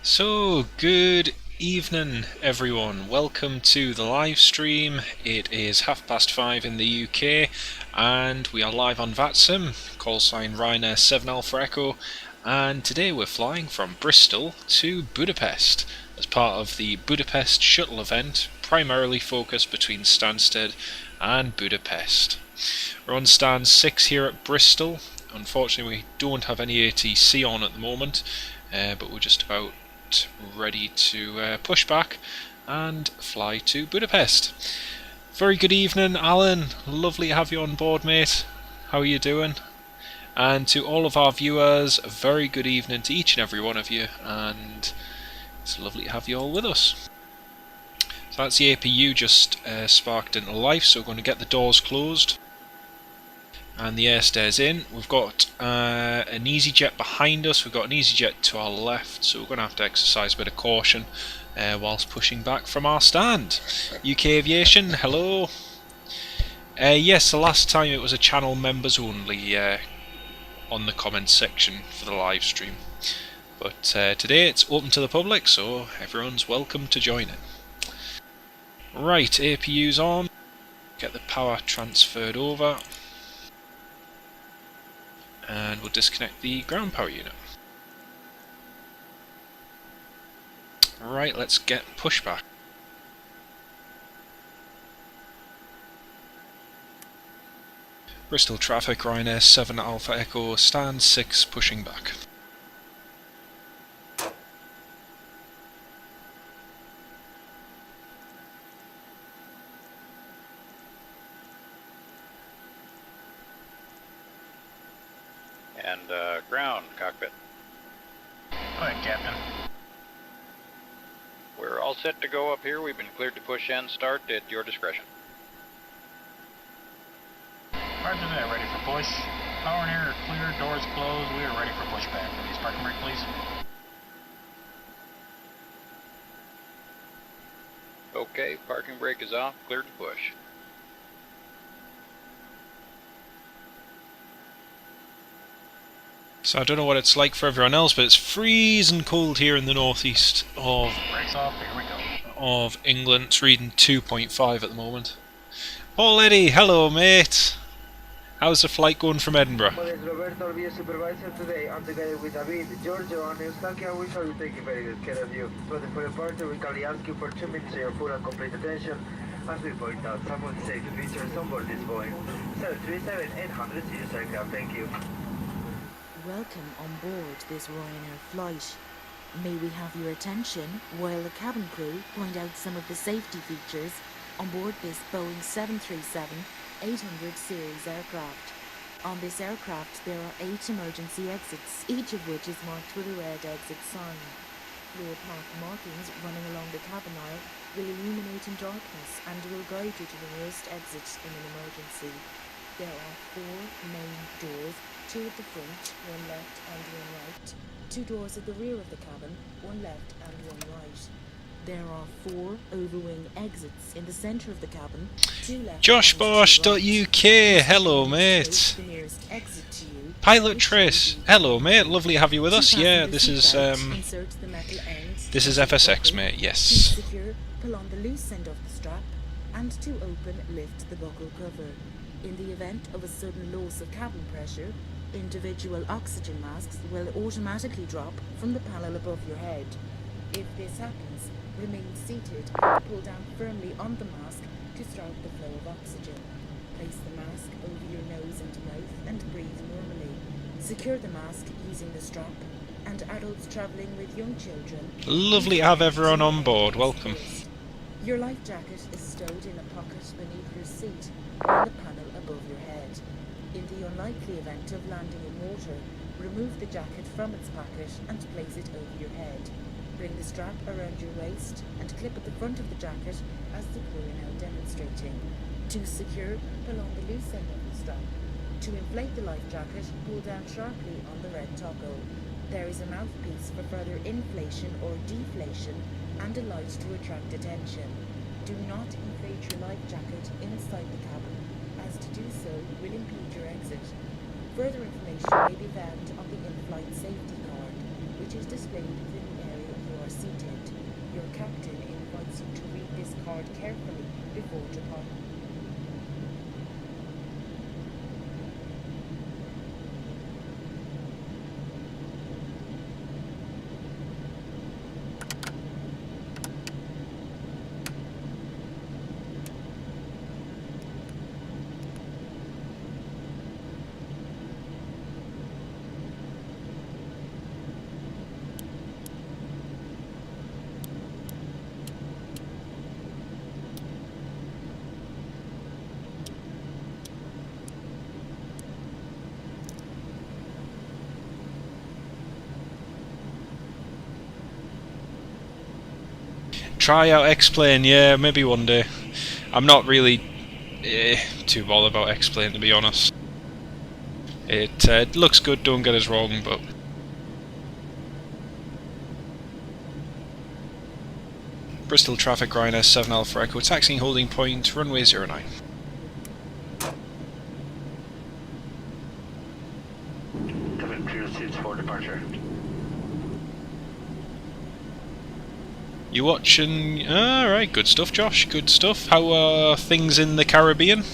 So, good evening everyone, welcome to the live stream. It is 5:30 in the UK and we are live on Vatsim, call sign Ryanair 7 Alpha Echo, and today we're flying from Bristol to Budapest as part of the Budapest Shuttle event, primarily focused between Stansted and Budapest. We're on stand 6 here at Bristol. Unfortunately we don't have any ATC on at the moment, but we're just about ready to push back and fly to Budapest. Very good evening, Alan. Lovely to have you on board, mate. How are you doing? And to all of our viewers, a very good evening to each and every one of you, and it's lovely to have you all with us. So that's the APU just sparked into life, so we're going to get the doors closed and the air stairs in. We've got an EasyJet behind us, we've got an EasyJet to our left, so we're going to have to exercise a bit of caution whilst pushing back from our stand. UK Aviation, hello. Yes, the last time it was a channel members only on the comments section for the live stream, but today it's open to the public, so everyone's welcome to join it. Right, APU's on, get the power transferred over, and we'll disconnect the ground power unit. Right, let's get pushback. Bristol traffic, Ryanair 7 Alpha Echo, stand 6 pushing back. And ground, cockpit. Go ahead, Captain. We're all set to go up here. We've been cleared to push and start at your discretion. Roger that, ready for push. Power and air are clear, doors closed, we are ready for pushback. Release parking brake, please. Okay, parking brake is off, cleared to push. So I don't know what it's like for everyone else, but it's freezing cold here in the northeast of Brakes off, here we go. England. It's reading 2.5 at the moment. Paul Eddy, hello mate. How's the flight going from Edinburgh? Roberto will be a supervisor today. I'm together with David, Giorgio, and Eustaquia. We shall be taking very good care of you. So for your party, we kindly ask you for 2 minutes of your full and complete attention. As we point out, some of the safety features on board this Boeing 737-800 series aircraft. Thank you. Welcome on board this Ryanair flight. May we have your attention while the cabin crew point out some of the safety features on board this Boeing 737-800 series aircraft. On this aircraft there are 8 emergency exits, each of which is marked with a red exit sign. Floor path markings running along the cabin aisle will illuminate in darkness and will guide you to the nearest exit in an emergency. There are 4 main doors, 2 at the front, 1 left and 1 right, 2 doors at the rear of the cabin, 1 left and 1 right. There are 4 overwing exits in the centre of the cabin, 2 left. JoshBosh.uk, hello mate. The nearest exit to you. Pilot Trace, hello mate, lovely to have you with us. Yeah, this is FSX mate, To yes. secure, pull on the loose end of the strap, and to open, lift the buckle cover. In the event of a sudden loss of cabin pressure, individual oxygen masks will automatically drop from the panel above your head. If this happens, remain seated and pull down firmly on the mask to start the flow of oxygen. Place the mask over your nose and mouth and breathe normally. Secure the mask using the strap, and adults travelling with young children. Lovely to have everyone on board, welcome. Your life jacket is stowed in a pocket beneath your seat on the panel above your head. In the unlikely event of landing in water, remove the jacket from its packet and place it over your head. Bring the strap around your waist and clip at the front of the jacket as the crew are now demonstrating. To secure, pull on the loose end of the strap. To inflate the life jacket, pull down sharply on the red toggle. There is a mouthpiece for further inflation or deflation and a light to attract attention. Do not inflate your life jacket inside the cabin, as to do so will impede your exit. Further information may be found on the in-flight safety card, which is displayed within the area of your seated. Your captain invites you to read this card carefully before departing. Try out X-Plane, yeah, maybe one day. I'm not really too bothered about X-Plane, to be honest. It looks good, don't get us wrong, but... Bristol traffic, Ryanair 7 Alpha Echo, taxiing holding point, runway 09. Cabin crew seats for departure. You watching? Alright, good stuff, Josh, good stuff. How are things in the Caribbean?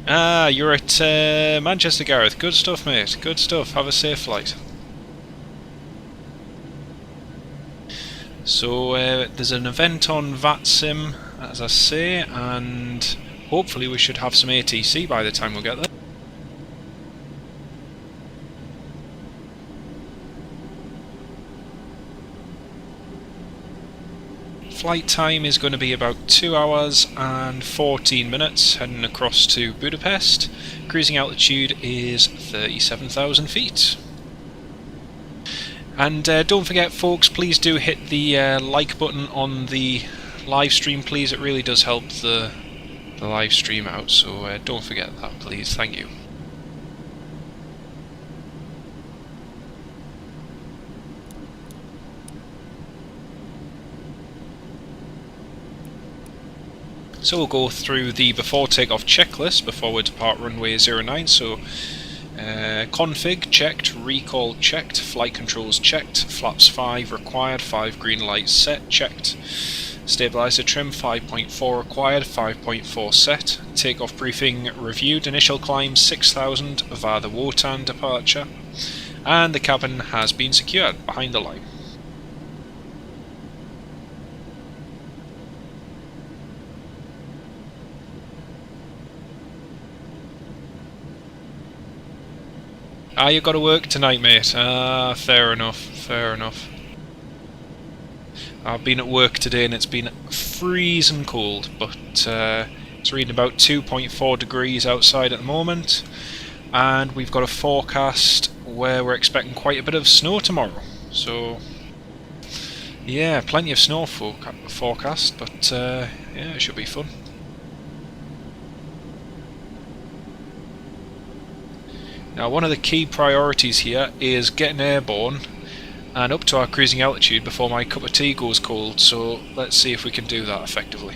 Ah, you're at Manchester, Gareth. Good stuff, mate. Good stuff. Have a safe flight. So there's an event on Vatsim, as I say, and hopefully we should have some ATC by the time we get there. Flight time is going to be about 2 hours and 14 minutes heading across to Budapest. Cruising altitude is 37,000 feet. And don't forget, folks, please do hit the like button on the live stream, please. It really does help the live stream out, so don't forget that, please. Thank you. So we'll go through the before takeoff checklist before we depart runway 09. So config checked, recall checked, flight controls checked, flaps 5 required, 5 green lights set, checked, stabilizer trim 5.4 required, 5.4 set, takeoff briefing reviewed, initial climb 6,000 via the Wotan departure, and the cabin has been secured behind the line. Ah, you got to work tonight, mate. Ah, fair enough, fair enough. I've been at work today and it's been freezing cold, but it's reading about 2.4 degrees outside at the moment, and we've got a forecast where we're expecting quite a bit of snow tomorrow. So, yeah, plenty of snow forecast, but yeah, it should be fun. Now, one of the key priorities here is getting airborne and up to our cruising altitude before my cup of tea goes cold, so let's see if we can do that effectively.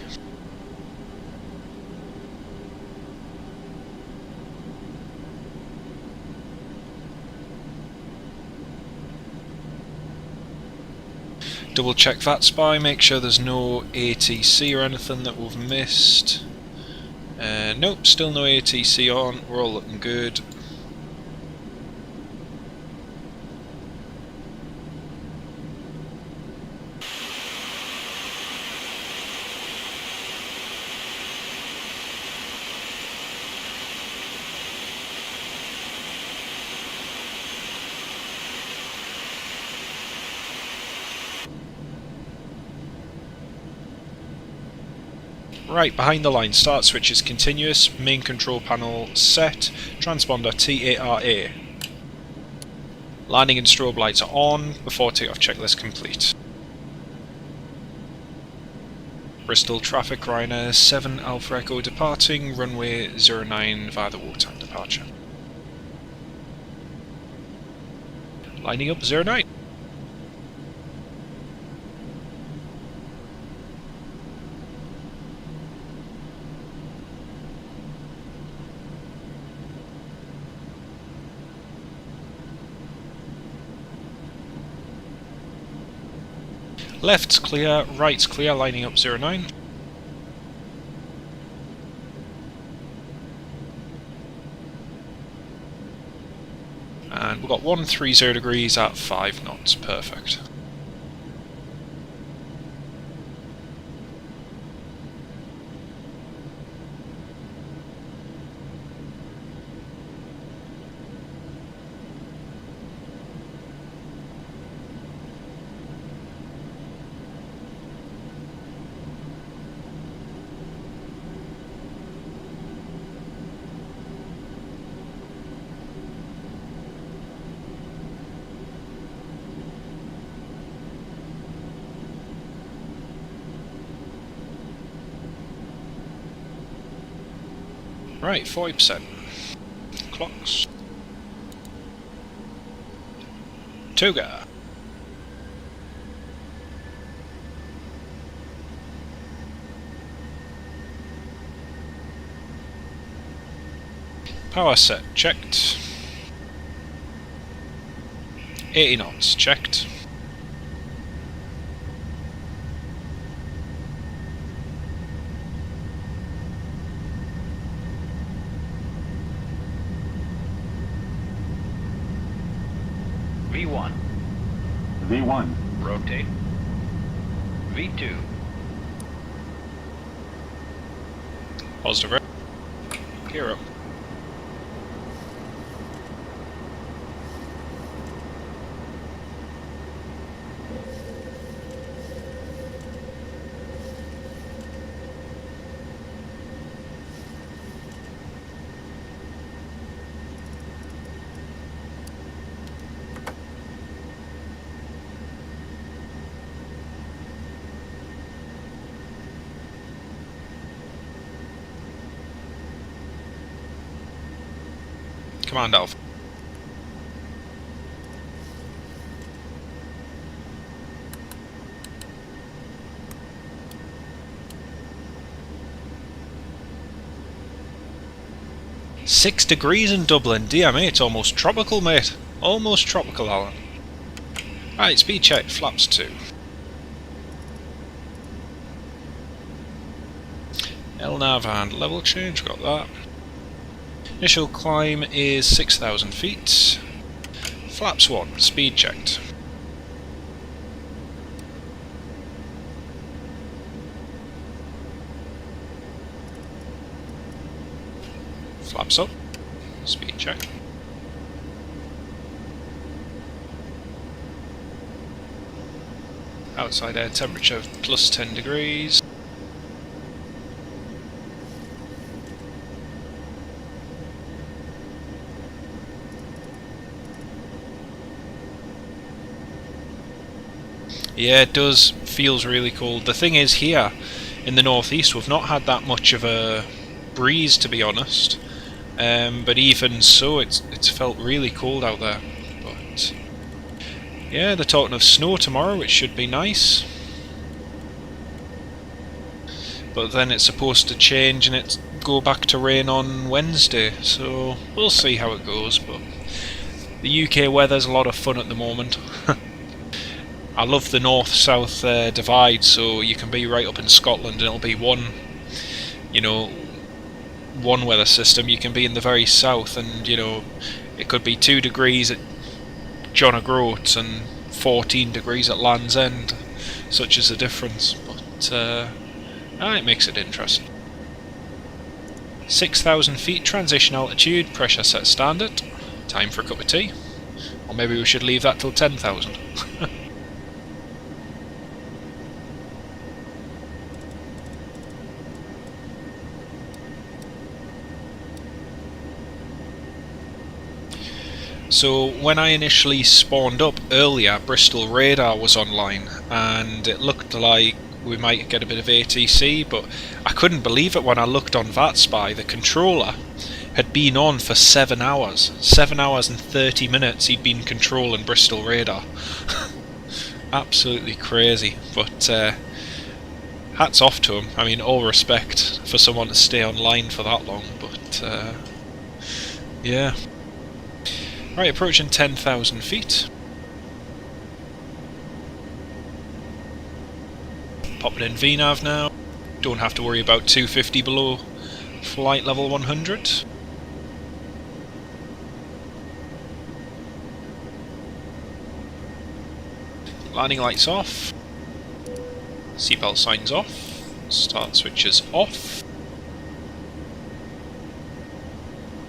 Double check that spy, make sure there's no ATC or anything that we've missed. Nope, still no ATC on, we're all looking good. Right, behind the line, start switch is continuous, main control panel set, transponder TARA. Landing and strobe lights are on, before takeoff checklist complete. Bristol traffic, Ryanair 7 Alpha Echo departing, runway 09 via the Wotan departure. Lining up 09. Left's clear, right's clear, lining up 09. And we've got 130 degrees at 5 knots, perfect. Right, 40%. Clocks. Toga. Power set checked. 80 knots checked. V1. V1. Rotate. V2. Positive. Gear up. Command Alpha. Six degrees in Dublin, dear mate, it's almost tropical, mate. Almost tropical, Alan. Right, speed check, flaps 2. LNAV and level change, got that. Initial climb is 6,000 feet. Flaps 1, speed checked. Flaps up, speed check. Outside air temperature plus 10 degrees. Yeah, it does. Feels really cold. The thing is, here in the northeast, we've not had that much of a breeze, to be honest. But even so, it's felt really cold out there. But yeah, they're talking of snow tomorrow, which should be nice. But then it's supposed to change and it go back to rain on Wednesday. So we'll see how it goes. But the UK weather's a lot of fun at the moment. I love the north-south divide, so you can be right up in Scotland and it'll be one weather system. You can be in the very south and, it could be 2 degrees at John O'Groats and 14 degrees at Land's End. Such is the difference, but it makes it interesting. 6,000 feet transition altitude, pressure set standard. Time for a cup of tea. Or maybe we should leave that till 10,000. So when I initially spawned up earlier, Bristol radar was online and it looked like we might get a bit of ATC, but I couldn't believe it when I looked on VATSpy. The controller had been on for 7 hours. 7 hours and 30 minutes he'd been controlling Bristol radar. Absolutely crazy, but hats off to him. I mean, all respect for someone to stay online for that long, but yeah. Right, approaching 10,000 feet. Popping in VNAV now. Don't have to worry about 250 below flight level 100. Landing lights off. Seatbelt signs off. Start switches off.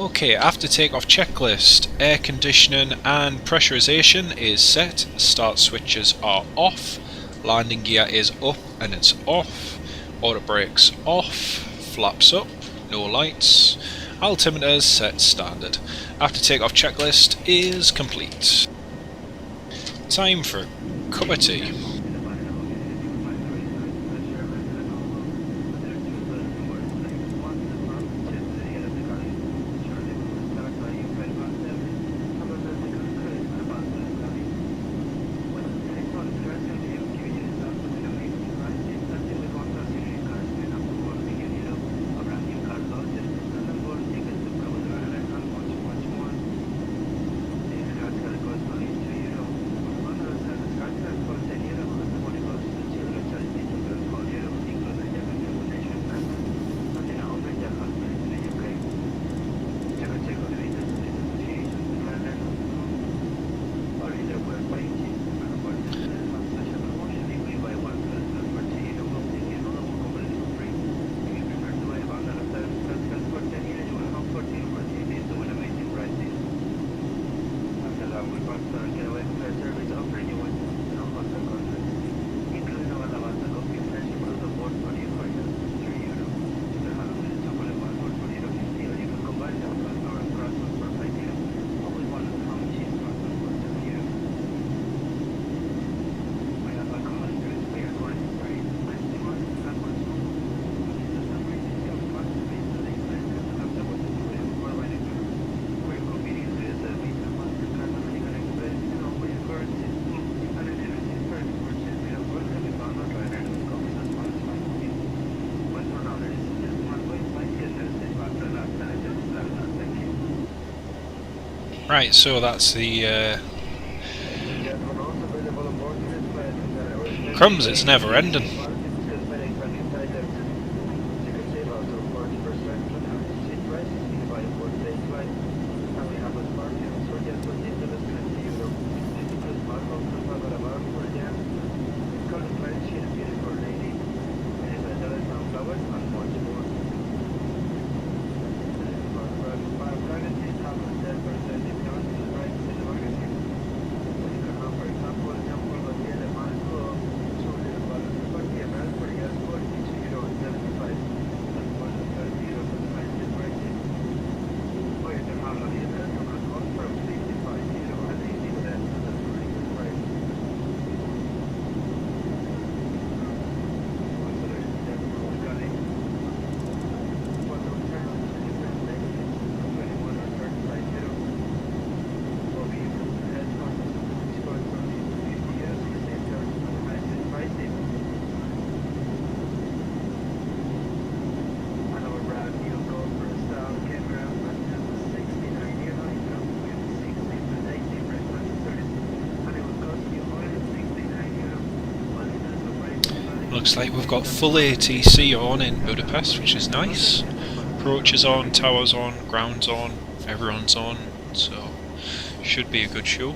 Okay, after takeoff checklist, air conditioning and pressurization is set. Start switches are off. Landing gear is up and it's off. Auto brakes off. Flaps up. No lights. Altimeters set standard. After takeoff checklist is complete. Time for a cup of tea. Right, so that's the crumbs, it's never ending. Looks like we've got full ATC on in Budapest, which is nice. Approach is on, tower's on, ground's on, everyone's on, so should be a good show.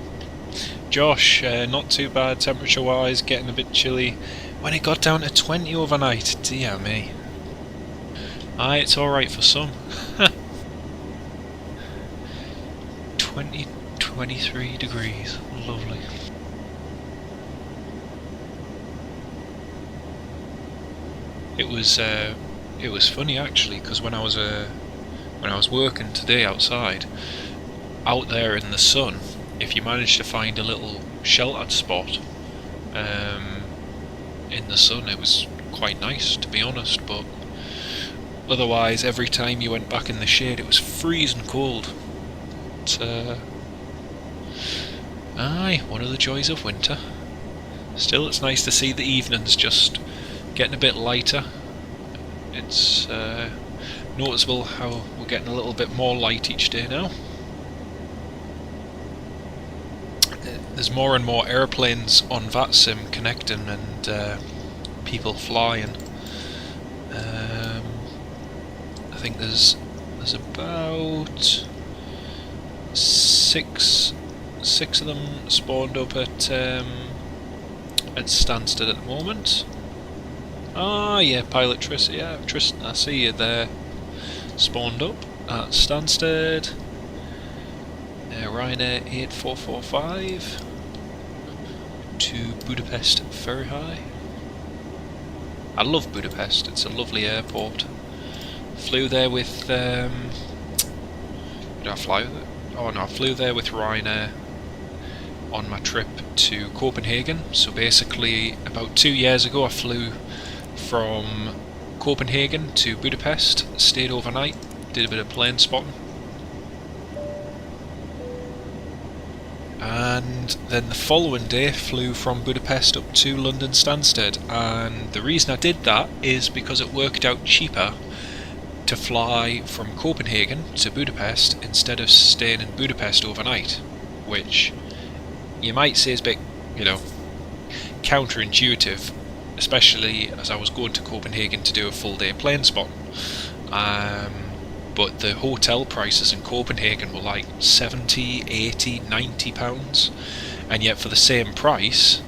Josh, not too bad temperature wise, getting a bit chilly. When it got down to 20 overnight, dear me. Aye, it's alright for some. 23 degrees, lovely. It was funny actually, because when I was working today outside, out there in the sun, if you manage to find a little sheltered spot in the sun, it was quite nice, to be honest. But otherwise, every time you went back in the shade, it was freezing cold. Aye, one of the joys of winter. Still, it's nice to see the evenings just getting a bit lighter. It's noticeable how we're getting a little bit more light each day now. There's more and more airplanes on Vatsim connecting, and people flying. I think there's about six of them spawned up at Stansted at the moment. Ah, yeah, pilot Tristan. Yeah, Tristan, I see you there. Spawned up at Stansted. Ryanair 8445 to Budapest very high. I love Budapest. It's a lovely airport. Flew there with. Did I fly with it? Oh no, I flew there with Ryanair on my trip to Copenhagen. So basically, about 2 years ago, I flew from Copenhagen to Budapest, stayed overnight, did a bit of plane spotting, and then the following day flew from Budapest up to London Stansted. And the reason I did that is because it worked out cheaper to fly from Copenhagen to Budapest instead of staying in Budapest overnight, which you might say is a bit, counterintuitive, especially as I was going to Copenhagen to do a full day plane spot. But the hotel prices in Copenhagen were like 70, 80, 90 pounds, and yet for the same price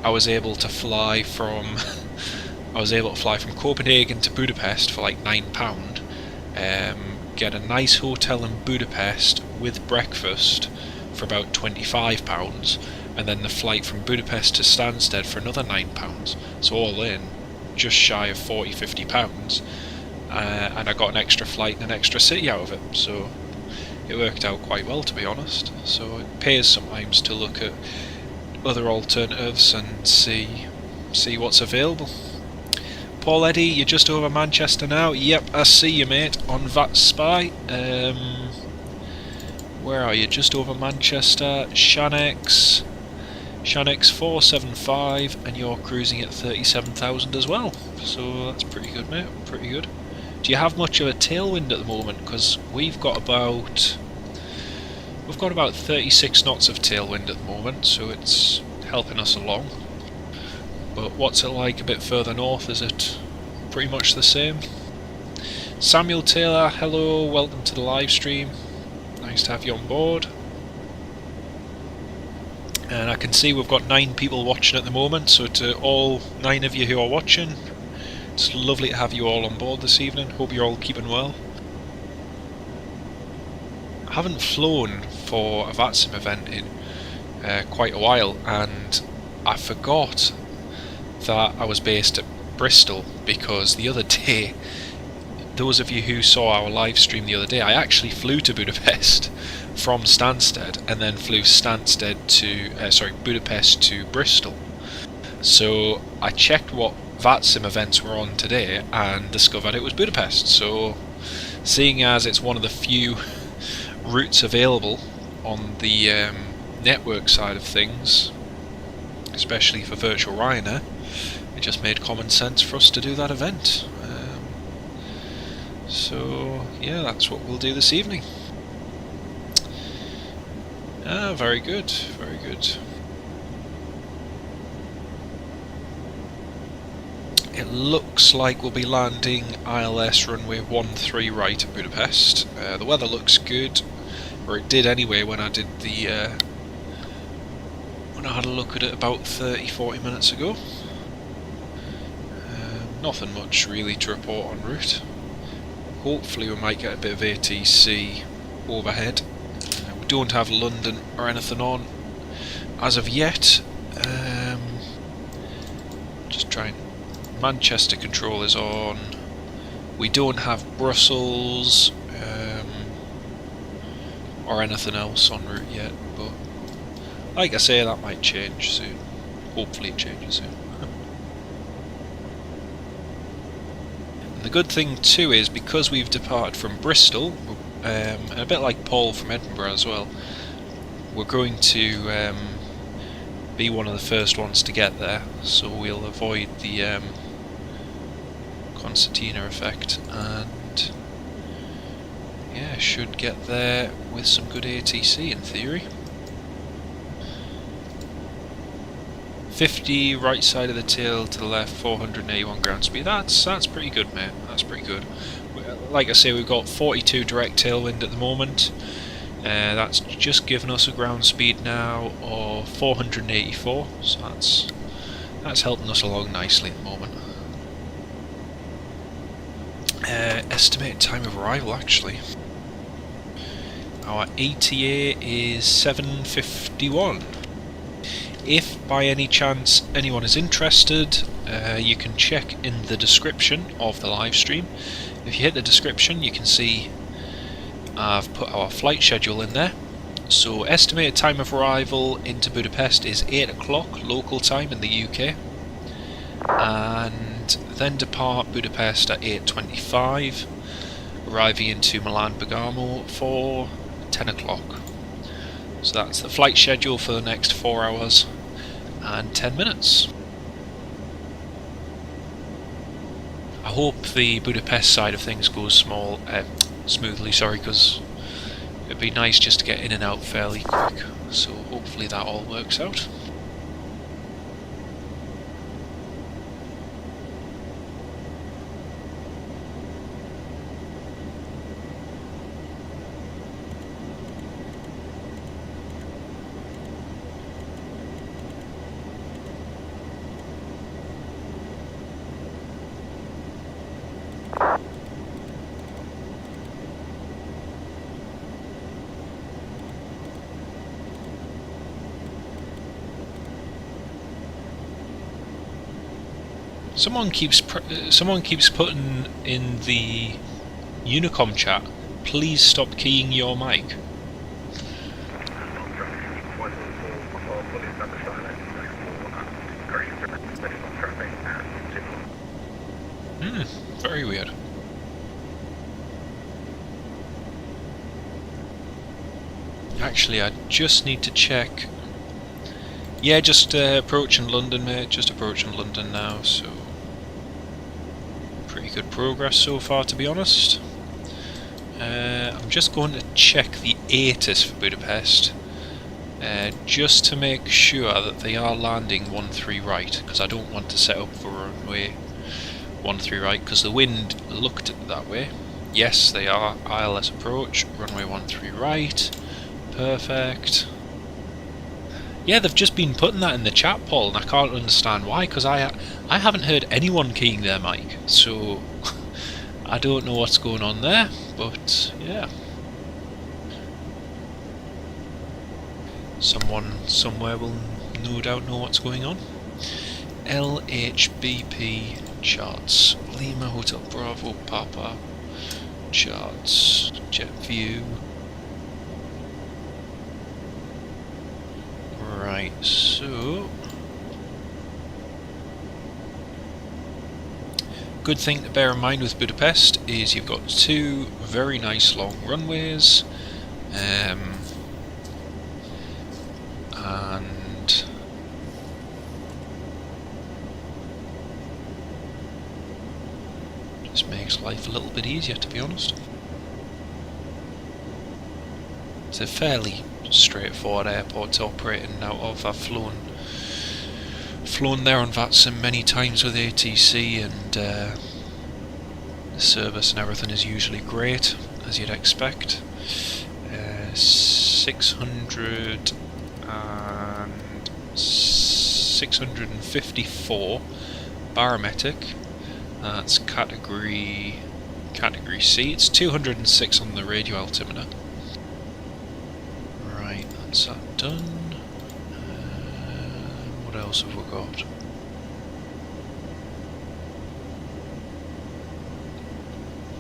I was able to fly from Copenhagen to Budapest for like £9, get a nice hotel in Budapest with breakfast for about £25, and then the flight from Budapest to Stansted for another £9. So all in, just shy of £40–50, and I got an extra flight and an extra city out of it. So it worked out quite well, to be honest. So it pays sometimes to look at other alternatives and see what's available. Paul Eddy, you're just over Manchester now. Yep, I see you, mate, on VAT Spy. Where are you? Just over Manchester. Shanex 475, and you're cruising at 37,000 as well. So that's pretty good, mate. Pretty good. Do you have much of a tailwind at the moment? Because we've got about 36 knots of tailwind at the moment, so it's helping us along. But what's it like a bit further north? Is it pretty much the same? Samuel Taylor, hello, welcome to the live stream. Nice to have you on board. And I can see we've got 9 people watching at the moment, so to all 9 of you who are watching, it's lovely to have you all on board this evening. Hope you're all keeping well. I haven't flown for a Vatsim event in quite a while, and I forgot that I was based at Bristol, because the other day, those of you who saw our live stream the other day, I actually flew to Budapest from Stansted and then flew Budapest to Bristol. So I checked what Vatsim events were on today and discovered it was Budapest. So seeing as it's one of the few routes available on the network side of things, especially for Virtual Ryanair, it just made common sense for us to do that event. So yeah, that's what we'll do this evening. Very good, very good. It looks like we'll be landing ILS runway 13 right at Budapest. The weather looks good, or it did anyway when I did the when I had a look at it about 30–40 minutes ago. Nothing much really to report en route. Hopefully we might get a bit of ATC overhead. We don't have London or anything on as of yet. Just trying. Manchester control is on. We don't have Brussels or anything else en route yet, but like I say, that might change soon. Hopefully it changes soon. The good thing too is, because we've departed from Bristol, and a bit like Paul from Edinburgh as well, we're going to be one of the first ones to get there, so we'll avoid the concertina effect, and yeah, should get there with some good ATC in theory. 50 right side of the tail to the left, 481 ground speed. That's pretty good, mate. That's pretty good. Like I say, we've got 42 direct tailwind at the moment. That's just given us a ground speed now of 484, so that's helping us along nicely at the moment. Estimated time of arrival, actually. Our ETA is 7:51. If by any chance anyone is interested, you can check in the description of the live stream. If you hit the description, you can see I've put our flight schedule in there. So estimated time of arrival into Budapest is 8 o'clock local time in the UK, and then depart Budapest at 8:25, arriving into Milan Bergamo for 10 o'clock. So that's the flight schedule for the next 4 hours and 10 minutes. I hope the Budapest side of things goes smoothly, sorry, because it'd be nice just to get in and out fairly quick, so hopefully that all works out. Someone keeps putting in the Unicom chat, please stop keying your mic. Very weird. Actually, I just need to check. Yeah, just approaching London, mate. Just approaching London now, so pretty good progress so far, to be honest. I'm just going to check the ATIS for Budapest, just to make sure that they are landing 13 right, because I don't want to set up for runway 13 right, because the wind looked that way. Yes, they are. ILS approach, runway 13 right. Perfect. Yeah, they've just been putting that in the chat, Paul, and I can't understand why, because I haven't heard anyone keying their mic, so I don't know what's going on there, but yeah. Someone somewhere will no doubt know what's going on. LHBP charts. Lima Hotel Bravo Papa charts. Jet view. Right, so good thing to bear in mind with Budapest is you've got two very nice long runways, and just makes life a little bit easier, to be honest. It's a fairly straightforward airport to operate in and out of. I've flown there on Vatsim many times with ATC, and the service and everything is usually great, as you'd expect. 654 barometric. That's category C. It's 206 on the radio altimeter. That's that done. What else have we got?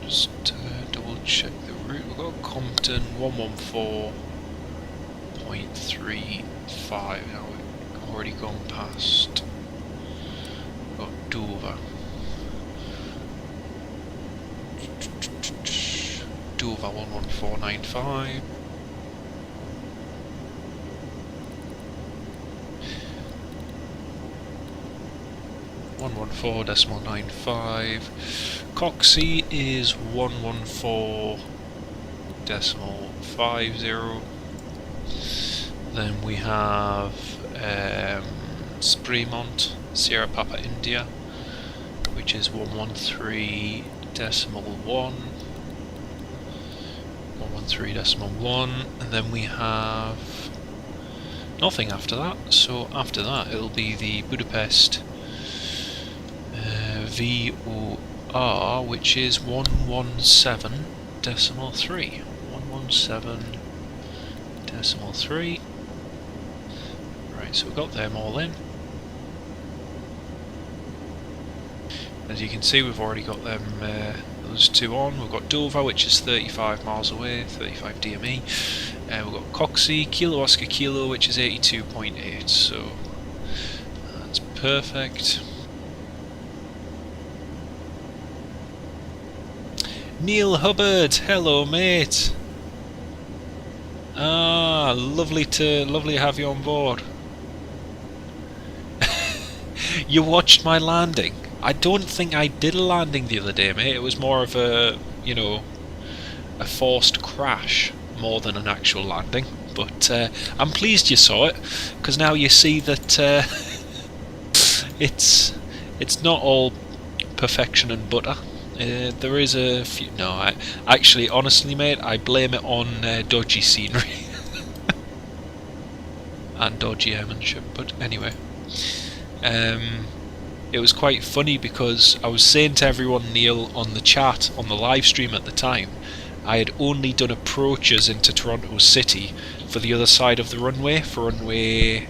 Just double check the route. We've got Compton 114.35. Now we've already gone past. We've got Dover. Dover 114.95. .95. Coxie is 114.50. Then we have Spremont, Sierra Papa India, which is 113.1, 113.1, and then we have nothing after that, so after that it'll be the Budapest VOR, which is 117.3. 117.3. Right, so we've got them all in. As you can see, we've already got them, those two on. We've got Dover, which is 35 miles away, 35 DME. We've got Coxie, Kilo Oscar Kilo, which is 82.8, so that's perfect. Neil Hubbard, hello mate. Ah, lovely to have you on board. You watched my landing. I don't think I did a landing the other day, mate. It was more of a, you know, a forced crash more than an actual landing. But I'm pleased you saw it, because now you see that it's not all perfection and butter. There is a few. No, actually, honestly, mate, I blame it on dodgy scenery and dodgy airmanship. But anyway, it was quite funny because I was saying to everyone, Neil, on the chat on the live stream at the time, I had only done approaches into Toronto City for the other side of the runway, for runway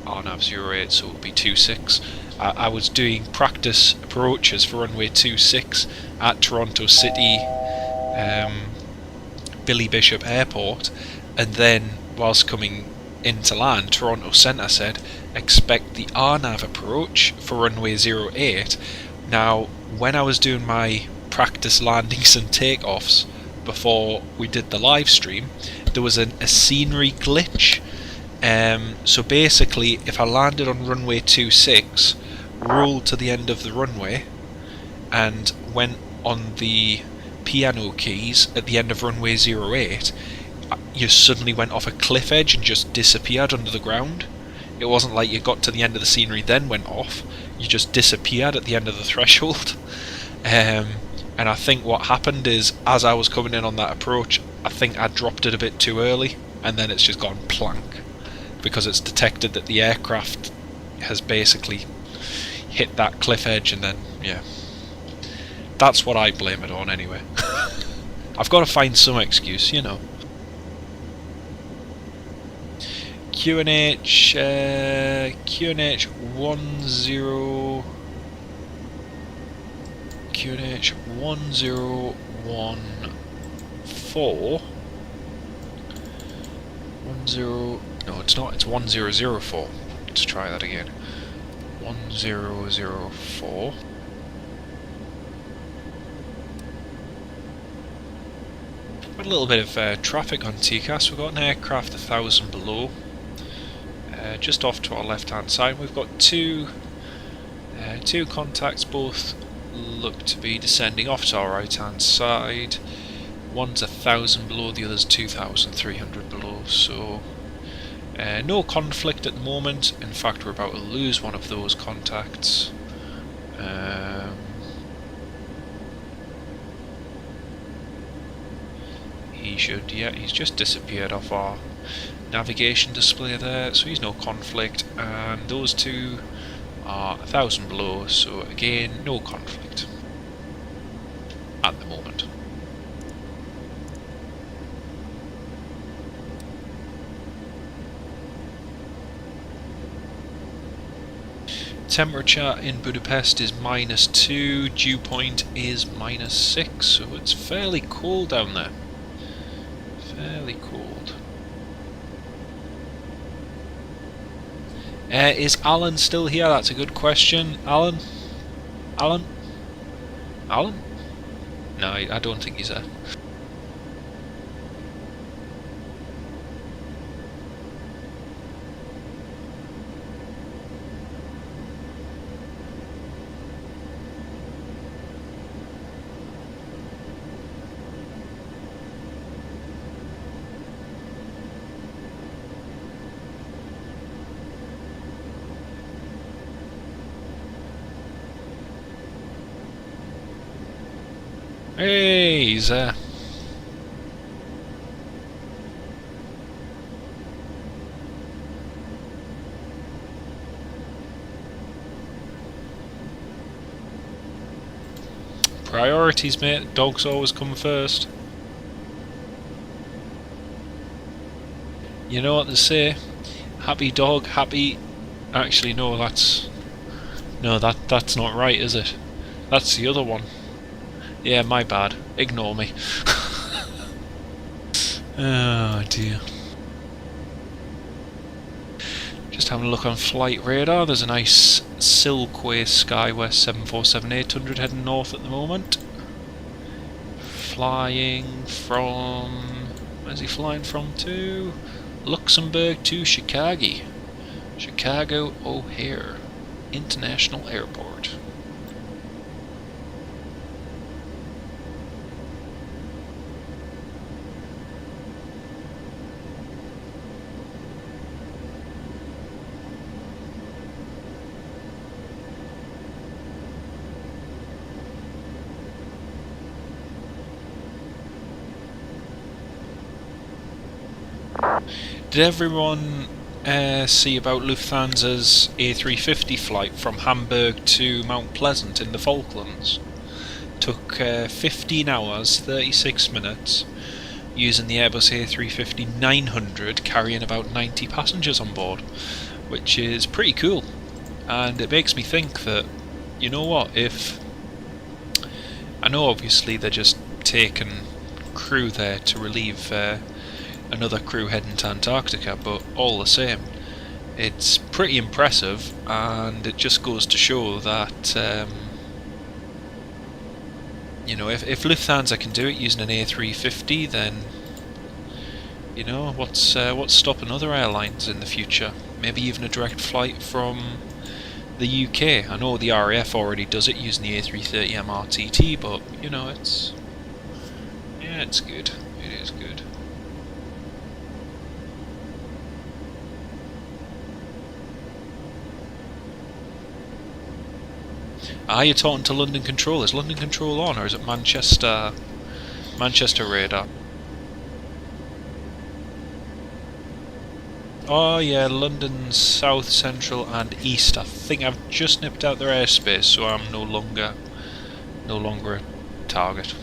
RNAV 08, so it would be 26. I was doing practice approaches for runway 26 at Toronto City Billy Bishop Airport, and then whilst coming into land, Toronto Centre said expect the RNAV approach for runway 08. Now, when I was doing my practice landings and takeoffs before we did the live stream, there was a scenery glitch. So basically, if I landed on runway 26, rolled to the end of the runway, and went on the piano keys at the end of runway 08, you suddenly went off a cliff edge and just disappeared under the ground. It wasn't like you got to the end of the scenery then went off, you just disappeared at the end of the threshold. And I think what happened is, as I was coming in on that approach, I think I dropped it a bit too early, and then it's just gone plank, because it's detected that the aircraft has basically hit that cliff edge, and then, yeah. That's what I blame it on anyway. I've got to find some excuse, you know. QNH 10 QNH 1014 no, it's not, it's 1004. Let's try that again. 1004. Got a little bit of traffic on TCAS. We've got an aircraft 1,000 below, just off to our left hand side. We've got two contacts, both look to be descending off to our right hand side. One's 1,000 below, the other's 2,300 below, so no conflict at the moment. In fact, we're about to lose one of those contacts. He should, yeah, he's just disappeared off our navigation display there, so he's no conflict, and those two are 1,000 below, so again, no conflict at the moment. Temperature in Budapest is -2, dew point is -6, so it's fairly cold down there. Fairly cold. Is Alan still here? That's a good question. Alan? Alan? Alan? No, I don't think he's there. Hey, he's there. Priorities, mate. Dogs always come first. You know what they say? Happy dog, happy... Actually, no, that's not right, is it? That's the other one. Yeah, my bad. Ignore me. Oh dear. Just having a look on flight radar. There's a nice Silkway Skywest 747-800 heading north at the moment. Flying from... Where's he flying from to? Luxembourg to Chicago. Chicago O'Hare International Airport. Did everyone see about Lufthansa's A350 flight from Hamburg to Mount Pleasant in the Falklands? Took 15 hours, 36 minutes, using the Airbus A350-900 carrying about 90 passengers on board, which is pretty cool. And it makes me think that, you know what, if... I know obviously they're just taking crew there to relieve another crew heading to Antarctica, but all the same, it's pretty impressive, and it just goes to show that you know, if Lufthansa can do it using an A350, then you know what's stopping other airlines in the future? Maybe even a direct flight from the UK. I know the RAF already does it using the A330 MRTT, but you know, it's good. It is good. Are you talking to London Control? Is London Control on, or is it Manchester radar? Oh yeah, London South, Central and East. I think I've just nipped out their airspace, so I'm no longer a target.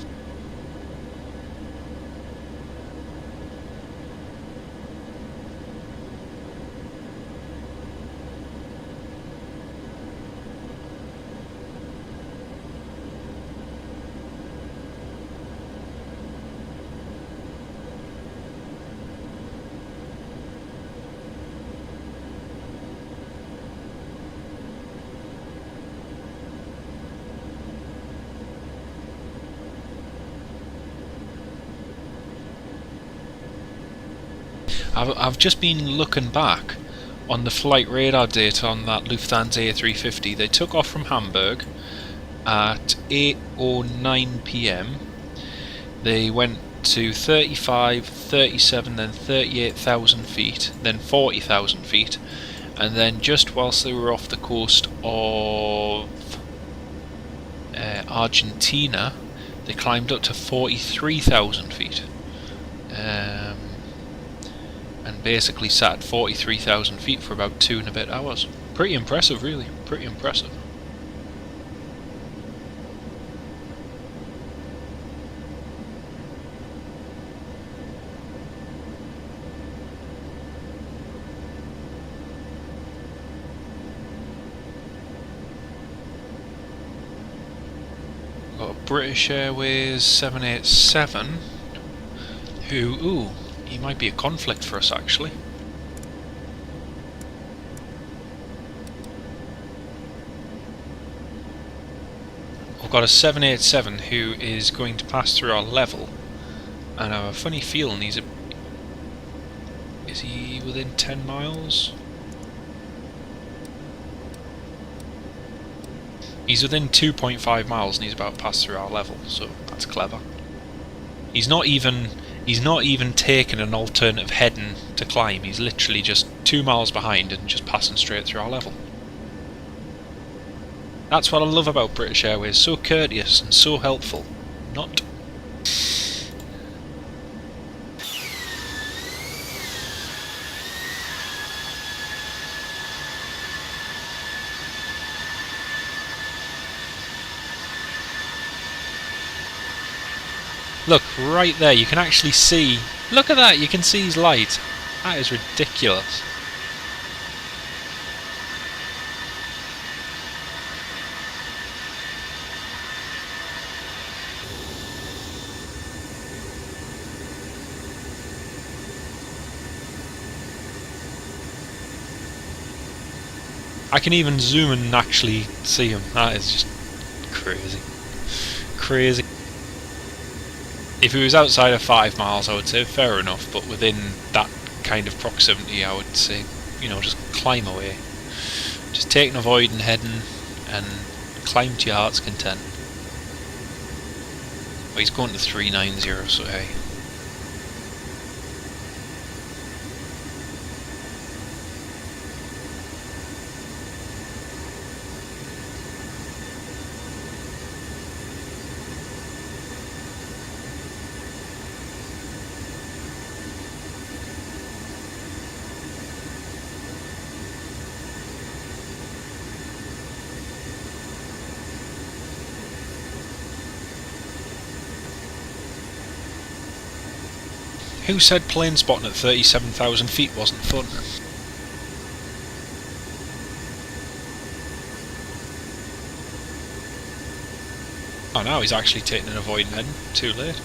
I've just been looking back on the flight radar data on that Lufthansa A350. They took off from Hamburg at 8:09 PM. They went to 35, 37, then 38,000 feet, then 40,000 feet, and then just whilst they were off the coast of Argentina, they climbed up to 43,000 feet. And basically sat at 43,000 feet for about 2 and a bit hours. Pretty impressive, really. Pretty impressive. Got a British Airways 787 who, he might be a conflict for us actually. We've got a 787 who is going to pass through our level, and I have a funny feeling is he within 10 miles? He's within 2.5 miles and he's about to pass through our level, so that's clever. He's not even taking an alternative heading to climb. He's literally just 2 miles behind and just passing straight through our level. That's what I love about British Airways, so courteous and so helpful. not. Look, right there, you can actually see... Look at that, you can see his light. That is ridiculous. I can even zoom and actually see him. That is just crazy. Crazy. If he was outside of 5 miles, I would say fair enough, but within that kind of proximity, I would say, you know, just climb away. Just take an avoiding heading and climb to your heart's content. Well, he's going to 390, so hey. Who said plane spotting at 37,000 feet wasn't fun? Oh, now he's actually taking an avoiding heading. Too late.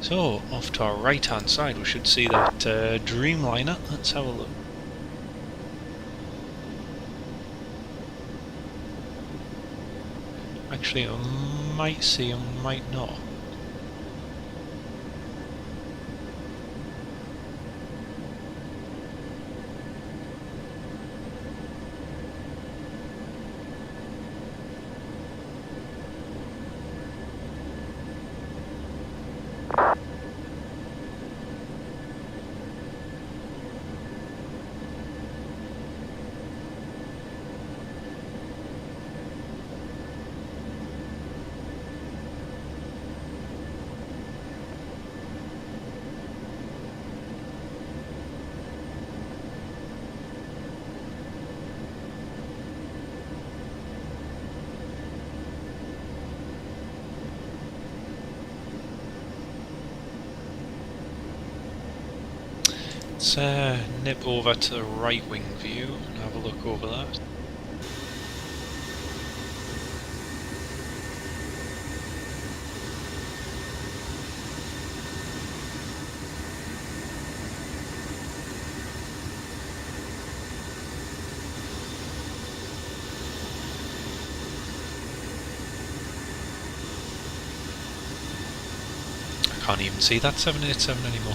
So, off to our right hand side we should see that Dreamliner. Let's have a look. Actually, I might see him, might not. Let's nip over to the right wing view and have a look over that. I can't even see that 787 anymore.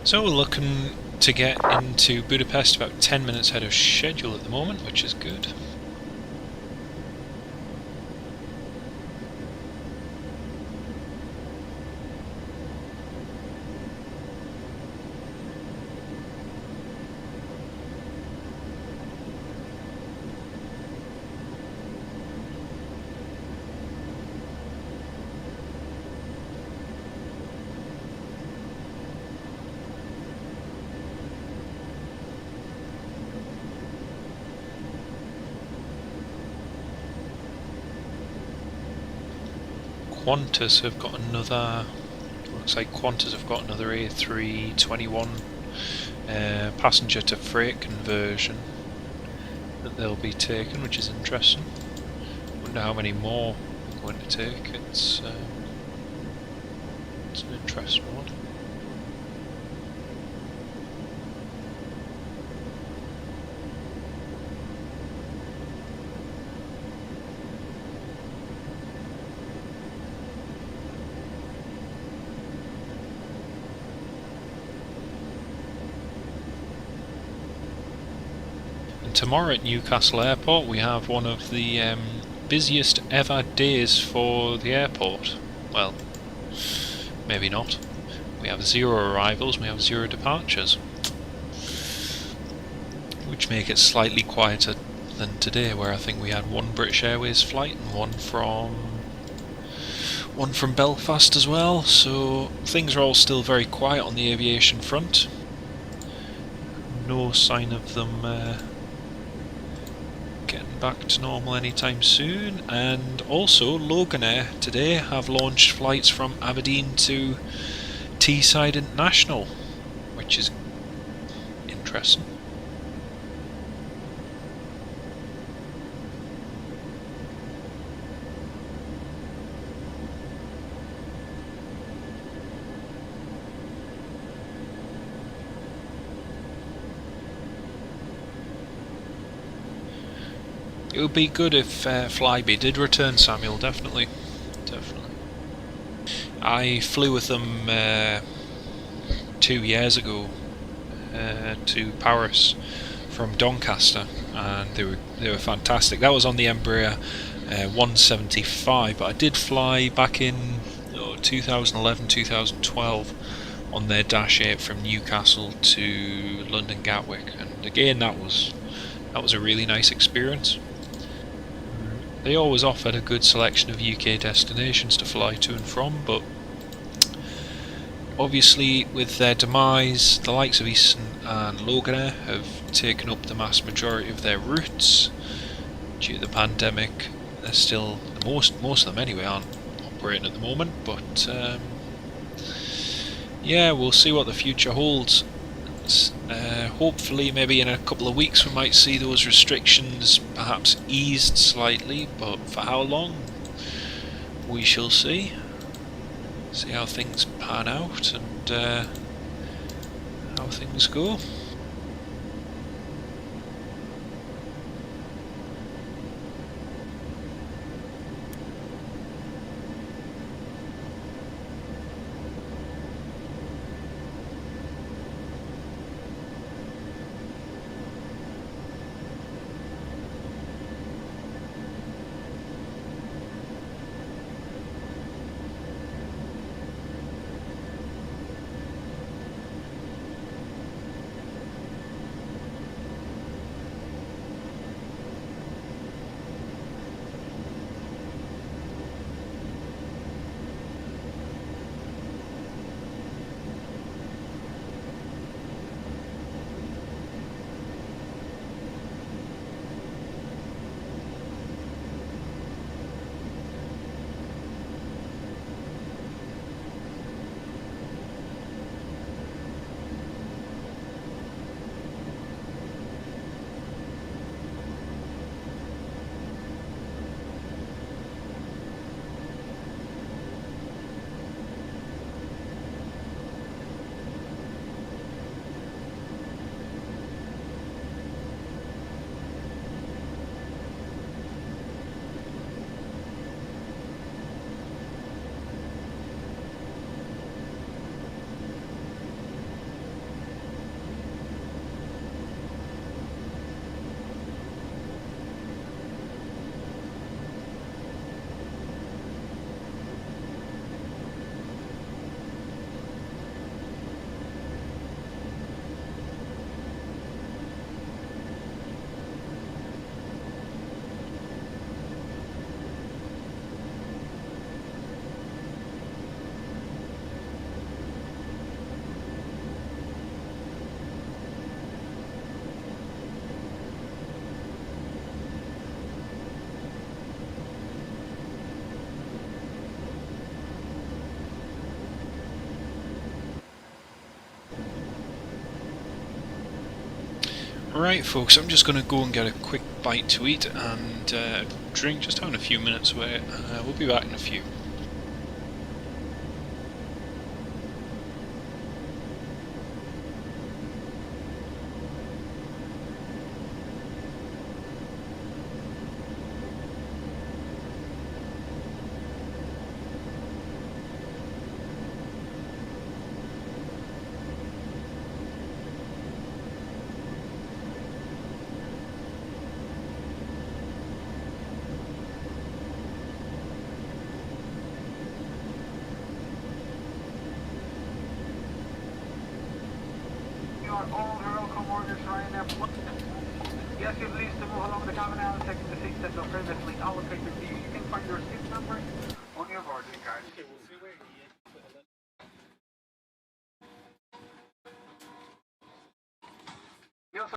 So we're looking to get into Budapest about 10 minutes ahead of schedule at the moment, which is good. Qantas have got another, looks like Qantas have got another A321 passenger to freight conversion that they'll be taking, which is interesting. Wonder how many more they're going to take. It's an interesting one. Tomorrow at Newcastle Airport we have one of the busiest ever days for the airport. Well, maybe not. We have 0 arrivals, we have 0 departures, which make it slightly quieter than today, where I think we had 1 British Airways flight and one from Belfast as well, so things are all still very quiet on the aviation front. No sign of them getting back to normal anytime soon. And also Loganair today have launched flights from Aberdeen to Teesside International, which is interesting. It would be good if Flybe did return, Samuel, definitely. I flew with them 2 years ago to Paris from Doncaster, and they were fantastic. That was on the Embraer 175, but I did fly back in 2011, 2012 on their Dash 8 from Newcastle to London Gatwick, and again that was a really nice experience. They always offered a good selection of UK destinations to fly to and from, but obviously with their demise, the likes of Eastern and Loganair have taken up the mass majority of their routes. Due to the pandemic, they're still, most of them anyway, aren't operating at the moment, but yeah, we'll see what the future holds. Hopefully maybe in a couple of weeks we might see those restrictions perhaps eased slightly, but for how long we shall see how things pan out and how things go. Right folks, I'm just going to go and get a quick bite to eat and drink, just having a few minutes wait. We'll be back in a few. All welcome orders Ryanair. Yes, you're pleased to move along the cabin aisle, taking the seats that are previously allocated to you. You can find your seat number on your boarding card. Yes, sir.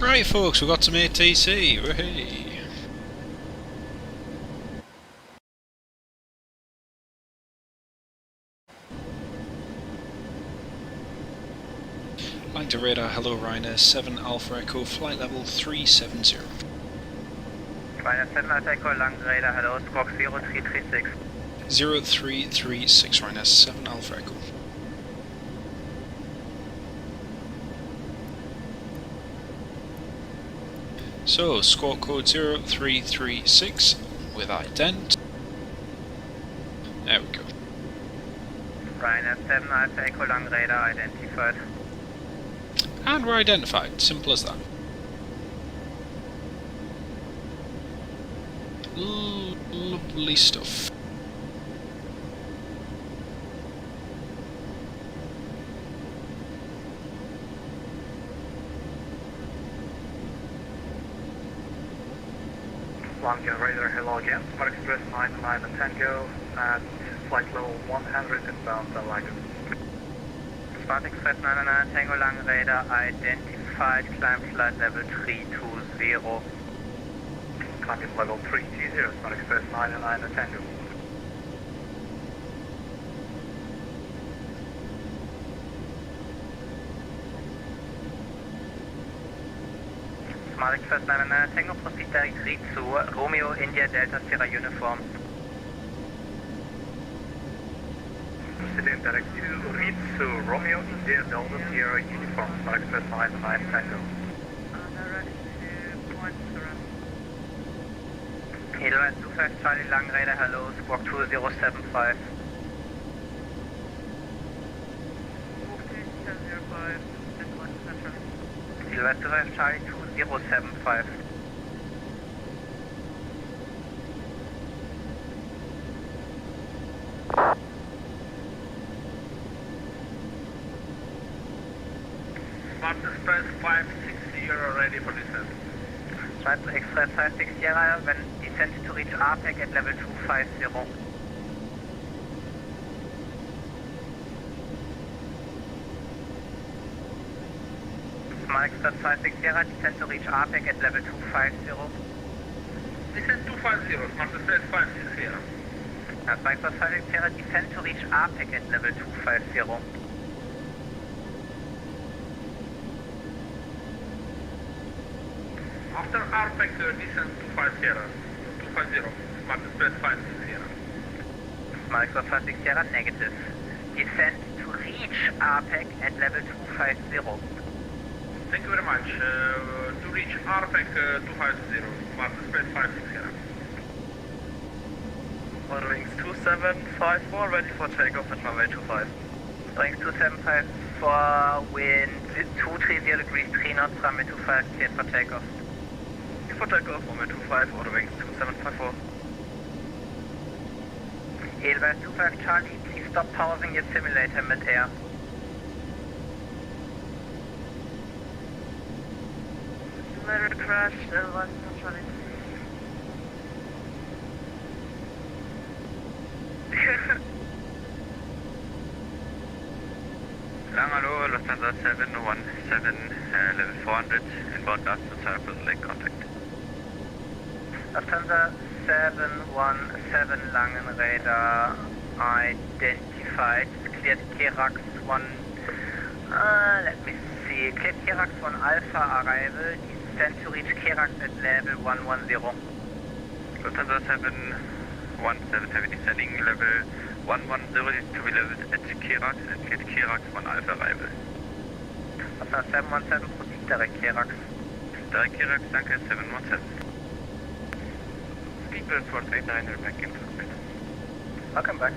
Right folks, we got some ATC, woohoo! Line to radar, hello Ryanair 7 Alpha Echo, flight level 370. Ryanair 7 Alpha Echo, lang radar, hello, squawk 0336. 0336, Ryanair 7 Alpha Echo. So, squawk code 0336 with ident. There we go. Ryanair 7 Alpha Echo, lang radar, identified. And we're identified, simple as that. Lovely stuff. Radar, hello again. Smart Express 99 and Tango at flight level 100 inbound Lagos. Smart Express 99 Tango lang radar identified, climb flight level 320. Climbing level 320, Smart Express 99 and Tango. Smart Express 99 Tango, proceed directly to Romeo India Delta Sierra Uniform. Proceeding directly to Romeo India Delta Sierra Uniform, Smart Express 99 Tango. Edelweiss 25 Charlie Lang Radar, hello, squawk 2075. Edelweiss 25 Charlie 2075. Smart Express 560 ready for descent. Smart Express 560 when descent to reach RPEC at level 250. Smart Express 560 descent to reach RPEC at level 250. Descent 250, Smart Express 560. Smart Express 560 descent to reach RPEC at level 250. After RPEC descent 250, Smart Express 560. Smart Express 560 negative. Descent to reach RPEC at level 250. Thank you very much. To reach RPEC 250, Smart Express 560. On wings 2754, ready for takeoff at runway 25. Wings 2754, wind 230 degrees 3 knots, runway 25, cleared for takeoff. For takeoff, runway 25, order wings 2754. Edelweiss 25 Charlie, please stop pausing your simulator mid-air. Simulator crashed, Edelweiss 25 Charlie. Lang hello, Lufthansa 717, level 400, inbound last to circle, lake contact. Lufthansa 717 Langen radar identified, cleared Kerax 1, let me see, cleared Kerax 1 Alpha arrival, descent to reach Kerax at level 110. Lufthansa 717 heavy descending level 110 to be leveled at Kerax and cleared Kerax 1 Alpha arrival. Lufthansa 717 proceed direct Kerax. Direct Kerax, danke 717. Report 89er back in cockpit. Welcome back.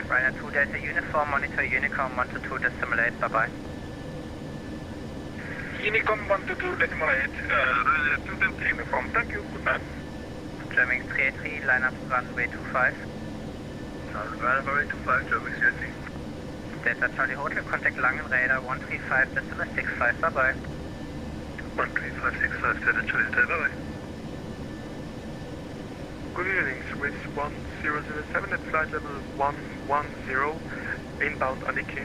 Ryanair 2 Delta Uniform, monitor Unicom 122 decimate, bye bye. Unicom 122 decimate, Ryanair 2 Delta Uniform, thank you, good night. German 383, line up runway 25. Runway 25, German 383. Delta Charlie Hotel, contact Langen Radar 135 decimal 65, bye bye. 13565, Delta Charlie Hotel, bye bye. Good evening, Swiss 1007 at flight level 110, inbound Aniki.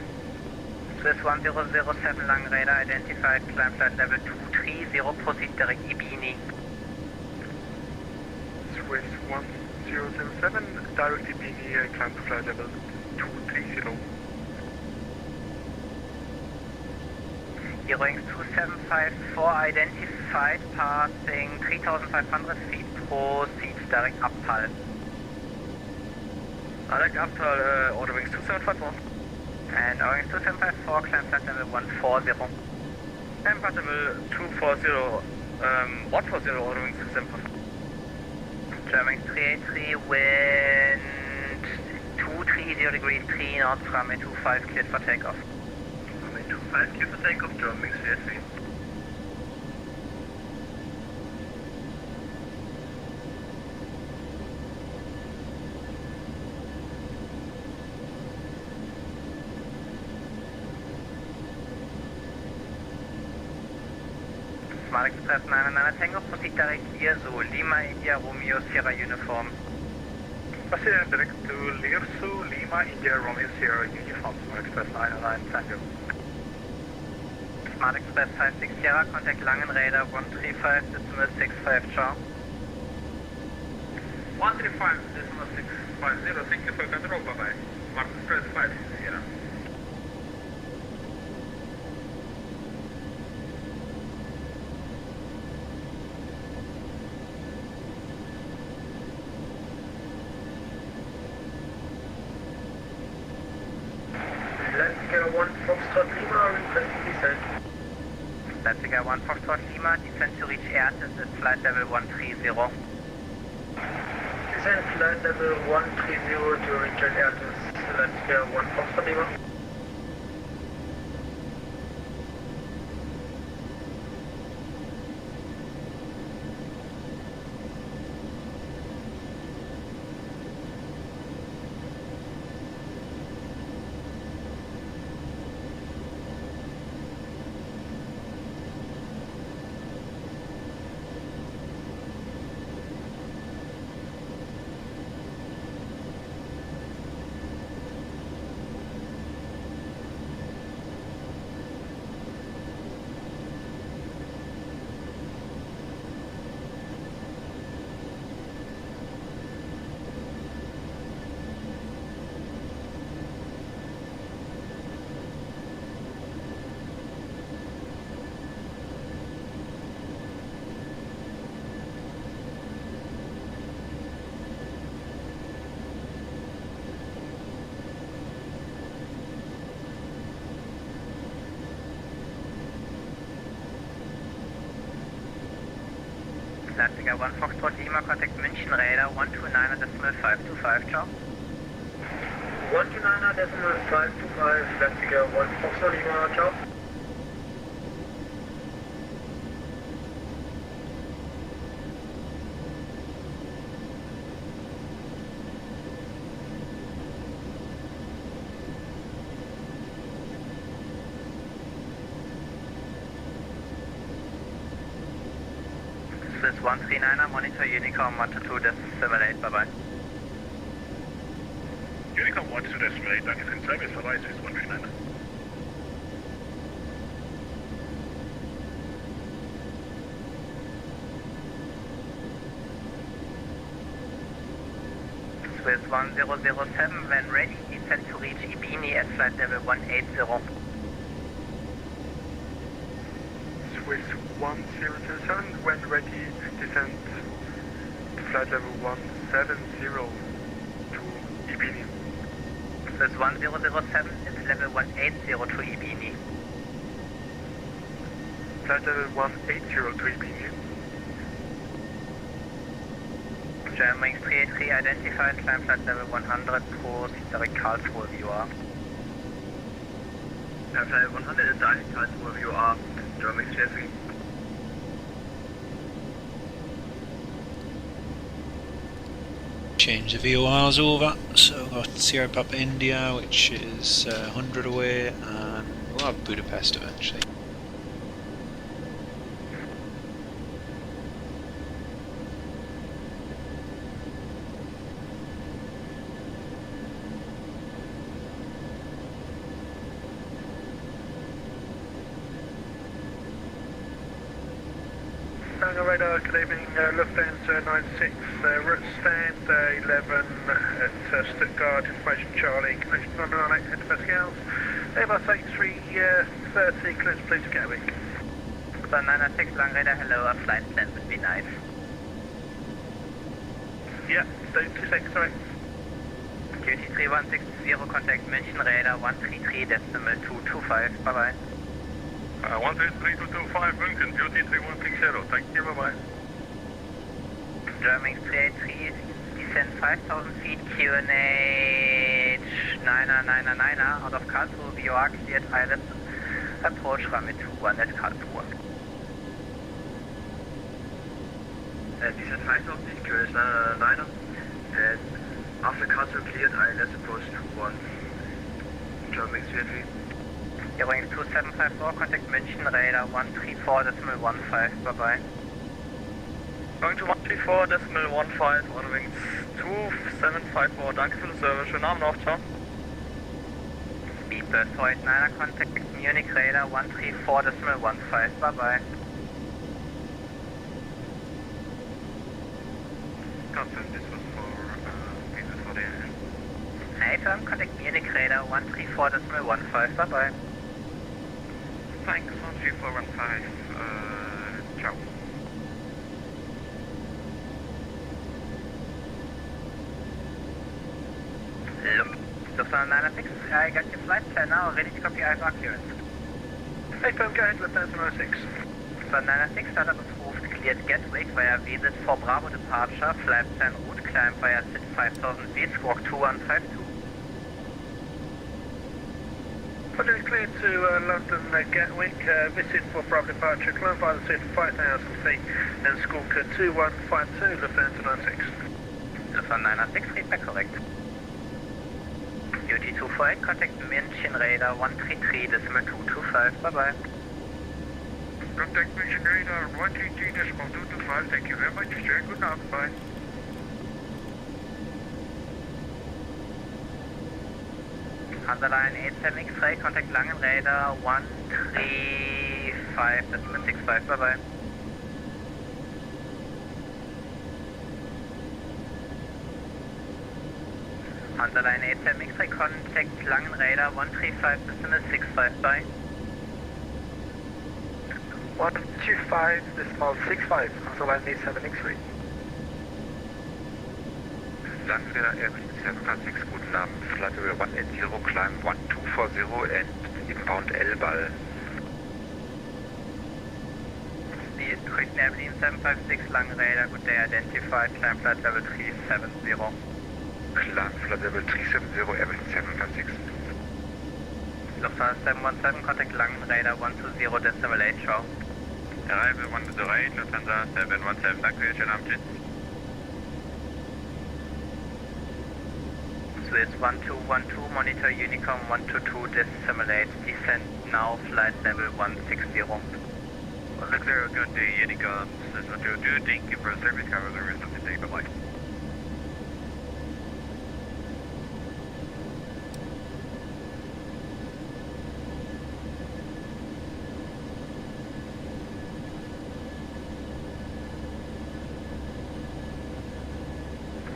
Swiss 1007 Lang radar identified, climb flight level 230, proceed direct Ibini. Swiss 1007, direct EBD, climb to flight level 230. Eurowings 2754 identified, passing 3,500 feet, proceed direct Abtal. Direct Abtal, Eurowings 2754. And Eurowings 2754, climb flight level 140. Climb flight level 240, 140, Eurowings 2754. German 383, wind 230 degrees 3 knots, runway 25 cleared for takeoff. Runway 25 cleared for takeoff, German 383. Smart Express 99 Tango, proceed direct Lierso, Lima India Romeo Sierra Uniform. Proceed direct to Lierso, Lima India Romeo Sierra Uniform, Smart Express 99 Tango. Smart Express 56 Sierra, contact Langen Radar 135.65, ciao. 135.650, thank you for control, bye bye. Smart Express 56 Sierra. Atlantica 1 Foxtrot Lima, request descent. Atlantica 1 Foxtrot Lima, descent to reach Ertis at flight level 130. Descent flight level 130 to return Ertis, Atlantica 1 Foxtrot Lima. Atlantica 1 Foxtrot Lima, contact München Radar 129.525, ciao. 129.525, Atlantica 1 Foxtrot Lima, ciao. Swiss 139er, monitor Unicom 122.8, bye bye. Unicom 122.8, danke für den Service, bye bye, Swiss 139. Swiss 1007, when ready, descent to reach Ibini at flight level 180. Swiss 1007, when ready, descend to flight level 170 to Ibini. Swiss 1007 is level 180 to Ibini. Flight level 180 to Ibini. German 383 identified, climb flight level 100, proceed direct Karlsruhe VOR. Flight level 100 is direct Karlsruhe VOR. German 383. Change the VORs over, so we've got Sierra Papa India, which is 100 away, and we'll have Budapest eventually. Lange Radar, good evening, Lufthansa 96, route stand 11 at Stuttgart, information Charlie, connection 198 hectopascals, Airbus 8330, clearance please to Gatwick. So 906 Lange Radar, hello, a flight plan would be nice. Yeah, 2 seconds, sorry. Duty 3160, contact München Radar 133.225, bye bye. 133.225 München, duty 3160, thank you, bye bye. German 383, descend 5,000 feet, QNH 999, out of Karlsruhe, VOR cleared, ILS, approach runway 21 at Karlsruhe. Descend 5,000 feet, QNH 999, and after Karlsruhe cleared, ILS approach 21, German 383. Übrigens 2754, contact München Radar 134.15, bye bye. Going to 134.15, on wings 2754, danke für den Service, schönen Abend noch, ciao. Speedbird 489, contact Munich Radar 134.15, bye bye. Confirm this was for the Hey, firm, contact Munich Radar 134.15, bye bye. Thanks, 13415, ciao. Lufthansa 906, I got your flight plan now, ready to copy IVR clearance. Hey, firm, go ahead, Lufthansa 96. Lufthansa 906, startup approved, cleared Gatwick via VSIT for Bravo departure, flight plan route climb via SIT 5000 feet, squawk 2152. Project cleared to London Gatwick, visit for Bravo departure, climb by the SIT 5000 feet, and squawk 2152, Lufthansa 96. Lufthansa 906, feedback correct. Duty 248, contact München Radar 133.225, bye bye. Contact München Radar 133.225, thank you very much, sir, good night, bye. Hansaline 87 X-Ray, contact Langen Radar 135.65, bye bye. Hansaline 87 X-Ray, contact Langen Radar 135.65, bye. 125.65, Hansaline 87 X-Ray. Langen Radar Airplane 756, guten Abend, flight level 180, climb 1240 and inbound L-Ball. Speed, correct Airplane 756, Langen Radar, good day, identified, climb flight level 370. Climb flight level 370, Airplane 756. Lufthansa 717, contact Langen Radar 120.8, show. Arrival 108, Lufthansa 717, danke, schönen Abend. Swiss 1212, monitor Unicom 122.8, descend now, flight level 160. Look there, good day, Unicom, this is 122, thank you for service cover, the rest of the day, bye-bye.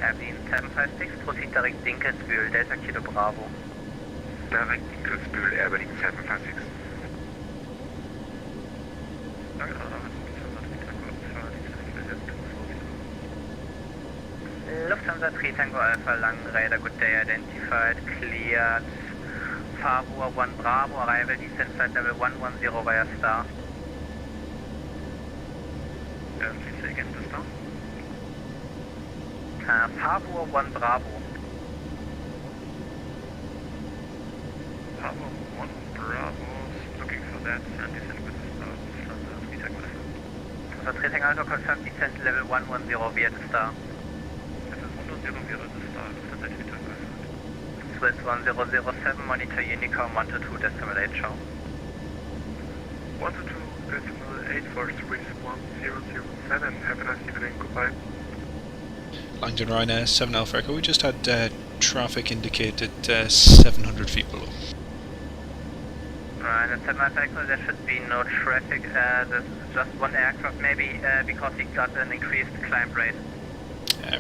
Airplane 756, proceed direct Dinkelsbühl, Delta Kilo Bravo. Direct Dinkelsbühl, Airplane 756. Lufthansa 3 Tango Alpha, Langen Radar, good day, identified, cleared. Farbour 1 Bravo, arrival, descent flight level 110 via Star. Please say again, the star. Farbour 1 Bravo. Bravo 1 Bravo, looking for that, and descend with the star, Lufthansa 3 Tango Alpha. So 3 Tango Alpha confirmed descent level 110 via the Star. This is 110 via the star, Lufthansa 3 Tango Alpha. Swiss 1007, monitor Unicom 122.8, show. 122.8 for Swiss 1007, have a nice evening, goodbye. Langdon Ryanair 7 Alpha Echo, we just had traffic indicated 700 feet below. Ryanair 7 Alpha Echo, there should be no traffic. There's just one aircraft, maybe because we got an increased climb rate.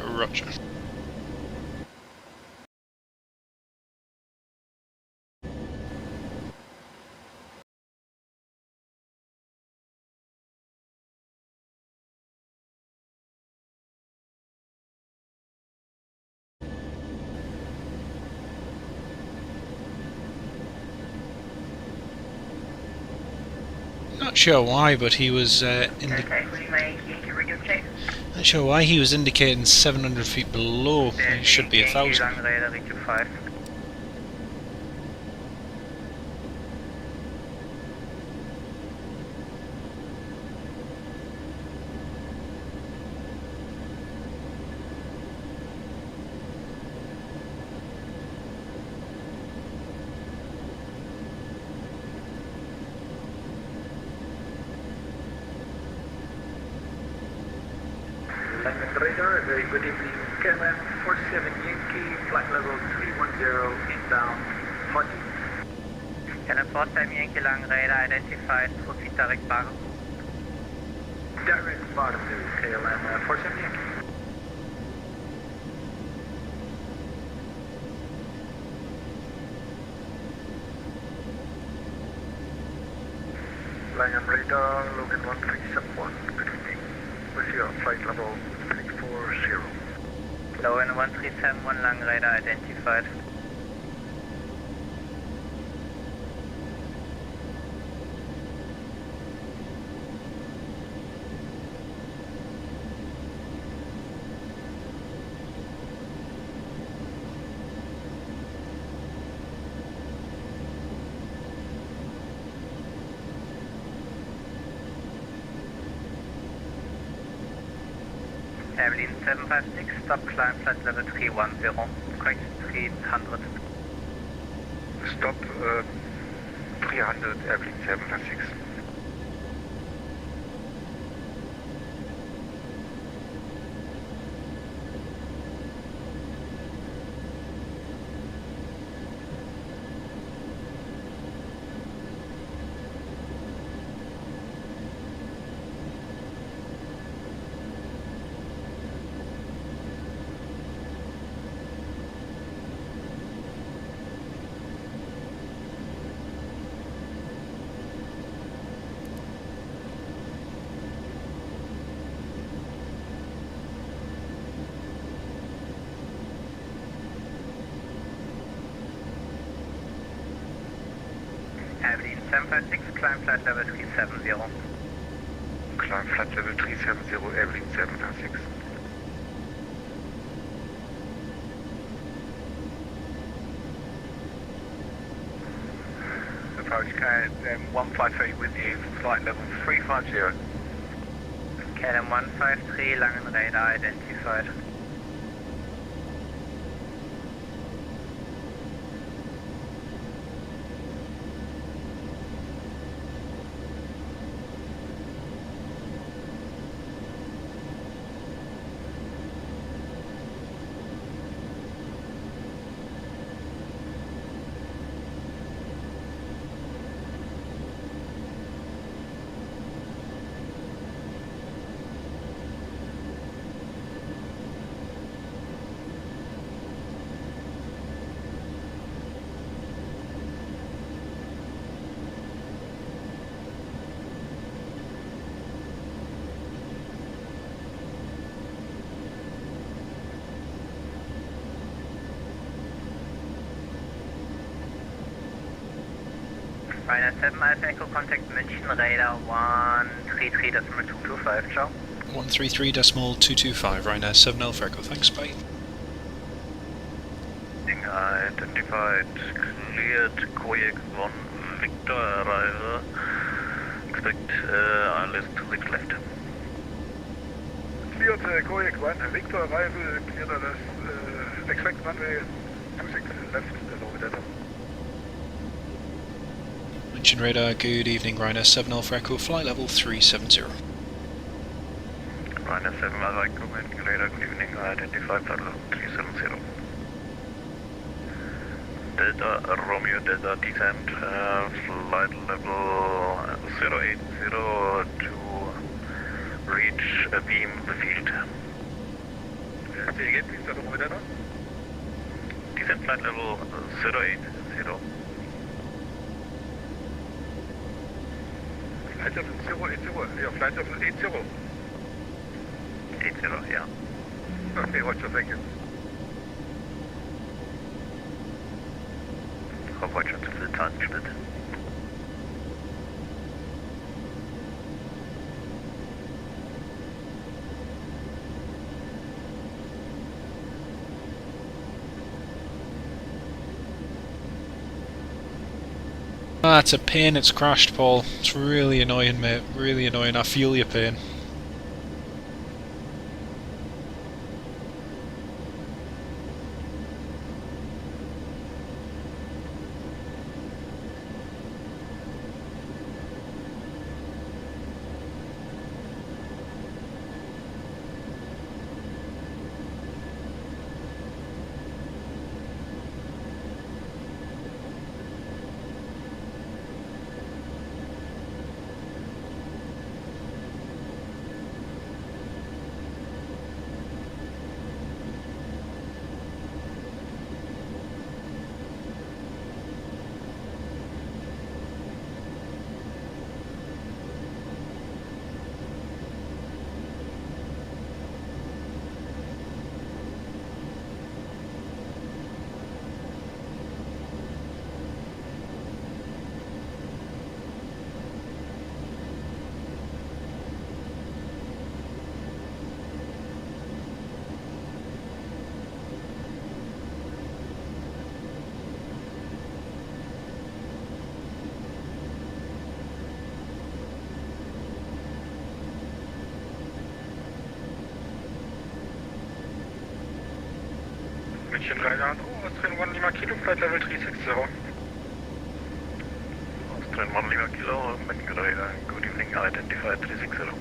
Roger. Not sure why, but he was not sure why he was indicating 700 feet below. It should be 1,000. Radar, very good evening. KLM 47 Yankee, flight level 310, inbound 40. KLM 47 Yankee, long radar identified, proceed direct bottom. Direct bottom to KLM 47 Yankee. Flying on radar, Logan 1371, good evening. With your flight level 340. Logan 1371, long radar identified. Airline 756, stop climb flight level 310, correct 300. Stop 300, Airplane 756. Airline 756, climb flight level 370. Climb flight level 370, Airplane 756. Approach KLM 153 with you, flight level 350. KLM 153, long radar identified. Ryanair 7 Alpha Echo, contact München, radar 133.225, ciao. 133.225, Ryanair 7 Alpha Echo, thanks, bye. Identified, cleared, Koyak 1, Victor arrival. Expect ILS to the left. Cleared, Koyak 1, Victor arrival, cleared ILS, expect runway 26 left, over data. München radar, good evening, Ryanair 7 Alpha Echo, flight level 370. Ryanair 7 Alpha Echo, München radar, good evening, identified flight level 370. Delta Romeo Delta descent, flight level 080 to reach beam the field. Say again please, start over Delta. Descent flight level 080. Flight level 080, yeah, flight level 80. 80, yeah. Okay, watch your thank you. Watch out to the Tankstedt. Ah, it's a pain it's crashed, Paul. It's really annoying, mate. Really annoying. I feel your pain. München Rheinland, Austrian 1 Lima Kilo, flight level 360. Austrian 1 Lima Kilo, München Rheinland, good evening, identified 360.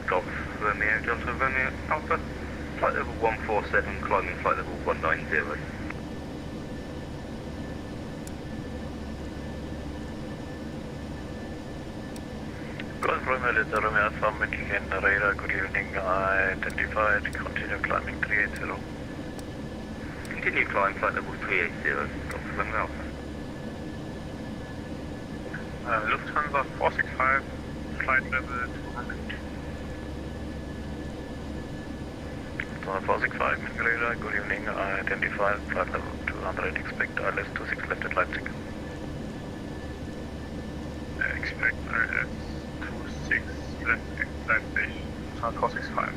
Golf Romeo Delta Romeo Alpha, flight level 147, climbing flight level 190. Golf Romeo Delta Romeo Alpha, München radar, good evening, identified, continue climbing 380. Continue climb flight level 380, Golf Romeo Alpha. Lufthansa 465, flight level 200. 465, München radar, good evening, identified, flight level 200, expect ILS 26 left at Leipzig. Expect ILS 26 left at Leipzig, 465.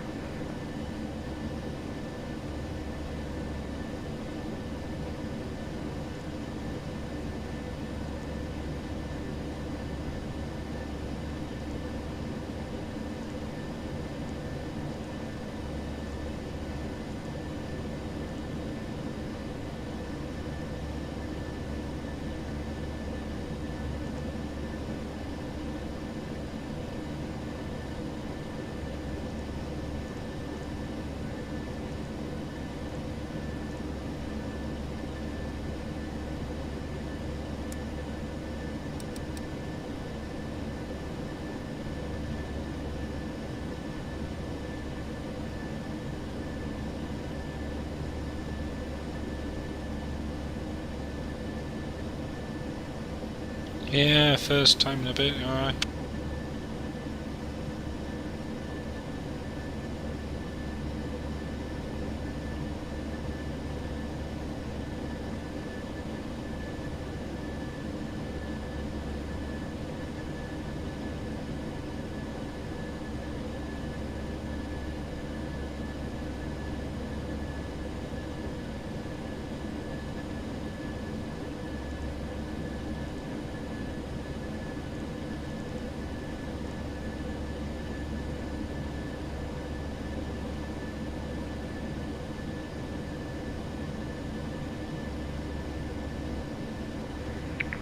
Yeah, first time in a bit, alright.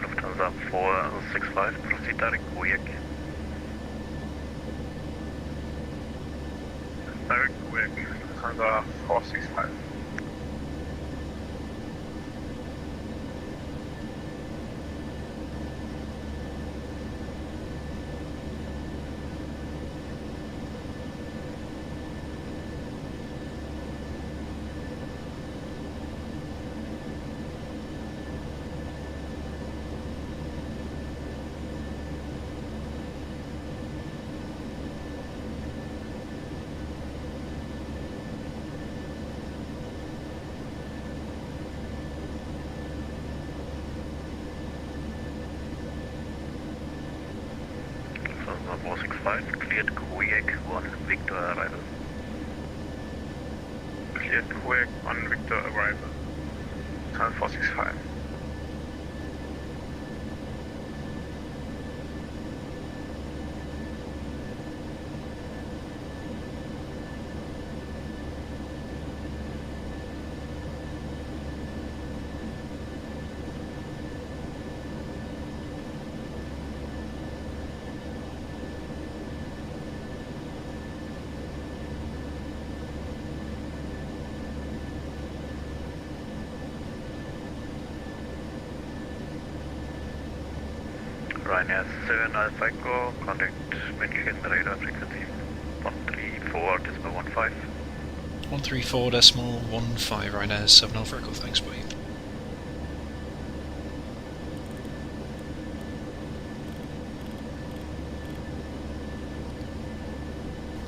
Lufthansa 465, proceed direct Quick. Direct Quick, Lufthansa 465. Lufthansa 465, cleared Quick 1 Victor arrival. Cleared Quick on Victor arrival. Lufthansa 465. Ryanair 7 Alpha Echo, contact München radar frequency 134.15. 134.15, Ryanair 7 Alpha Echo, thanks buddy.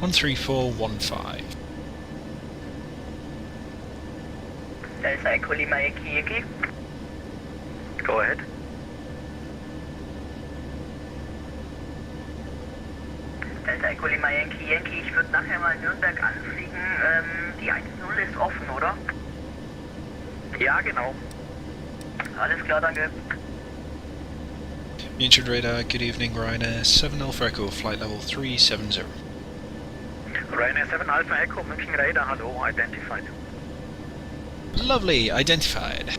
One 13415. Delta Echo Lima Yankee. Go ahead. Delta Echo Lima Yankee, ich würde nachher mal Nürnberg anfliegen. Die 1-0 ist offen, oder? Ja, genau. Alles klar, danke. München radar, good evening, Ryanair 7 Alpha Echo, flight level 370. Ryanair 7 Alpha Echo, München radar, hello, identified. Lovely, identified.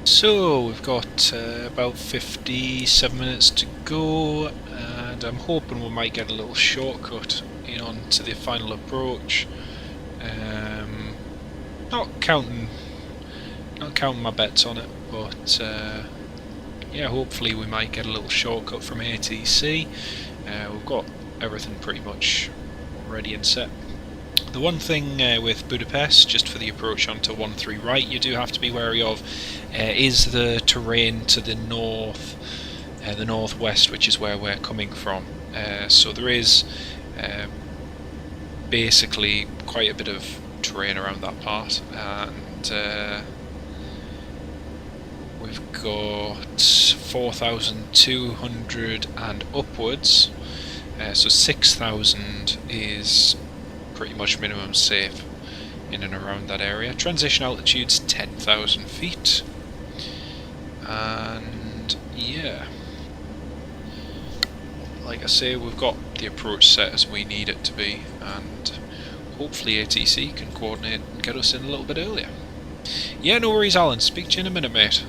So we've got about 57 minutes to go, and I'm hoping we might get a little shortcut in on to the final approach. not counting my bets on it, but yeah, hopefully we might get a little shortcut from ATC. We've got everything pretty much ready and set. The one thing with Budapest, just for the approach onto 13 right, you do have to be wary of is the terrain to the north, the northwest, which is where we're coming from. So there is basically quite a bit of terrain around that part, and we've got 4,200 and upwards, so 6,000 is pretty much minimum safe in and around that area. Transition altitude's 10,000 feet, and yeah, like I say, we've got the approach set as we need it to be, and hopefully ATC can coordinate and get us in a little bit earlier. Yeah, no worries, Alan. Speak to you in a minute, mate.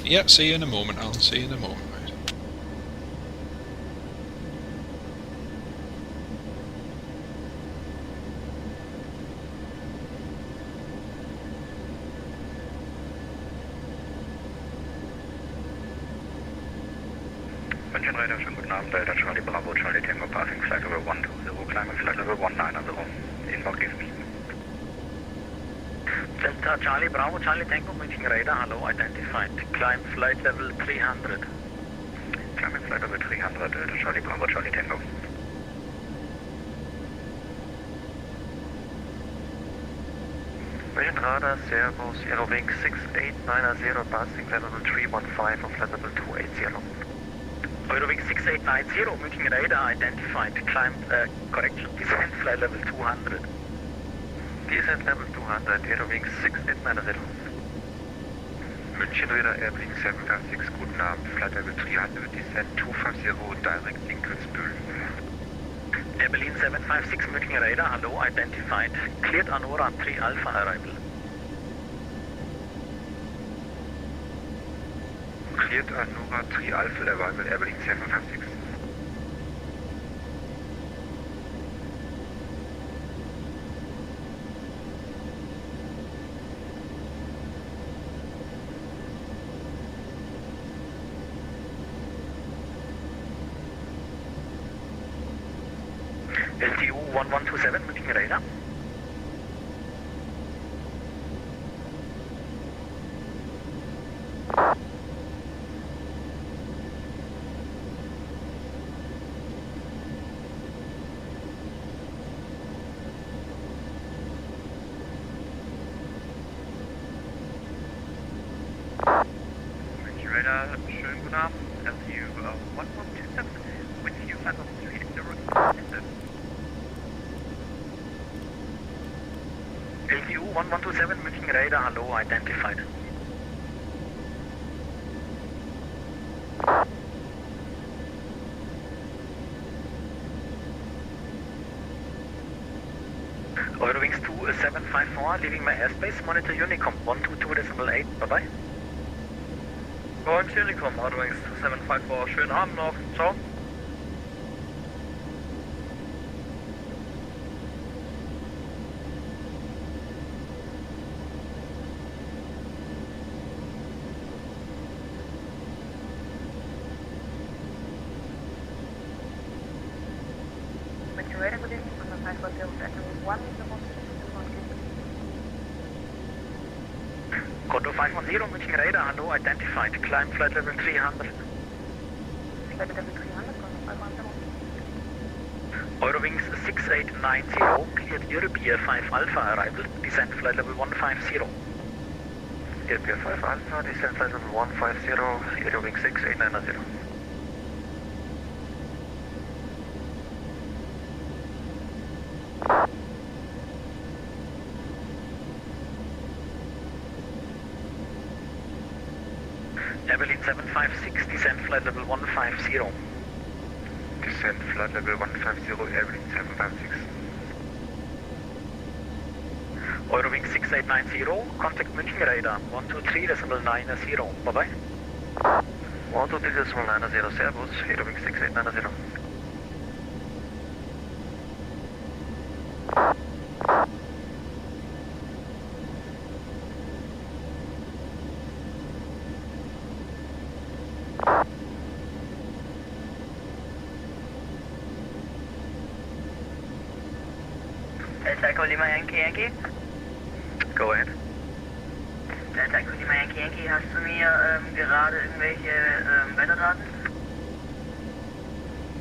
Yeah, see you in a moment, Alan. See you in a moment, mate. München Radar, schönen guten Abend, Delta Charlie Bravo, Charlie Tango, passing flight level 120, climbing flight level 190, inbound gives me. Delta Charlie Bravo, Charlie Tango, München Radar, hello, identified. Climb flight level 300. Climbing flight level 300, Delta Charlie Bravo, Charlie Tango. München Radar, Servus, Aerowing 6890, passing level 315 of flight level 280. Eurowing 6890, München Radar, identified. Climb, correction, descent flight level 200. Descent level 200, Aerowing 6890. München Radar, Airblink 756, guten Abend, flight level 300, descent 250, direct Dinkelsbühl. Air Berlin 756, München Radar, hello, identified. Cleared Anora 3 Alpha arrival. Cleared Anora 3 Alpha arrival, Airblink 756. LTU 1127, München Radar. München Radar, schönen guten Abend, LTU 1127, with you 503 in the route. LTU 1127, München Radar, hello, identified. Eurowings 2754, leaving my airspace, monitor Unicom 122.8, bye-bye. Und Unicom, Eurowings 2754, schönen Abend noch, ciao. Radar, good evening, on the 540, Kondo 510, München Radar, hello, identified. Climb flight level 300. flight level 300, Kondo 510. Eurowings 6890, cleared Europe 5 Alpha arrival, descent flight level 150. Airpier 5 Alpha, descent flight level 150, aeroving 6890. Berlin 756, descent flight level 150. Descent flight level 150, Berlin 756. Eurowing 6890, contact München radar 123.90, bye bye. 123.90, Servus, Eurowing 6890. Delta Echo Lima Yankee Yankee. Go ahead. Delta Echo Lima Yankee Yankee, hast du mir gerade irgendwelche Wetterdaten?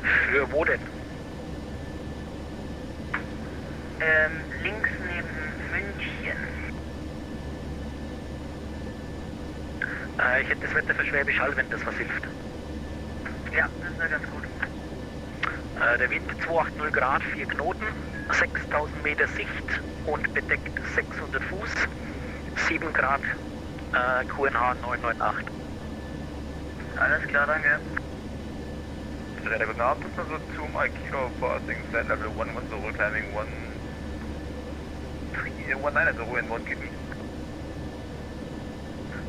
Für wo denn? Links neben München. Ich hätte das Wetter für Schwäbisch Hall, wenn das was hilft. Ja, das wäre ganz gut. Der Wind 280 Grad, 4 Knoten, 6000 Meter Sicht und bedeckt 600 Fuß, 7 Grad, QNH 998. Alles klar, danke. Radar, guten Abend, das ist also 2 Mike Kilo passing set level 110, climbing 190 in 1 km.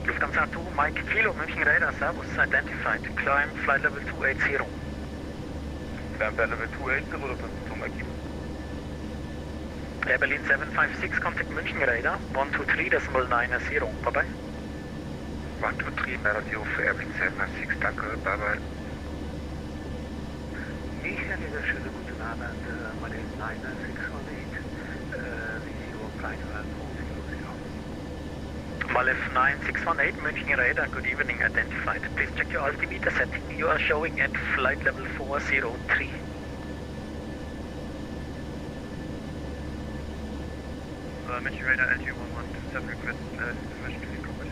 Lufthansa 2 Mike Kilo München Radar, Servus, identified, climb flight level 280. Climb flight level 280, Lufthansa 2 Mike Kilo. Air Berlin 756, contact München Radar 123.90, bye bye. 123.90 für Air Berlin 756, danke, bye bye. Ich hätte das schöne guten Abend, my name is 9618, VCO flight level 400. Malef 9618, München Radar, good evening, identified. Please check your altimeter setting. You are showing at flight level 403. München Radar LQ1127 request information to be covered.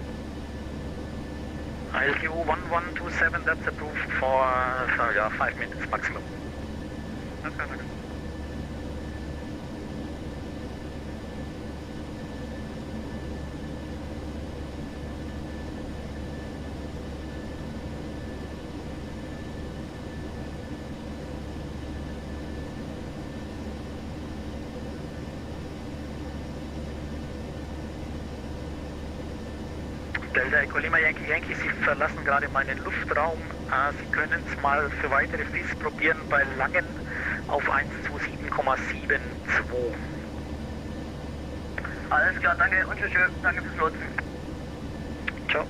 LQ1127, that's approved for 5 minutes maximum. That's fine, danke. Delta Echo Lima Yankee Yankee, Sie verlassen gerade meinen Luftraum. Sie können es mal für weitere FIS probieren bei Langen auf 127,72. Alles klar, danke und tschüss, danke fürs Nutzen. Ciao.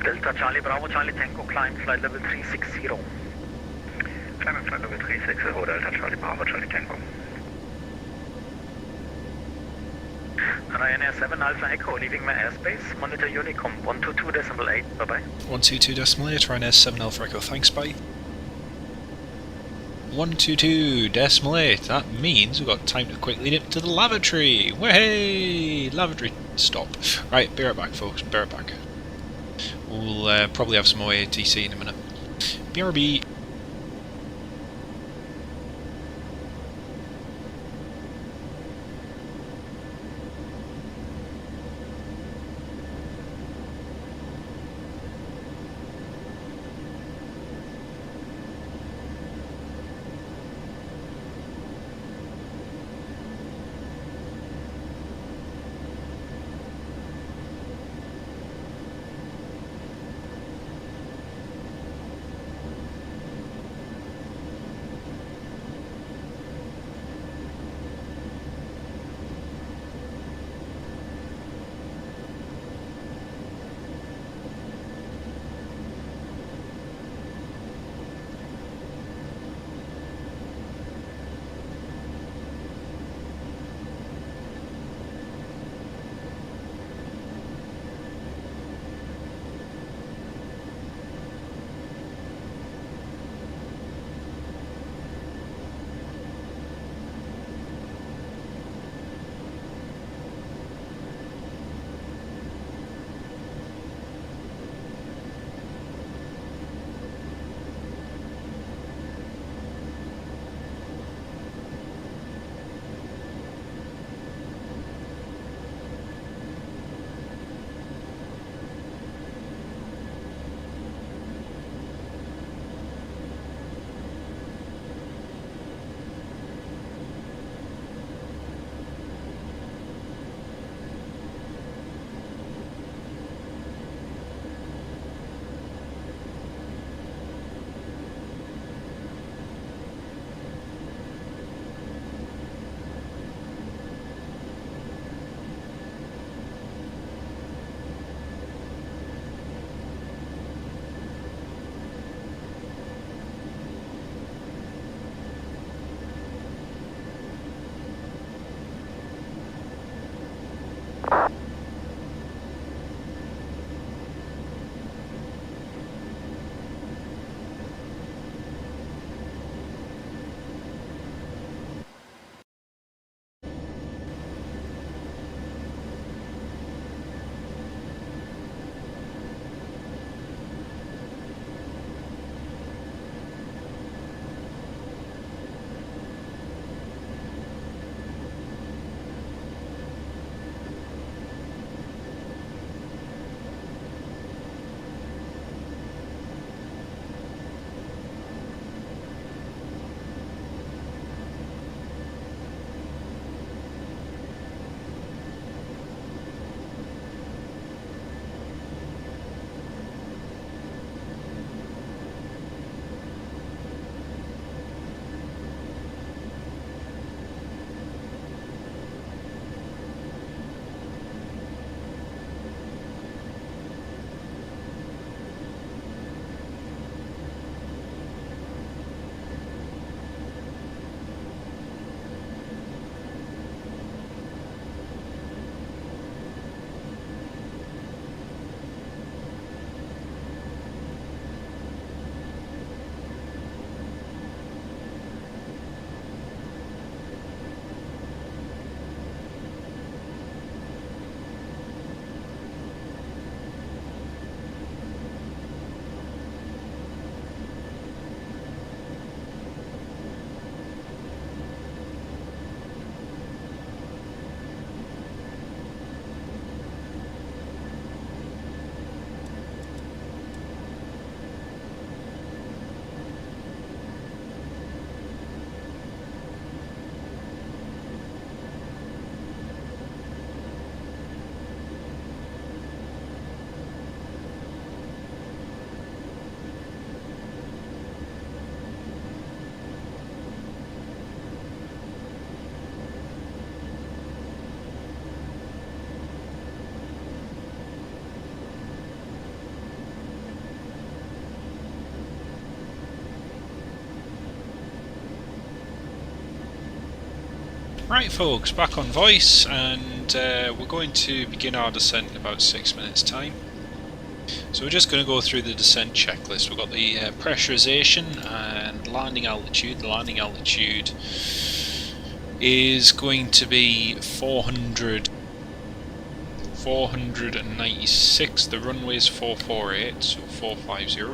Delta Charlie Bravo Charlie Tango, climb flight level 360. Climb flight level 360, Delta Charlie Bravo Charlie Tango. Ryanair 7 Alpha Echo, leaving my airspace, monitor Unicom 122.8, bye bye. 122.8, Ryanair 7 Alpha Echo, thanks, bye. 122.8, that means we've got time to quickly nip to the lavatory. Way, lavatory stop. Right, be right back, folks, be right back. We'll probably have some more ATC in a minute. BRB. Right folks, back on voice, and we're going to begin our descent in about 6 minutes time. So we're just going to go through the descent checklist. We've got the pressurization and landing altitude. The landing altitude is going to be 496, the runway is 448, so 450.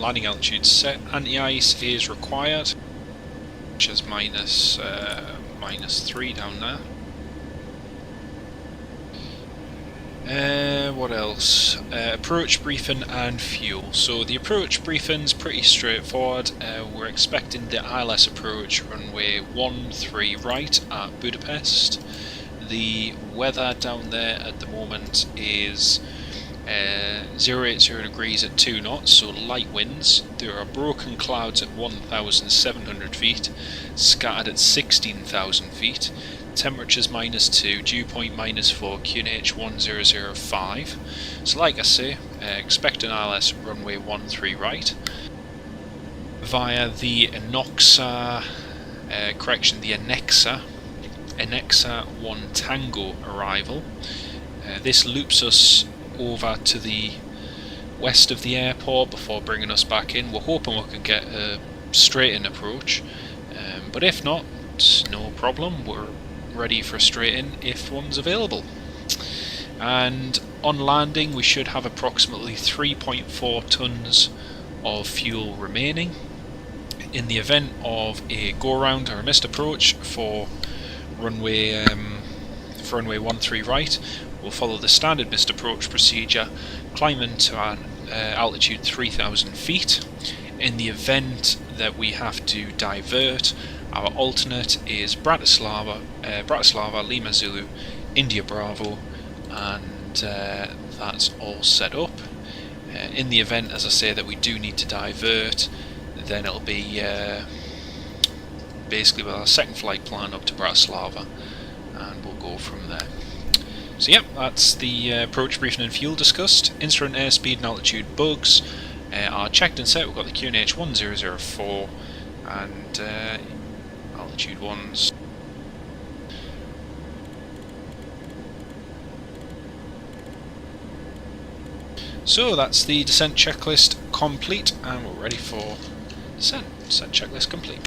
Landing altitude set, anti-ice is required, which is minus 3 down there. What else? Approach briefing and fuel. So the approach briefing's pretty straightforward. We're expecting the ILS approach runway 13 right at Budapest. The weather down there at the moment is 080 degrees at 2 knots, so light winds. There are broken clouds at 1,700 feet, scattered at 16,000 feet. Temperatures -2, dew point -4, QNH 1005. So like I say, expect an ILS runway 13 right. Via the Anexa 1 Tango arrival. This loops us over to the west of the airport before bringing us back in. We're hoping we can get a straight in approach, but if not, no problem, we're ready for a straight in if one's available. And on landing we should have approximately 3.4 tons of fuel remaining. In the event of a go round or a missed approach for runway 13 right, we'll follow the standard missed approach procedure, climbing to an altitude 3,000 feet. In the event that we have to divert, our alternate is Bratislava, Lima Zulu, India Bravo, and that's all set up. In the event, as I say, that we do need to divert, then it'll be basically with our second flight plan up to Bratislava, and we'll go from there. So yep, that's the approach briefing and fuel discussed. Instrument airspeed and altitude bugs are checked and set. We've got the QNH 1004 and altitude 1's. So that's the descent checklist complete, and we're ready for descent. Descent checklist complete.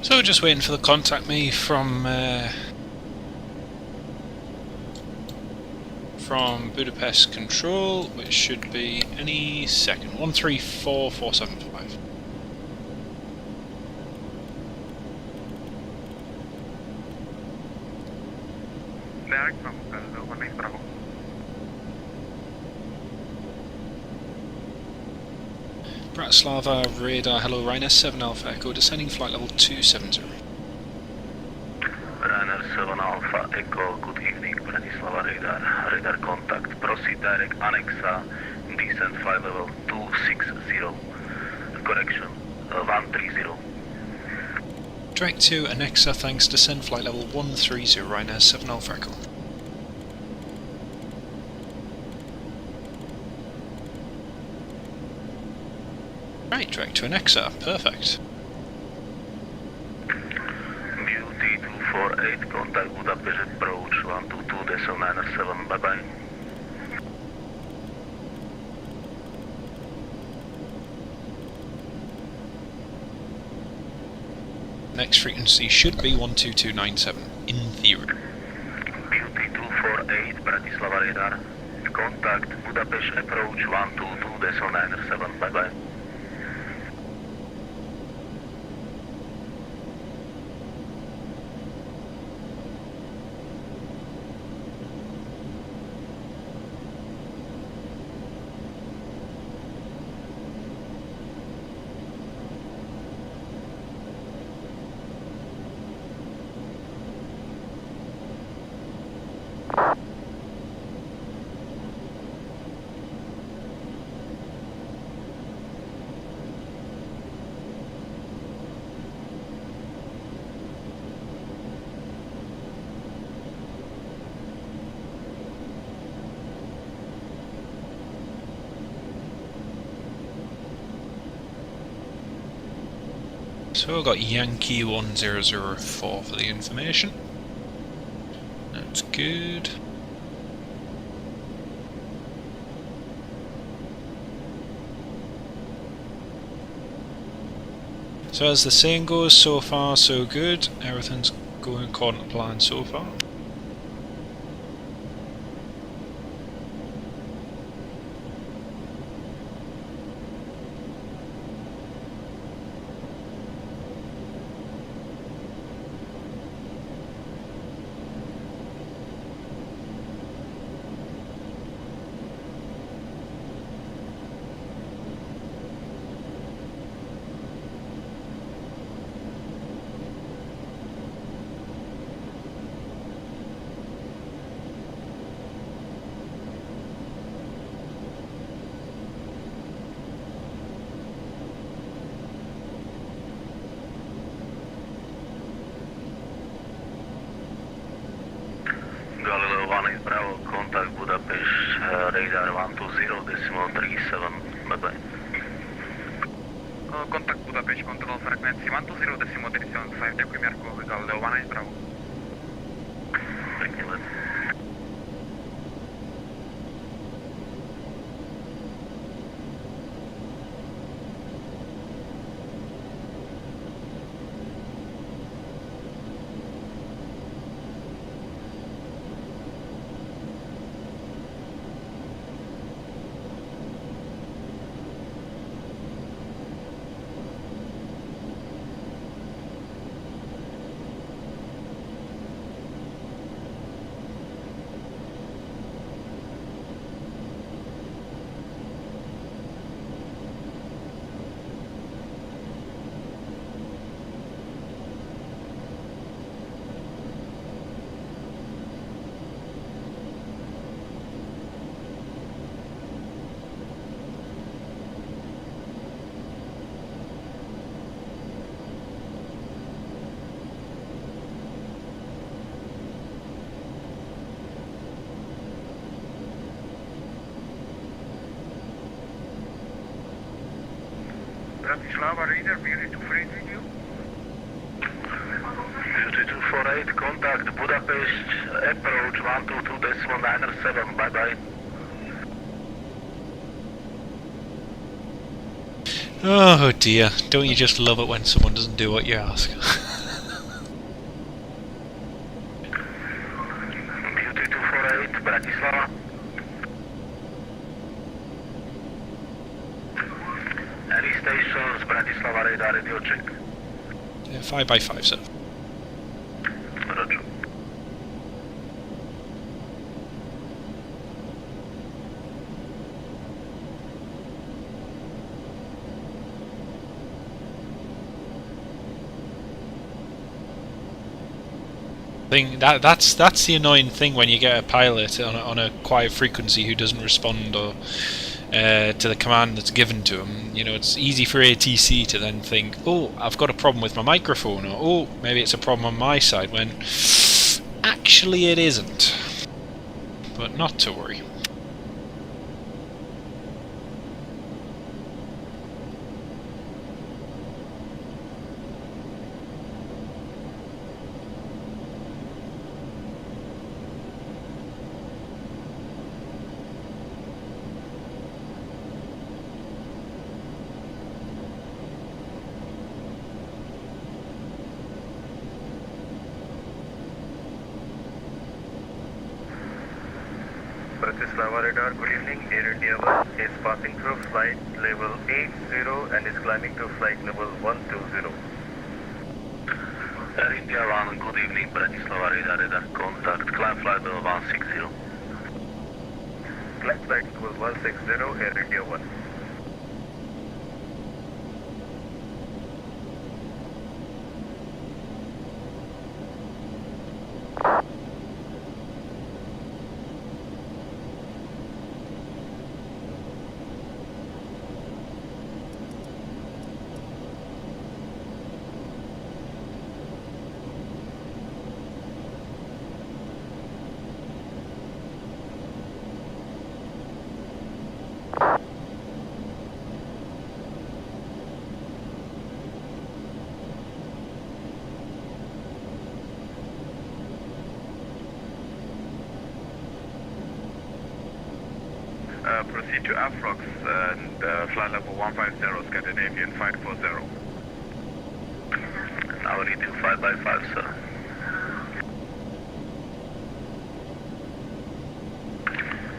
So just waiting for the contact me from Budapest Control, which should be any second. 134475. Direct from One Nice Bravo. Bratislava radar, hello Ryanair 7 Alpha Echo, descending flight level 270. Ryanair 7 Alpha Echo, good evening, Bratislava radar, radar contact, proceed direct Annexa, descent flight level 260, correction, 130. Direct to Annexa, thanks, descend flight level 130, Ryanair 7 Alpha Echo. Right, direct to Annexa, perfect. Beauty 248, contact Budapest approach 122.907, bye bye. Next frequency should be 12297, in theory. Beauty 248, Bratislava radar, contact Budapest approach 122.907, bye bye. So I've got Yankee 1004 for the information. That's good. So as the saying goes, so far so good. Everything's going according to plan so far. Bravo, contact Budapest, radar 120.37, bye bye. Contact Budapest, control frequency 120.375, ďakujem Jarko, Galileo 12 Bravo. Pekne let. Bratislava radar, Beauty 248 with you. Beauty 248, contact Budapest, approach 122.907, bye bye. Oh dear, don't you just love it when someone doesn't do what you ask? Bratislava. Any stations, Bratislava radar radio check. 5x5, sir. Roger. That's the annoying thing when you get a pilot on a quiet frequency who doesn't respond or to the command that's given to him. You know, it's easy for ATC to then think, oh, I've got a problem with my microphone, or oh, maybe it's a problem on my side, when actually it isn't. But not to worry. Bratislava radar, good evening. Air India 1 is passing through flight level 80 and is climbing to flight level 120. Air India 1, good evening. Bratislava radar contact, climb flight level 160. Climb flight level 160, Air India 1. Proceed to Afrox and flight level 150, Scandinavian 540. Now reading 5x5, sir.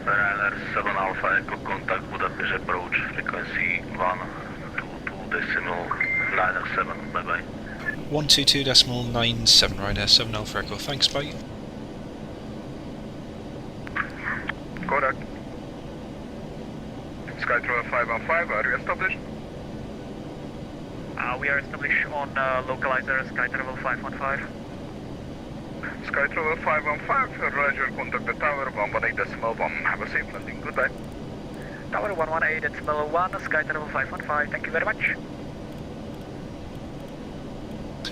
Ryanair 7 Alpha Echo, contact Budapest approach, frequency 122.97, Ryanair 7, bye bye. 122.97, Ryanair 7 Alpha Echo, thanks, bye. Correct. Skytravel 515, are you established? We are established on localizer Skytravel 515. Skytravel 515, Roger, contact the tower 118.1. Have a safe landing, goodbye. Tower 118.1, Skytravel 515, thank you very much.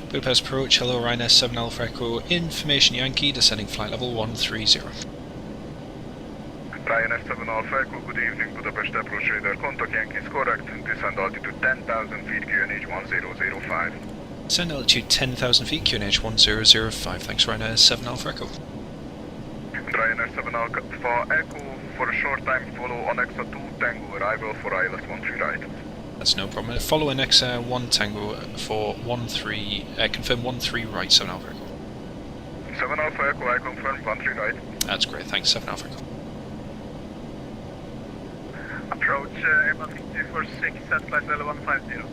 Budapest approach, hello Ryanair 7 Alpha Echo, information Yankee, descending flight level 130. Ryanair 7 Alpha Echo, good evening, Budapest approach radar, contact Yankees correct, descend altitude 10,000 feet, QNH 1005. Descend altitude 10,000 feet, QNH 1005, thanks Ryanair 7 Alpha Echo. Ryanair 7 Alpha Echo, for a short time follow on Exa 2 Tango arrival for ILS 13 right. That's no problem. Follow an Exa 1 Tango for 13, confirm 13 right, 7 Alpha Echo. 7 Alpha Echo, I confirm 13 right. That's great, thanks 7 Alpha Echo. Approach Air Baltic 246 at flight level 150.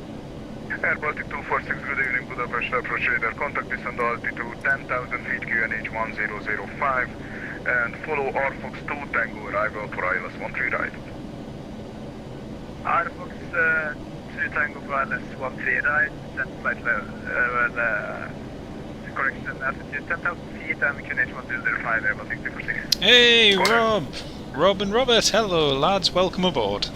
Air Baltic 246, good evening, Budapest approach radar, contact descend altitude 10,000 feet, QNH 1005, and follow RFOX 2 Tango arrival for ILS 13 right. RFOX 2 Tango for ILS 13 right, descend flight level, correction, altitude 10,000 feet and QNH 1005, Air Baltic 246. Hey, Rob and Robert, hello lads, welcome aboard.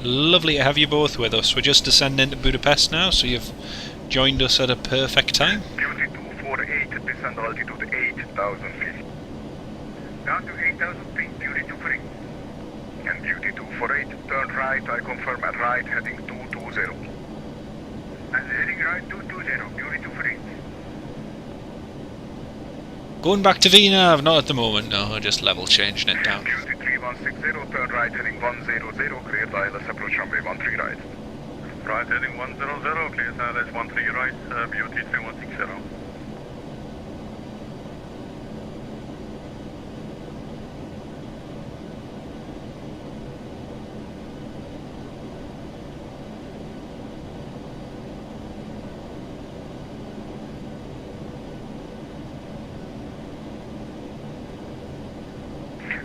Lovely to have you both with us. We're just descending to Budapest now, so you've joined us at a perfect time. Beauty 248, descend altitude 8,000 feet. Down to 8,000 feet, Beauty 248. And Beauty 248, turn right, I confirm at right, heading 220. And heading right 220, Beauty 248. Going back to VNAV, not at the moment, no, just level changing it down. Beauty 3160, turn right heading 100, cleared ILS approach runway 13 right. Right heading 100, cleared ILS 13 right, Beauty 3160.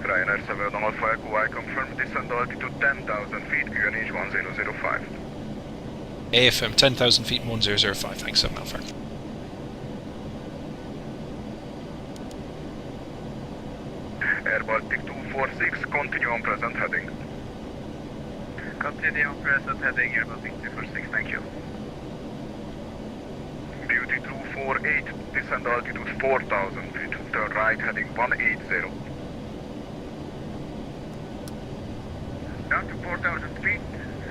Ryanair 7 Alpha Echo, I confirm descent altitude 10,000 feet, QNH 1005. AFM 10,000 feet 1005, thanks 7 Alpha. Air Baltic 246, continue on present heading. Continue on present heading, Air Baltic 246, thank you. Beauty 248, descent altitude 4,000 feet, turn right heading 180. Down to 4,000 feet,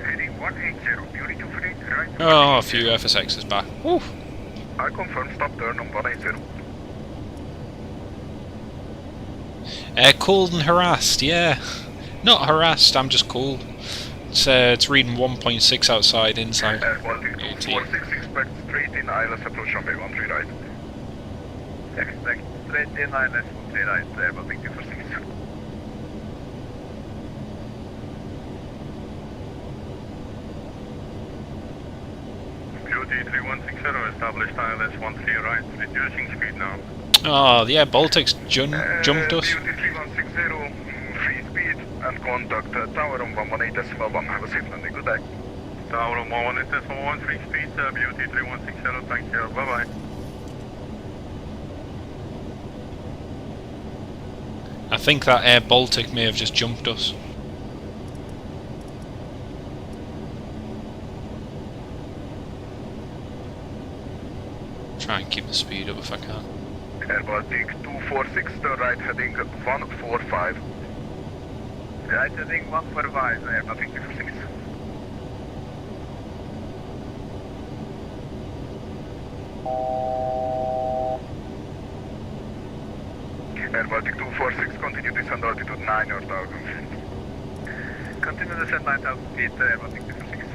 heading 180, Beauty 248, right. Oh, a few FSXs back. Woo. I confirm stop turn on 180. Cold and harassed, yeah. Not harassed, I'm just cold. It's reading 1.6 outside, inside. Air Baltic 246, expect straight in ILS approach runway 13 right. Expect straight in ILS 13 right, Air Baltic 246. Beauty 3160, established ILS 13 right, reducing speed now. Oh, yeah, Baltic's jumped us. Beauty 3160, free speed and contact tower on 118.1. Have a safe landing, good day. Tower on 118.1, free speed, Beauty 3160, thank you, bye bye. I think that Air Baltic may have just jumped us. Try and keep the speed up if I can. Air Baltic 246, turn right heading 145. Right heading 145, Air Baltic 246. Air Baltic 246, continue descent altitude 9,000 feet. Continue descent 9,000 feet, Air Baltic 246.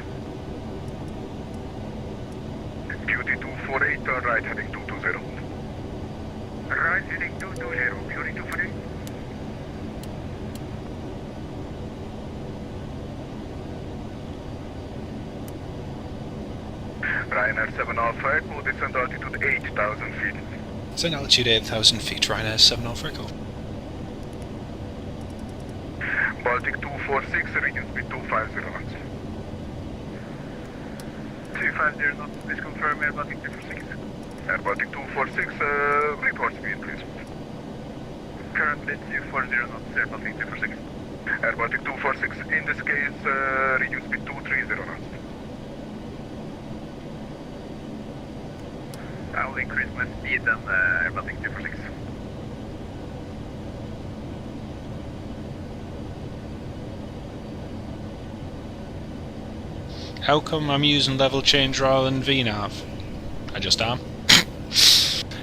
Beauty 248, turn right heading 220. Right heading 220, Beauty 248. Ryanair 7 Alpha Echo, descent altitude 8,000 feet. Descent altitude 8,000 feet, Ryanair 7 Alpha Echo. Baltic 246, reduce speed 250 knots. 250 knots, please confirm Air Baltic 246. Air Baltic 246, report speed please. Currently 240 knots, Air Baltic 246. Air Baltic 246, in this case, reduce speed 230 knots. I will increase my speed and Air Baltic 246. How come I'm using level change rather than VNAV? I just am.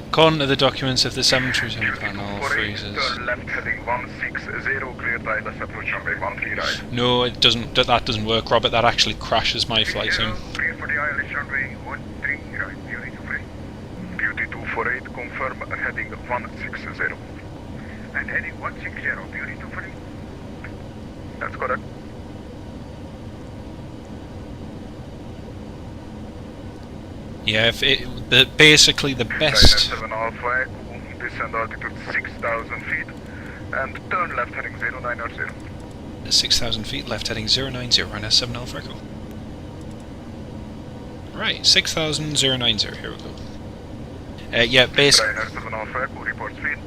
According to the documents, if the 737 panel freezes... Turn left heading 160, cleared ILS approach runway 13 right. No, it doesn't. That doesn't work, Robert. That actually crashes my flight sim. Clear for the ILS runway 13 right, Beauty 248. Beauty 248, confirm heading 160. And heading 160, Beauty 248. That's correct. Yeah, basically the best... Ryanair 7 Alpha Echo, descend altitude 6,000 feet, and turn left heading 090. 6,000 feet, left heading 090, Ryanair 7 Alpha Echo. Right, 6,090, here we go. Yeah, Ryanair 7 Alpha Echo, report speed.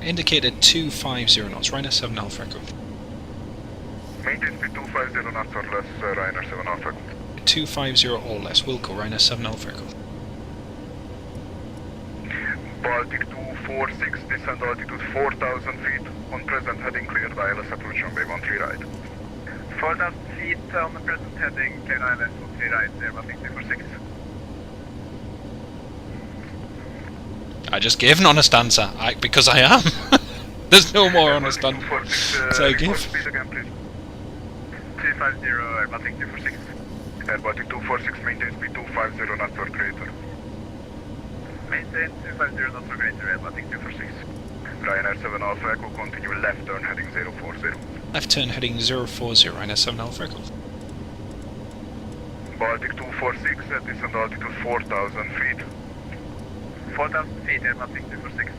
Indicated 250 knots, Ryanair 7 Alpha Echo. Maintain speed 250 knots or less, Ryanair 7 Alpha Echo. 250 or less, Wilco, Ryanair 7 Alpha Echo. Baltic 246, descend altitude 4,000 feet, on present heading cleared ILS approach runway 13 right. 4,000 feet on the present heading, cleared ILS 13 right, Air Baltic 246. I just gave an honest answer, because I am. There's no more honest answer to give. Speed again, please. 350, Baltic 246. Baltic 246, maintain speed 250 knots or greater. Maintain 250 knots or greater, Baltic 246. Ryanair 7 Alpha Echo, continue left turn heading 040. Left turn heading 040, Ryanair 7 Alpha Echo. Baltic 246, descent altitude 4,000 feet. 4,000 feet, Baltic 246.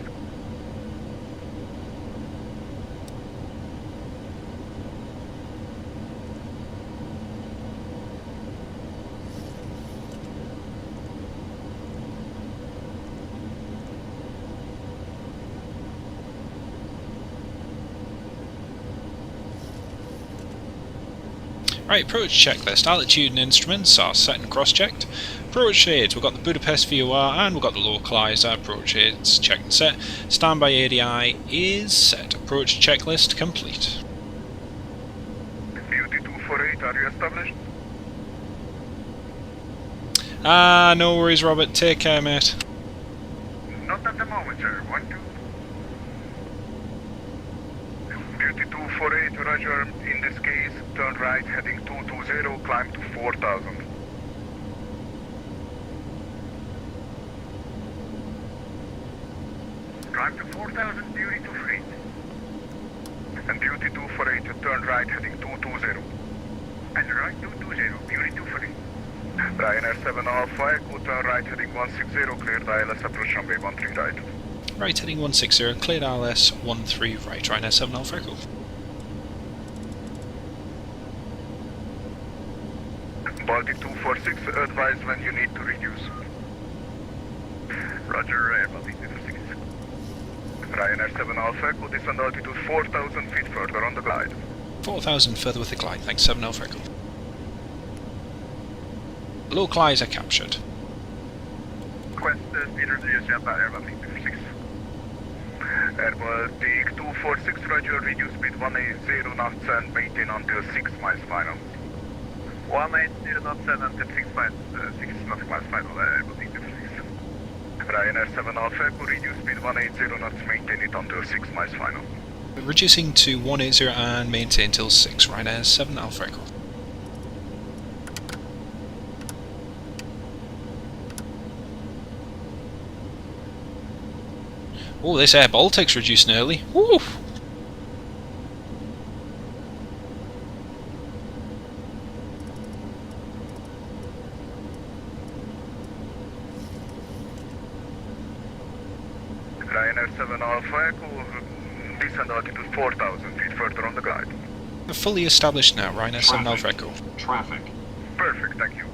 Right, approach checklist. Altitude and instruments are set and cross-checked. Approach aids, we've got the Budapest VOR and we've got the localizer. Approach aids checked and set. Standby ADI is set. Approach checklist complete. Beauty 248, are you established? No worries, Robert. Take care, mate. Not at the moment, sir. 1, 2. Beauty 248, roger. In this case, turn right heading 220, climb to 4,000. Climb to 4,000, Beauty 248. And Beauty 248, turn right heading 220. And right 220, Beauty 248. Ryanair 7 Alpha Echo, turn right heading 160, cleared ILS approach runway 13 right. Right heading 160, cleared ILS 13 right, Ryanair 7 Alpha Echo. Baltic 246, advise when you need to reduce. Roger, Baltic 246. Ryanair 7 Alpha Echo, descend altitude 4,000 feet further on the glide. 4,000 further with the glide, thanks 7 Alpha Echo. Localizer captured. Request speed reduce jump out, Air Baltic 246. Air Baltic 246, roger, reduce speed 180 knots and maintain until 6 miles final. 180 knots and until 6 miles final, Air Baltic 246. Ryanair 7 Alpha Echo, reduce speed 180 knots, maintain it until 6 miles final. Reducing to 180 and maintain till 6, Ryanair 7 Alpha Echo. Oh, this Air Baltic's reducing early. Woo! Ryanair 7 Alpha Echo, descend altitude 4,000 feet further on the glide. Fully established now, Ryanair 7 Alpha Echo. Traffic. Perfect, thank you.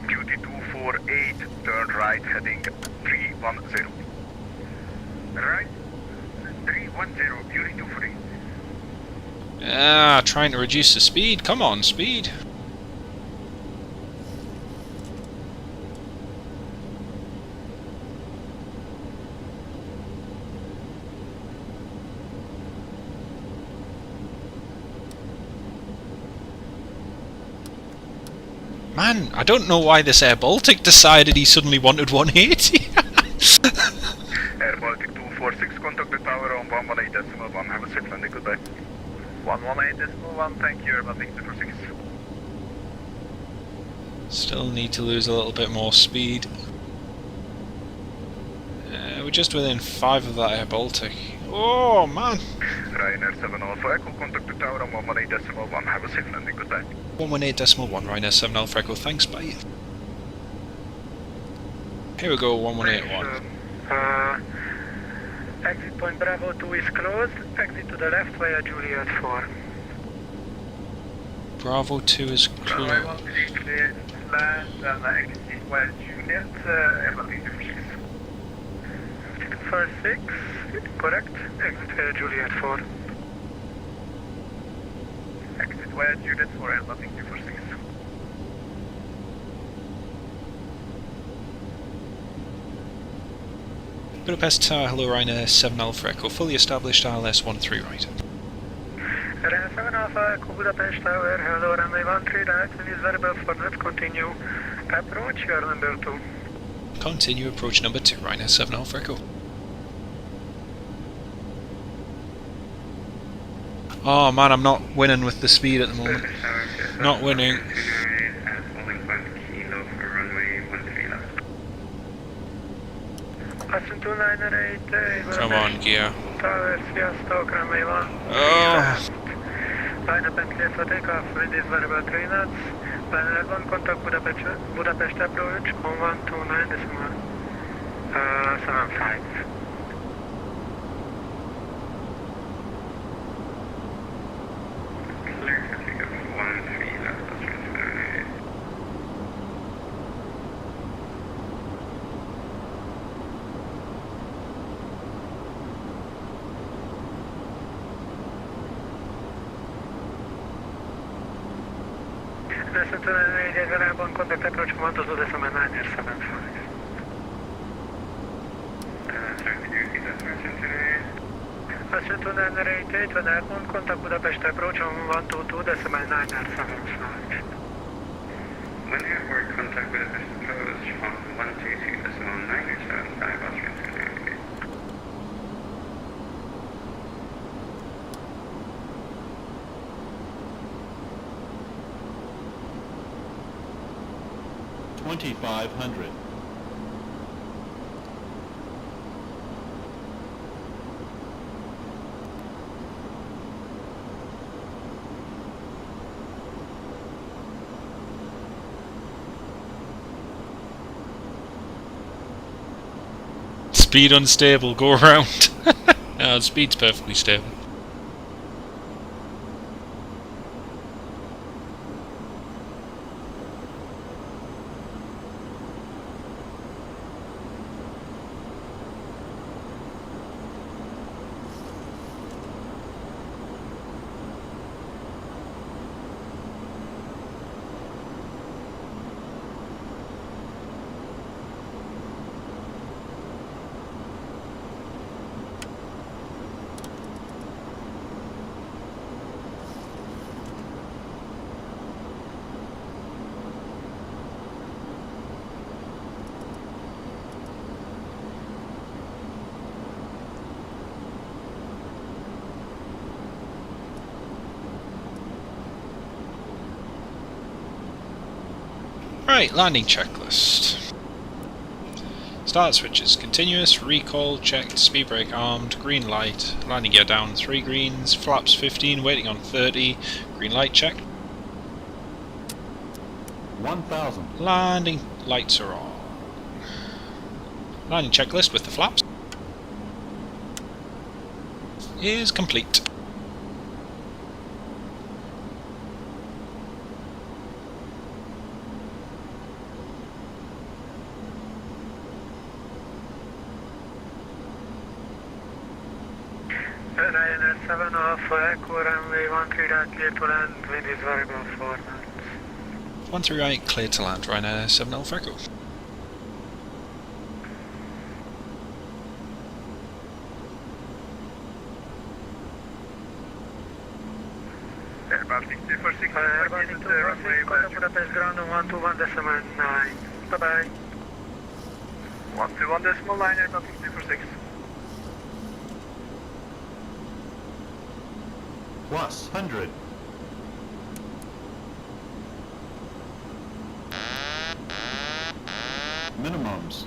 Beauty 248, turn right heading 310. Right? 310, Beauty 248. Trying to reduce the speed. Come on, speed. Man, I don't know why this Air Baltic decided he suddenly wanted 180. Air Baltic 246, contact the tower on 118.1. Have a safe landing, goodbye. 118.1, thank you, Air Baltic 246. Still need to lose a little bit more speed. We're just within 5 of that Air Baltic. Oh man! Ryanair 7 Alpha Echo, contact the tower on 118.1. Have a safe landing, goodbye. 118.1, Ryanair 7 Alpha Echo, thanks, bye. Here we go, 1181. Exit point Bravo 2 is closed. Exit to the left via Juliet 4. Bravo 2 is closed. I want to clear land and exit via Juliet, Air Baltic 246. First 6, correct. Exit via Juliet 4. Exit via Juliet 4, Air Baltic 246. Budapest Tower, hello Ryanair 7 Alpha Echo, fully established ILS 13 right. Ryanair 7 Alpha Echo Budapest Tower, hello, runway 13 right, wind is variable for let's continue. Approach, you are number 2. Continue approach number 2, Ryanair 7 Alpha Echo. Oh man, I'm not winning with the speed at the moment. Not winning. Come on, gear. Tower, Sziasztok, runway 1. Oh! Line up and clear for takeoff, wind is variable 3 knots. Line 1 contact Budapest approach on 129.75. Clear for takeoff, 13 left, that's transfer. Listen to the airborne contact approach 122.975. Listen to the airborne contact Budapest approach on 122.975. When airport contact Budapest approach on 122.975, Austrian 2500. Speed unstable, go around. No, the speed's perfectly stable. Right, landing checklist. Start switches, continuous, recall, checked, speed brake armed, green light, landing gear down 3 greens, flaps 15, waiting on 30, green light checked. 1000. Landing lights are on. Landing checklist with the flaps is complete. Ryanair 7 Alpha Echo runway 13 right, clear to land, wind is variable 4 knots. 13 right, clear to land, Ryanair 7 Alpha Echo. Baltic 246, Baltic 246, contact Budapest ground on 121.9. Bye-bye. 121.9, Air Baltic 246. Plus 100. Minimums.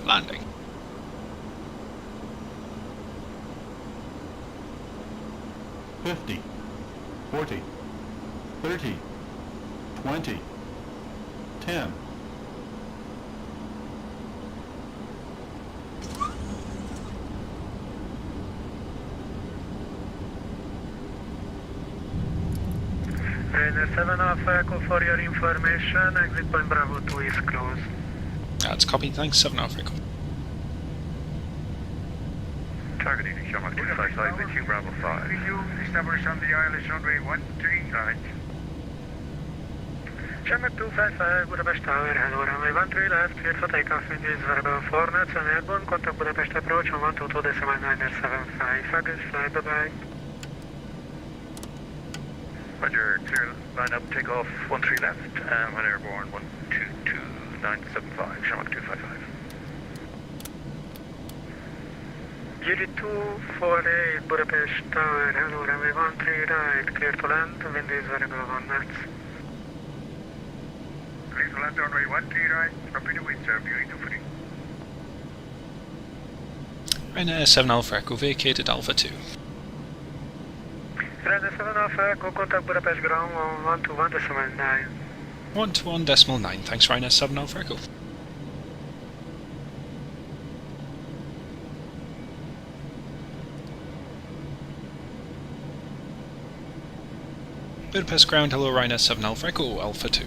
Landing. $50, $40, $30, $20, $10. Ryanair 7 Alpha Echo, for your information, exit point Bravo 2 is closed. That's copied, thanks, 7 Alpha Echo. Targeting Shamrock 255, reaching Bravo 5. Resume, establish on the island runway 13 right. Channel 255, Budapest Tower, hello, runway 13 left, cleared for takeoff, wind is variable 4 knots on airborne, contact Budapest approach on 122.975, baggage fly, bye-bye. Roger, clear, line up, takeoff, 13 left, on airborne, 122.975, channel 255. GD248, Budapest Tower, hello, runway 13 right, clear to land, wind is variable 1 knots. Please land runway 13 right, copy the wind serve, unit 240. Ryanair 7 Alpha Echo vacated Alpha 2. Ryanair 7 Alpha Echo, contact Budapest ground on 121.9. 121.9, thanks Ryanair 7 Alpha Echo. Budapest ground, hello Ryanair 7 Alpha Echo, Alpha 2.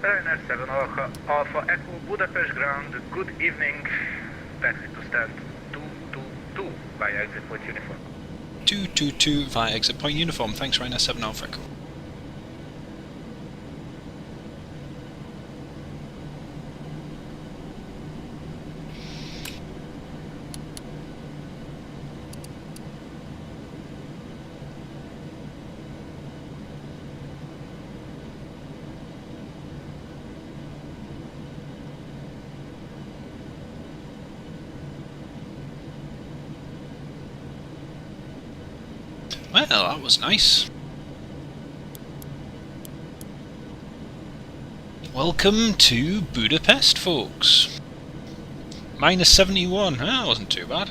Ryanair 7 Alpha Echo, Budapest ground, good evening. Taxi to stand 222 by exit point uniform. 222 via exit point uniform, thanks Ryanair 7 Alpha Echo. Well, that was nice. Welcome to Budapest, folks. Minus 71, that wasn't too bad.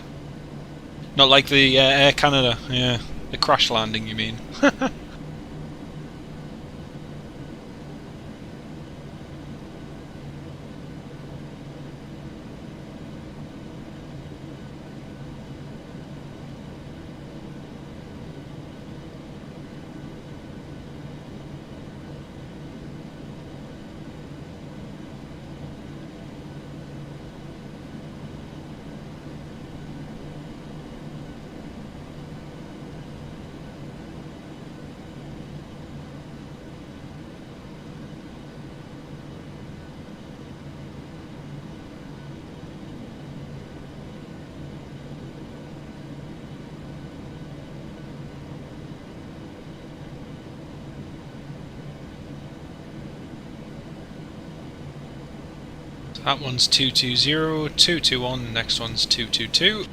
Not like the Air Canada, yeah, the crash landing you mean. That one's 220, 221, next one's 222.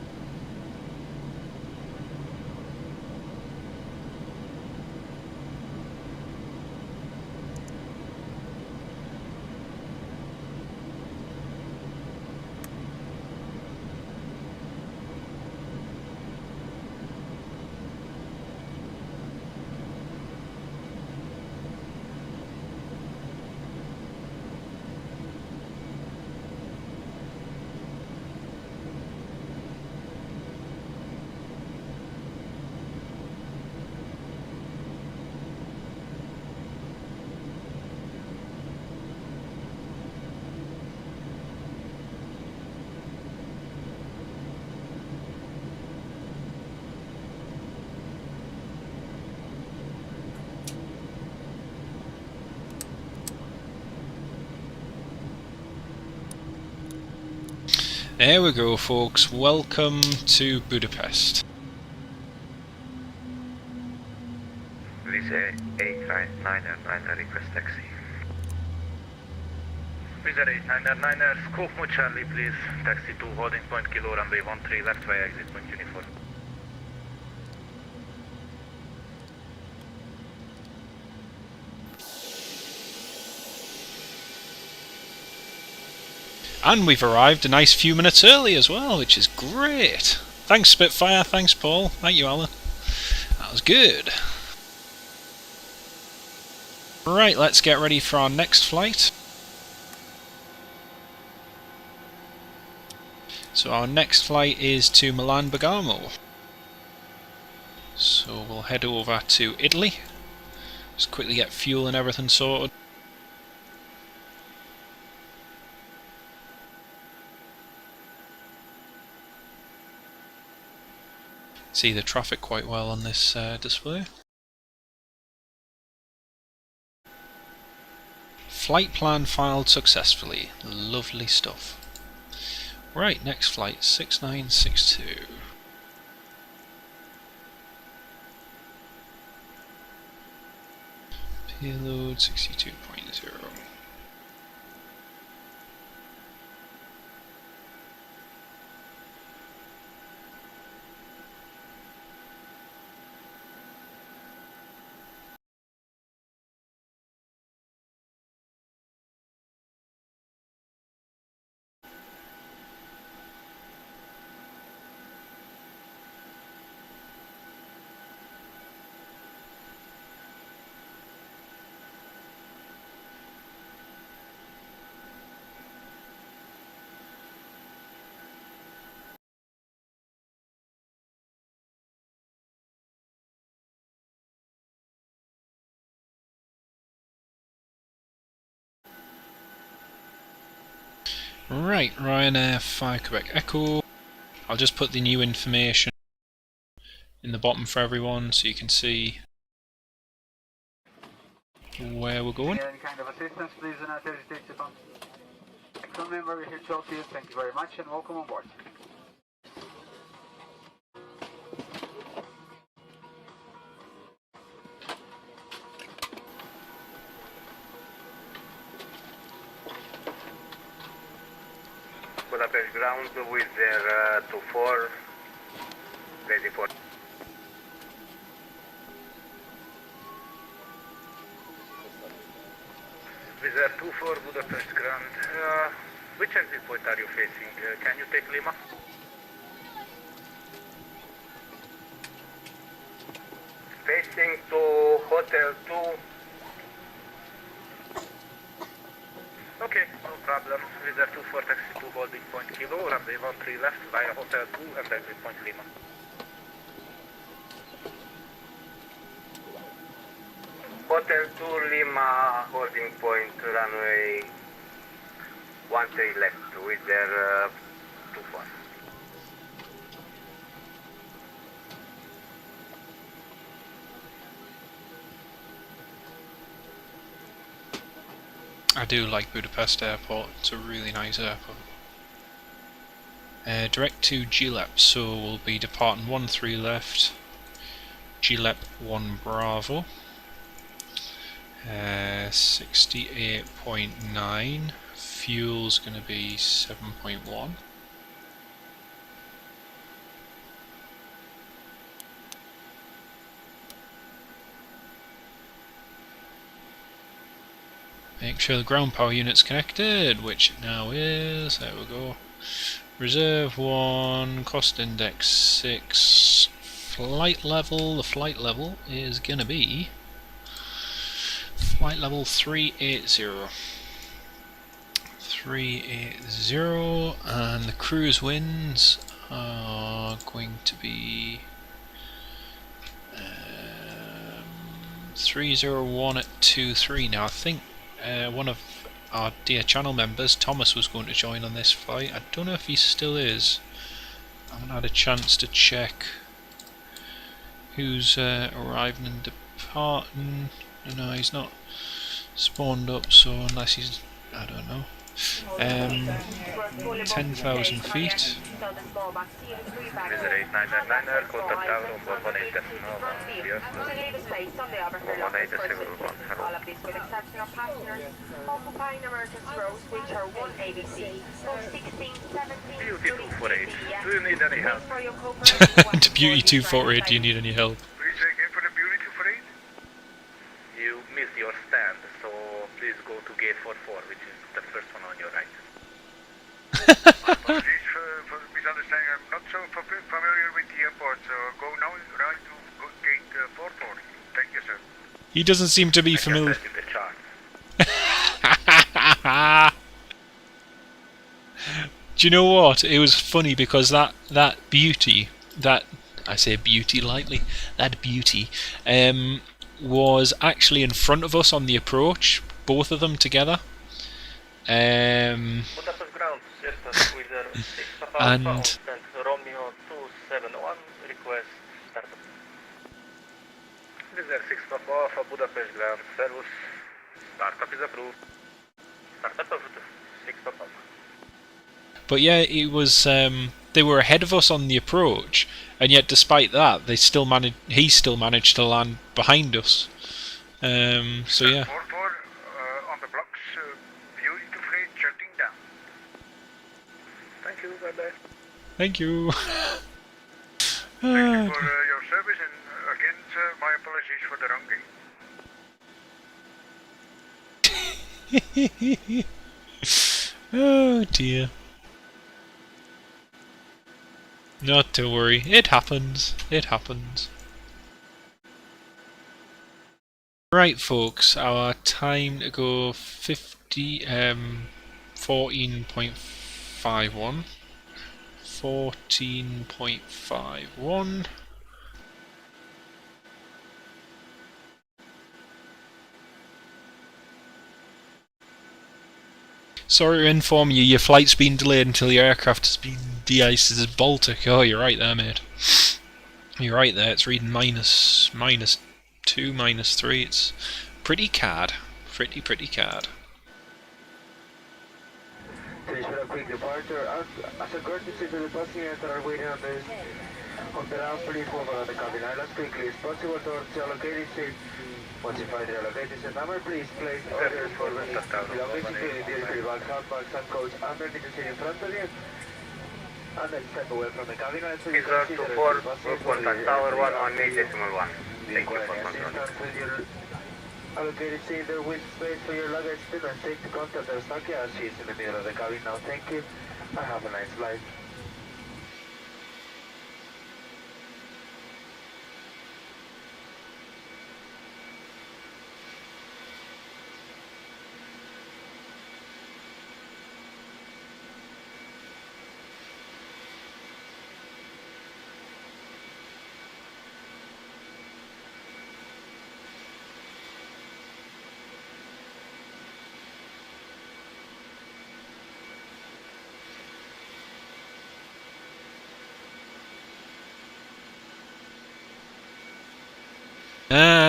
There we go, folks. Welcome to Budapest. Visa 899er request taxi. Visa 899er, scope mode Charlie, please. Taxi to holding point Kilo, runway 13 left via exit point uniform. And we've arrived a nice few minutes early as well, which is great. Thanks Spitfire, thanks Paul, thank you Alan. That was good. Right, let's get ready for our next flight. So our next flight is to Milan Bergamo. So we'll head over to Italy. Just quickly get fuel and everything sorted. See the traffic quite well on this display. Flight plan filed successfully. Lovely stuff. Right, next flight 6962. Payload 62.0. Right, Ryanair 5 Quebec Echo. I'll just put the new information in the bottom for everyone so you can see where we're going. Any kind of assistance, please do not hesitate to come. Excellent member, we're here to help you. Thank you very much and welcome on board. Budapest ground with their 24 ready for. With their 24 Budapest ground, which exit point are you facing? Can you take Lima? Facing to Hotel 2. Okay, no problem. Reserve 24 taxi to holding point Kilo, runway 13 left via Hotel 2 and exit point Lima. Hotel 2 Lima, holding point runway 13 left with their 24. I do like Budapest Airport, it's a really nice airport. Direct to GLEP, so we'll be departing 13 left, GLEP 1 Bravo, 68.9, fuel's going to be 7.1. Make sure the ground power unit's connected, which it now is. There we go. Reserve 1, cost index 6, flight level. The flight level is gonna be flight level 380. 380, and the cruise winds are going to be 301 at 23. Now I think one of our dear channel members, Thomas, was going to join on this flight. I don't know if he still is. I haven't had a chance to check who's arriving and departing. No, he's not spawned up, so unless he's, I don't know. 10,000 feet. Do you need any help? To Beauty 248, do you need any help? Please again for the Beauty 248. You missed your stand, so please go to gate 44, which is the first one on your right. Apologies for the misunderstanding. I'm not so familiar with the airport, so go now right to gate 44. Thank you, sir. He doesn't seem to be familiar. Do you know what? It was funny because that beauty, that, I say beauty lightly, that beauty was actually in front of us on the approach, both of them together. And Romeo 271 request start. Reserve 6 Papa for Budapest ground. Servus. Startup is approved. But yeah, it was. They were ahead of us on the approach, and yet despite that, he still managed to land behind us. So yeah. 4-4 on the blocks, view into freight shutting down. Thank you, bye-bye. Thank you. Thank you for your service, and again, sir, my apologies for the wronging. Oh dear. Not to worry, it happens. It happens. Right, folks, our time to go 14.51. 14.51. Sorry to inform you, your flight's been delayed until your aircraft has been de-iced as Baltic. Oh, you're right there, mate. You're right there, it's reading minus 2, minus 3. It's pretty card. Pretty card. Finish with a quick departure. As a courtesy to the passengers that are waiting on the ramp, please move around the cabin as quickly as possible towards the allocated seat. Once you find the allocated seat number, please place orders for the belongings, including duty-free bags, handbags, and coats underneath the seat in front of you. And then step away from the cabin until you consider the contact tower 118.1. Thank you for control. Allocated seat there with space for your luggage. Do not take the contact the stockyard seats in the middle of the cabin now. Thank you, and have a nice flight.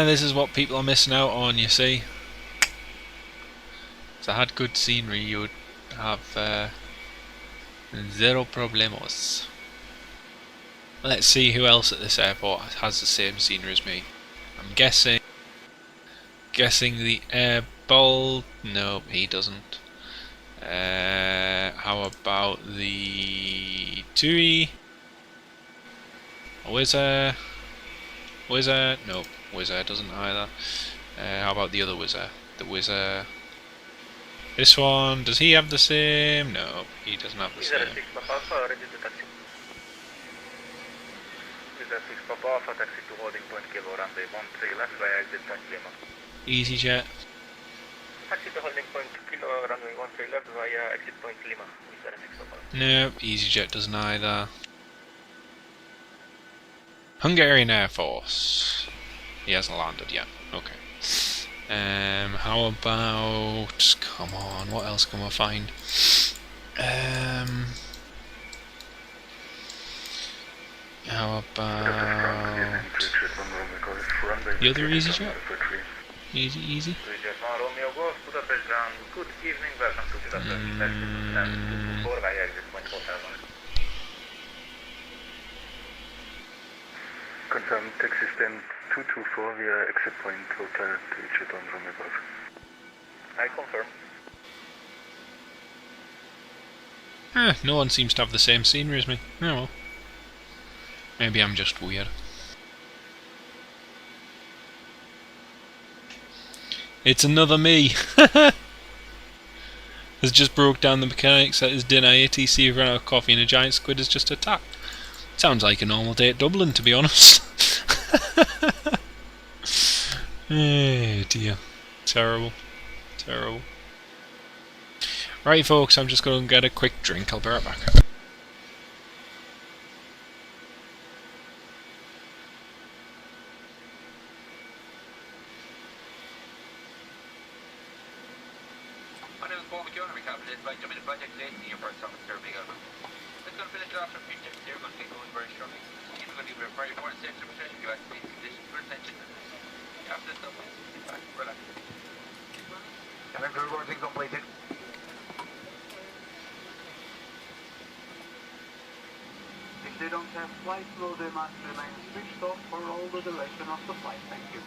This is what people are missing out on, you see. If I had good scenery, you would have zero problemos. Let's see who else at this airport has the same scenery as me. I'm guessing the Airball. No, he doesn't. How about the TUI? Wizz Air? Nope, Wizz Air doesn't either. How about the other Wizz Air? The Wizz Air. This one, does he have the same? No, he doesn't have the same. EasyJet. Taxi to holding point kilo runway 13 left via exit point Lima. Nope, EasyJet doesn't either. Hungarian Air Force. He hasn't landed yet. Okay. How about... Come on, what else can we find? How about... The other EasyJet? Easy. Budapest ground. Good evening, welcome to Budapest. Before via exit point hotel. Confirm taxi stand 224 via exit point hotel to reach it on room above. I confirm. No one seems to have the same scenery as me. Oh well. Maybe I'm just weird. It's another me! Has just broke down the mechanics at his dinner. ATC ran out of coffee and a giant squid has just attacked. Sounds like a normal day at Dublin, to be honest. Oh dear. Terrible. Right folks, I'm just going to get a quick drink. I'll be right back. Reporting completed. ground-test flight will the mast remain switched off for all the duration of the flight. Thank you.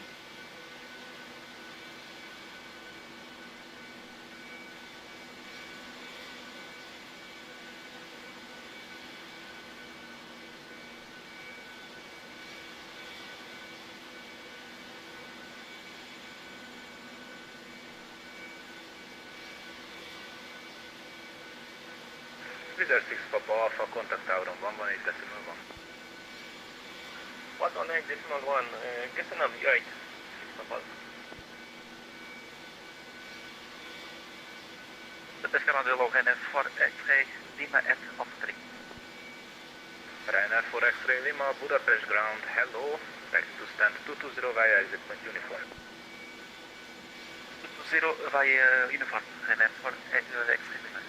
Wizard 6 Papa Alpha, contact Auron van 1 decimal 1. 118 decimal 1, köszönöm, jöjj! 6 Papa Alpha. Budapest Ground Hello, Ryanair for X-ray, Lima at Alpha 3. Ryanair for X-ray Lima, Budapest Ground, hello, back to stand 220 via exit point uniform. 220 via uniform, Ryanair for X-ray Lima.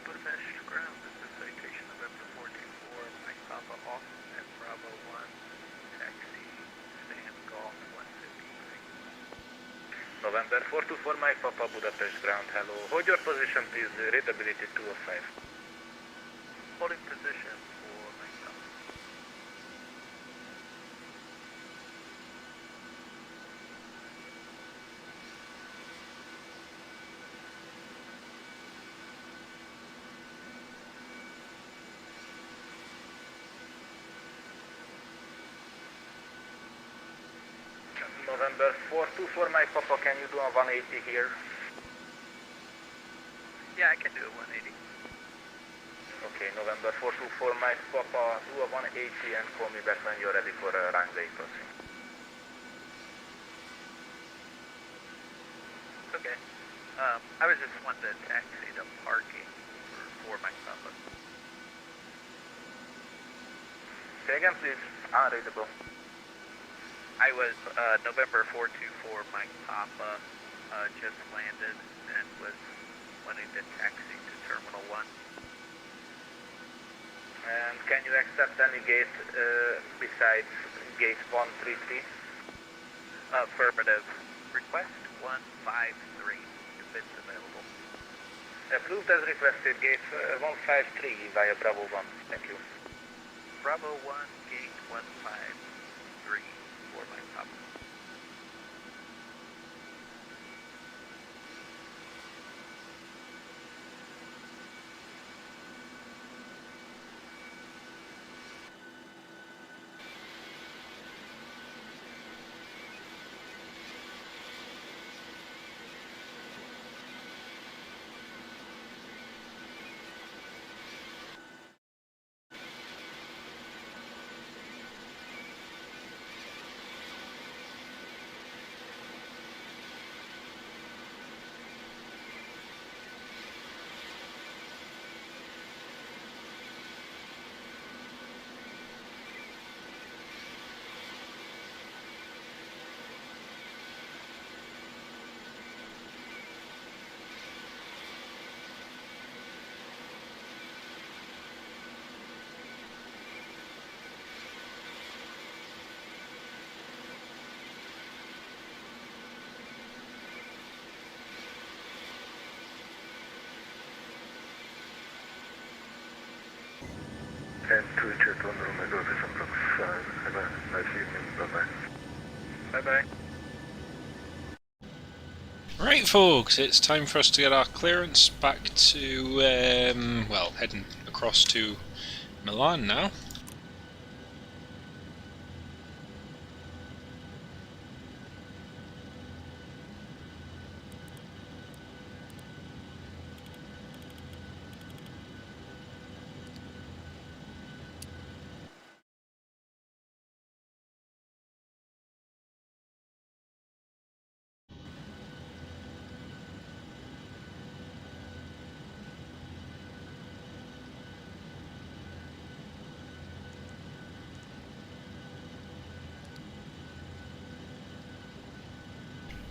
Budapest Ground, this is citation November 424, Mike Papa off at Bravo 1, taxi, stand Golf 153. November 424 Mike Papa, Budapest Ground, hello. Hold your position please, readability 205. Holding position for Mike Papa. November 424 Mike Papa, can you do a 180 here? Yeah, I can do a 180. Okay, November 424 Mike Papa, do a 180 and call me back when you're ready for a runway crossing. Okay. I was just wanting to taxi to parking for Mike Papa. Say again please, unreadable. I was November 424 Mike Papa, just landed and was wanting to taxi to Terminal 1. And can you accept any gate besides gate 133? Affirmative. Request 153 if it's available. Approved as requested, gate 153 via Bravo 1. Thank you. Bravo 1, gate 153 for Mike Papa. And to check on room and office and blocks. Have a nice evening. Bye-bye. Bye-bye. Right, folks, it's time for us to get our clearance back to, well, heading across to Milan now.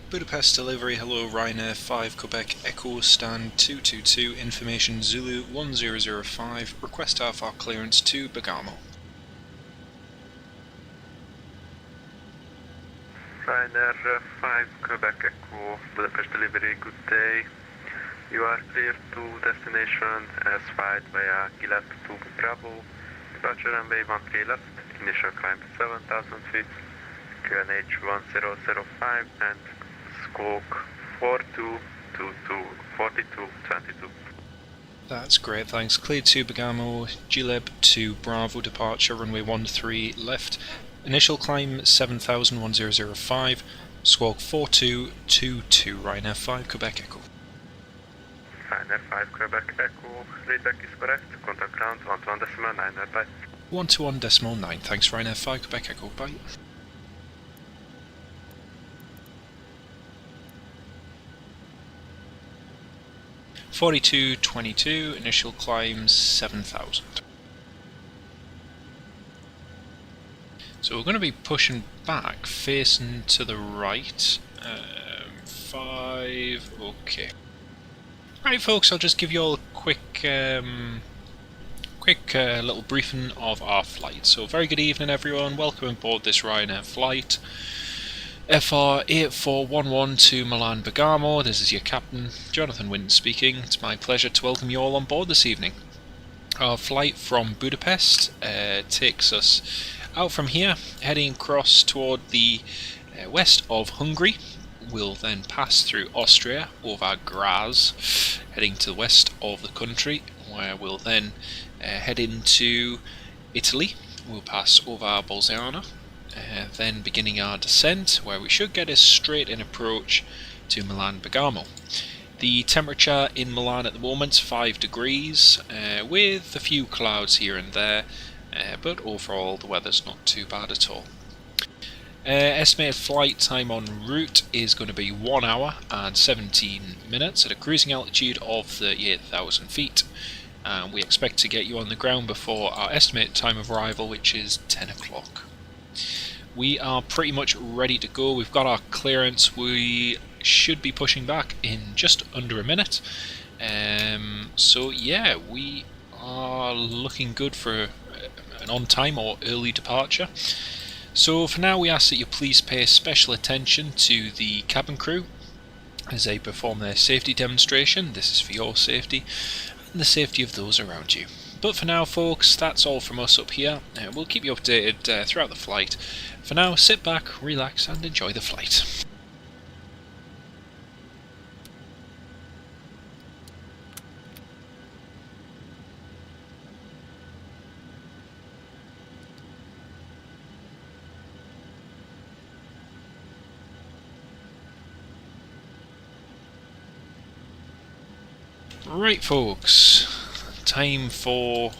Budapest delivery, hello Ryanair 5 Quebec Echo stand 222, information Zulu 1005, request Alpha clearance to Bergamo. Ryanair 5 Quebec Echo, Budapest delivery, good day. You are clear to destination as flight via Gilat to Bravo. Departure runway 13 left, initial climb 7,000 feet, QNH 1005 and squawk 4222 That's great, thanks. Cleared to Bergamo, Gileb to Bravo, departure runway 13 left, initial climb 7,1005, squawk 4222, Ryanair 5 Quebec Echo. Ryanair 5 Quebec Echo, readback is correct, contact ground 121.9, bye. 121.9, thanks Ryanair 5 Quebec Echo, bye. (4222), initial climb 7,000. So we're going to be pushing back, facing to the right. 5, okay. Right folks, I'll just give you all a quick little briefing of our flight. So very good evening everyone, welcome aboard this Ryanair flight. FR8411 to Milan Bergamo, this is your captain, Jonathan Winton speaking. It's my pleasure to welcome you all on board this evening. Our flight from Budapest takes us out from here, heading across toward the west of Hungary. We'll then pass through Austria over Graz, heading to the west of the country, where we'll then head into Italy. We'll pass over Bolzano. Then beginning our descent, where we should get a straight in approach to Milan Bergamo. The temperature in Milan at the moment 5 degrees, with a few clouds here and there, but overall the weather's not too bad at all. Estimated flight time en route is going to be 1 hour and 17 minutes at a cruising altitude of 38,000 feet. We expect to get you on the ground before our estimated time of arrival, which is 10 o'clock. We are pretty much ready to go. We've got our clearance. We should be pushing back in just under a minute. So yeah, we are looking good for an on-time or early departure. So for now we ask that you please pay special attention to the cabin crew as they perform their safety demonstration. This is for your safety and the safety of those around you. But for now folks, that's all from us up here. We'll keep you updated throughout the flight. For now, sit back, relax and enjoy the flight. Right folks, time for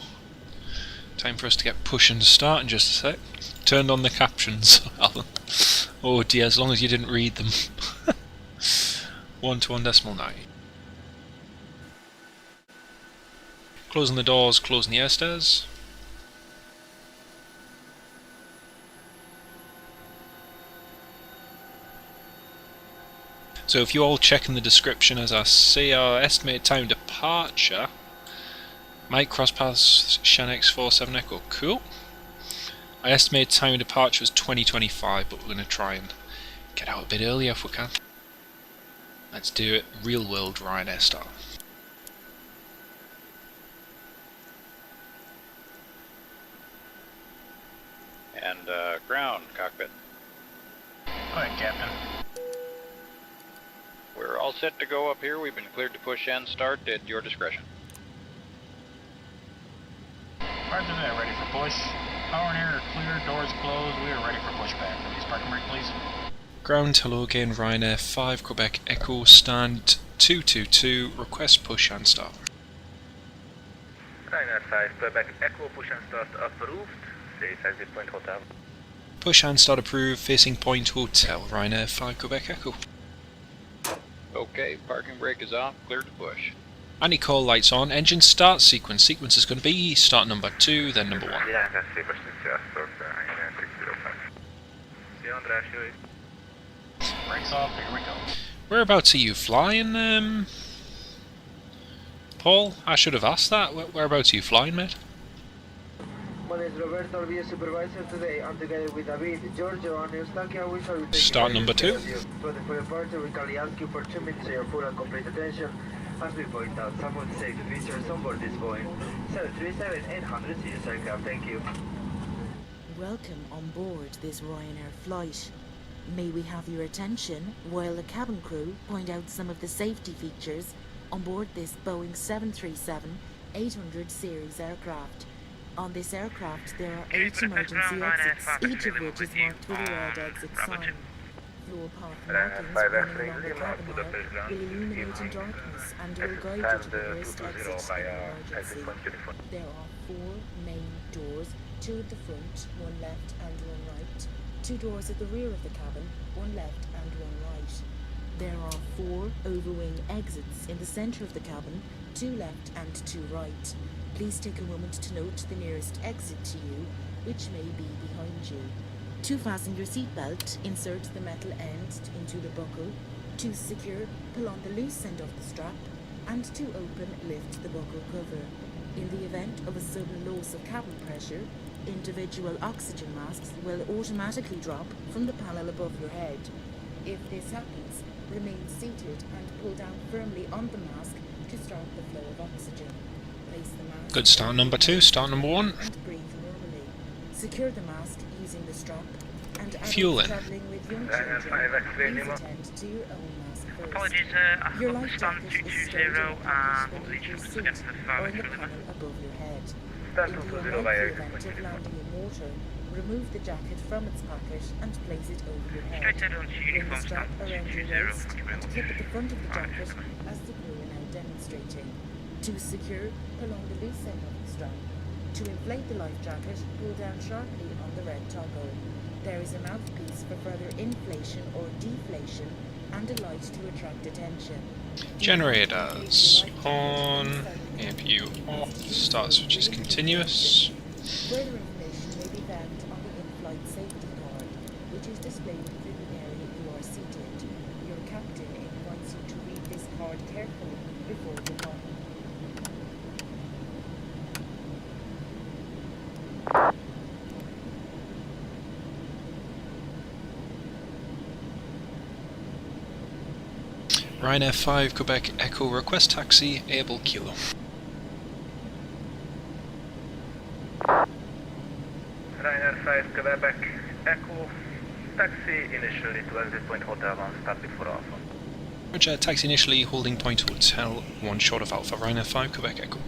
us to get pushing to start in just a sec. Turned on the captions, Alan. Oh dear, as long as you didn't read them. 121.9. Closing the doors, closing the air stairs. So if you all check in the description, as I say, our estimated time departure might cross paths Shanx 47 Echo. Cool. Our estimated time of departure was 2025, but we're going to try and get out a bit earlier if we can. Let's do it real world Ryanair style. And ground, cockpit. Go ahead, Captain. We're all set to go up here. We've been cleared to push and start at your discretion. Roger that, ready for push. Power and air are clear, doors closed, we are ready for pushback. Release parking brake, please. Ground, hello again, Ryanair 5 Quebec Echo, stand 222, request push and start. Ryanair 5 Quebec Echo, push and start approved. Say exit point hotel. Push and start approved, facing point hotel, Ryanair 5 Quebec Echo. Okay, parking brake is off, cleared to push. Anti-call lights on, engine start sequence. Sequence is going to be start number 2, then number 1. Yeah, that's super start 605. See you on the radio. Brakes off, here we go. Whereabouts are you flying, Paul? I should have asked that. Whereabouts are you flying, mate? My name is Roberto, I'll be your supervisor today. I'm together with David, Giorgio, and Eustaquia. We shall be taking Start number 2. For the departure, we kindly ask you for 2 minutes of your full and complete attention. As we point out, some of the safety features on board this Boeing 737-800 series aircraft. Thank you. Welcome on board this Ryanair flight. May we have your attention while the cabin crew point out some of the safety features on board this Boeing 737-800 series aircraft. On this aircraft there are 8 emergency exits, each of which is marked with a red exit sign. Floor path markings running along the cabin aisle will illuminate in darkness and will guide you to the nearest exit in emergency. There are 4 main doors, 2 at the front, 1 left and 1 right. 2 doors at the rear of the cabin, 1 left and 1 right. There are 4 overwing exits in the centre of the cabin, 2 left and 2 right. Please take a moment to note the nearest exit to you, which may be behind you. To fasten your seatbelt, insert the metal end into the buckle. To secure, pull on the loose end of the strap, and to open, lift the buckle cover. In the event of a sudden loss of cabin pressure, individual oxygen masks will automatically drop from the panel above your head. If this happens, remain seated and pull down firmly on the mask to start the flow of oxygen. Place the mask. Good start number 2, start number 1. And breathe normally. Secure the mask using the strap, and Fuel in. traveling with young children, please attend to your own mask first. Apologies, I Your have life stand jacket is 220 stowed in the package what was beneath each your of us seat against the or in the 5 panel above your head. Stand In the 220 unlikely event of landing in water, remove the jacket from its packet and place it over your head. Straight ahead on to Bring the uniform strap stand around your 220, waist thank you very and much. clip at the front of the jacket as the crew are now demonstrating. To secure, pull on the loose end of the strap. To inflate the life jacket, pull down sharply on the red toggle. There is a mouthpiece for further inflation or deflation and a light to attract attention. Generators on, APU off, start switch is continuous. Further information may be found on the in-flight safety card, which is displayed within the area you are seated. Your captain invites you to read this card carefully before departing. Ryanair 5 Quebec Echo, request taxi, able kilo. Ryanair 5 Quebec Echo, taxi initially to exit point hotel 1, start before Alpha. Roger, taxi initially, holding point hotel 1 short of Alpha, Ryanair 5 Quebec Echo.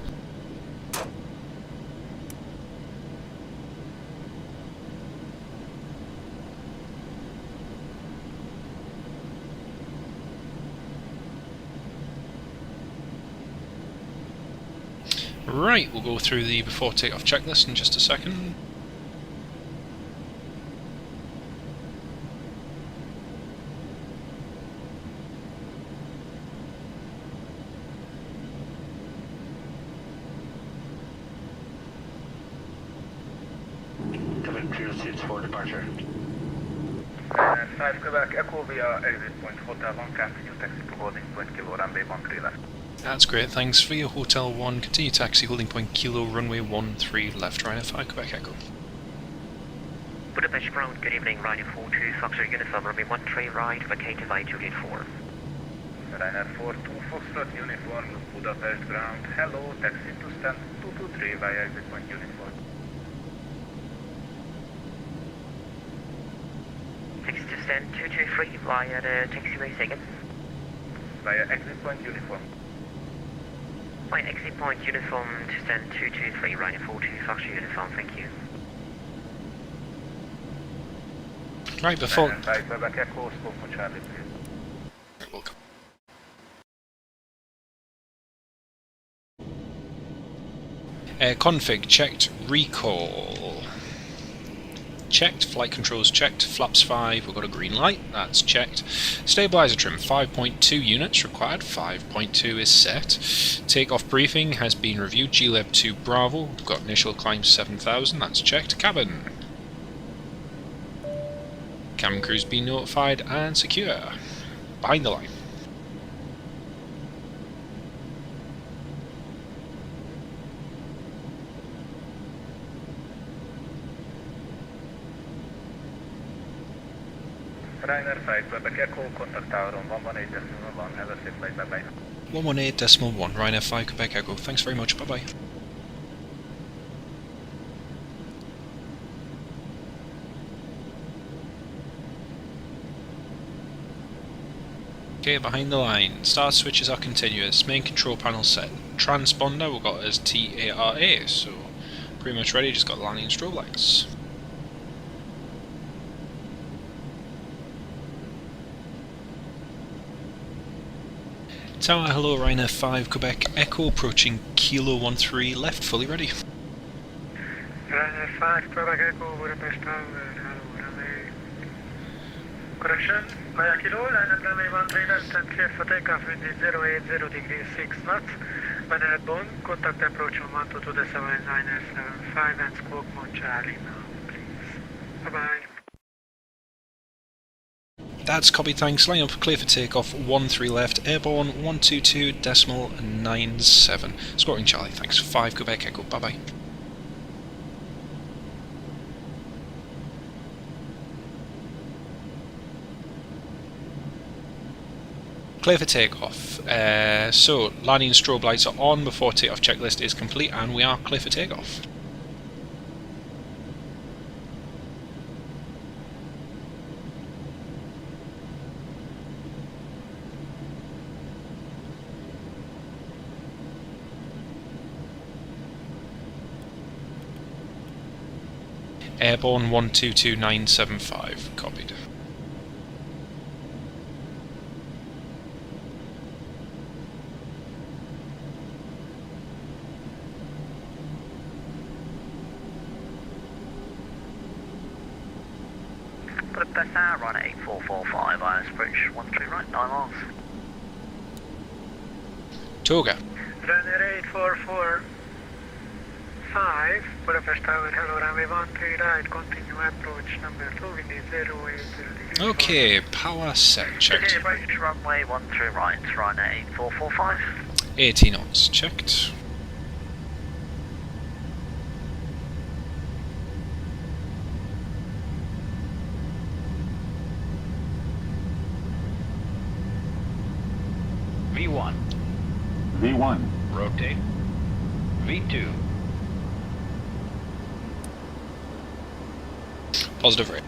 Right, we'll go through the before takeoff checklist in just a second. Cabin crew seats for departure. Ryanair 5 Quebec Echo via exit point hotel 1, continue taxi to holding point kilo runway 13 left. That's great, thanks. Via Hotel 1, continue taxi, holding point kilo, runway 13 left, Ryanair 5 Quebec Echo. Budapest ground, good evening, Ryanair 42, Foxtrot uniform, runway 13 right, vacate by Juliet 4. Ryanair 42, Foxtrot uniform, Budapest ground, hello, taxi to stand 223 via exit point uniform. Taxi to stand 223 via the taxiway second. Via exit point uniform. Via exit point uniform to stand 223 Ryanair 42 Fox uniform, thank you. Right, before... Right, Quebec Echo, spoke for Charlie, please. Welcome. Config checked, recall. Checked, flight controls checked, flaps 5, we've got a green light, that's checked. Stabilizer trim 5.2 units required, 5.2 is set. Takeoff briefing has been reviewed, GLEB 2 Bravo, we've got initial climb 7000, that's checked. Cabin. Cabin crew's been notified and secure. Behind the line. Ryanair side, Quebec Echo, contact tower on 118.1, have a safe flight, bye bye. 118.1, Ryanair 5 Quebec Echo, thanks very much, bye bye. Okay, behind the line, start switches are continuous, main control panel set. Transponder we've got as TARA, so pretty much ready, just got landing strobe lights. Tower, hello, Ryanair 5 Quebec Echo, approaching Kilo 13, left, fully ready. Ryanair 5 Quebec Echo, Budapest Tower, hello, runway. Correction, via Kilo, Ryanair runway 13 left and clear for takeoff wind is 080 degrees 6 knots. When at Boeing, contact approach on 122 to 7975 and squawk mode Charlie now, please. Bye bye. That's copy, thanks. Line up, clear for takeoff, 13 left, airborne 122.97. Squawking Charlie, thanks. 5 Quebec Echo, bye bye. Clear for takeoff. So, landing strobe lights are on before takeoff checklist is complete, and we are clear for takeoff. Airborne 122.975, copied. Budapest Ryanair 8445, IS Bridge 13 right, 9 miles. Toga. Ryanair 8445, Budapest Tower, hello, runway 13 right, continue approach number 2, wind is 080 degrees. Okay, power set, checked. Approach runway 13 right, Ryanair 8445. 80 knots, checked. V1. V1. Rotate. V2. Positive rate.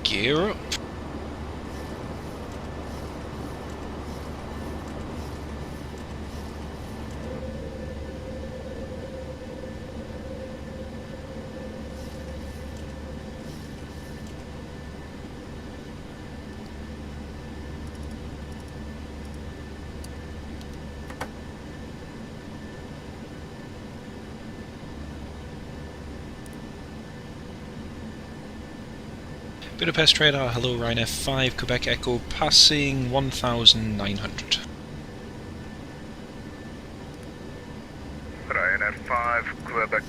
Gear up. Budapest radar, hello Ryanair 5 Quebec Echo, passing 1,900. Ryanair 5 Quebec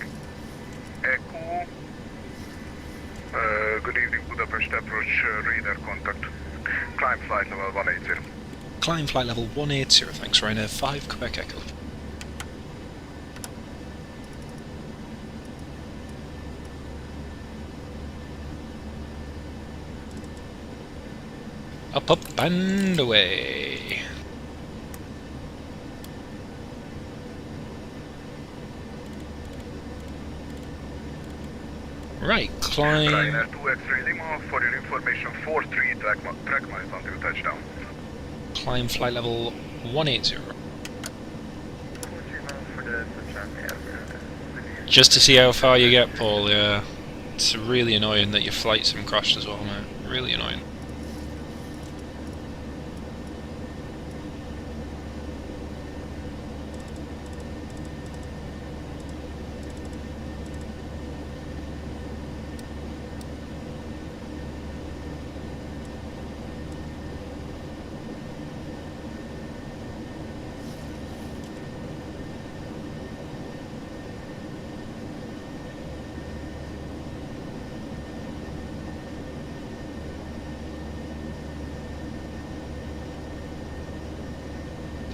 Echo. Good evening, Budapest approach, radar contact. Climb flight level 180. Climb flight level 180, thanks Ryanair 5 Quebec Echo. Up, up, and away. Right, climb. Ryanair 2 X-ray Lima, for your information, 4-3 track miles until touchdown. Climb flight level 180. Just to see how far you get, Paul, yeah. It's really annoying that your flight sim crashed as well, mate. Really annoying.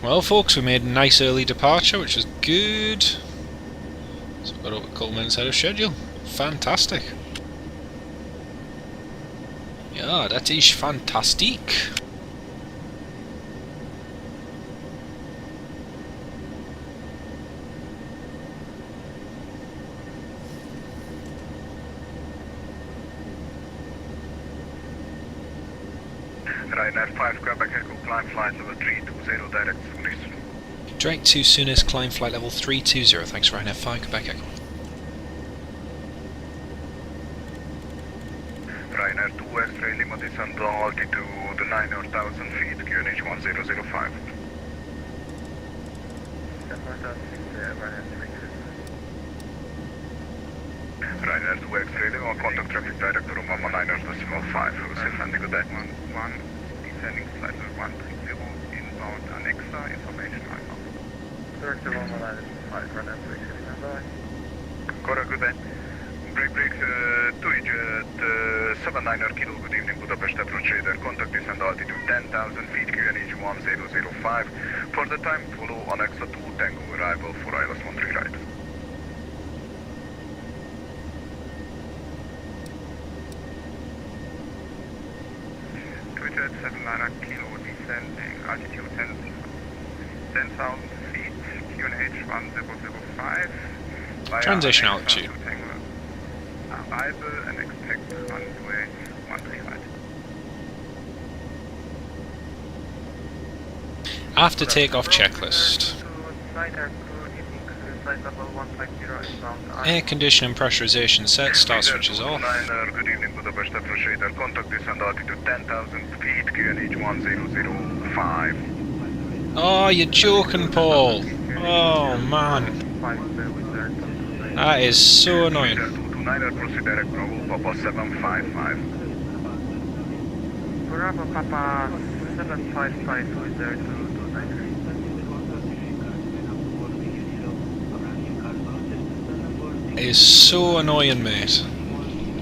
Well folks, we made a nice early departure, which was good. So we got up a couple minutes ahead of schedule. Fantastic. Ja, that is fantastic. Ryanair 5 Quebec Echo, climb flight level 320 direct Tunis. Direct to Tunis, climb flight level 320. Thanks, Ryanair 5 Quebec Echo. Ryanair 2 X-ray Lima, descend to altitude 9,000 feet, QNH 1005. Ryanair 2 X-ray Lima, contact traffic director of 190.5, safe landing good day. 1, descending flight level 130, inbound Anexa, information right now. Director 190.5, Ryanair 2 X-ray Lima, bye. Cora, good day. Break, Tuijet 79er Kilo, good evening, Budapest approach radar, contact descend altitude 10,000 feet, QNH 1005. For the time, follow Anexa 2, Tango arrival for ILS 13 right. Tuijet 79er Kilo, descending altitude 10,000 feet, QNH 1005. Transition altitude. Arrival and expect runway 13 right. After takeoff checklist. Air condition and pressurization set, start switches off. Good evening, Budapest approach radar, contact descend altitude 10,000 feet, QNH 1005. Oh, you're joking, Paul. Oh, man. That is so annoying. Proceed direct Bravo, Papa 755. Bravo, Papa 755, who is there to 29? It is so annoying, mate.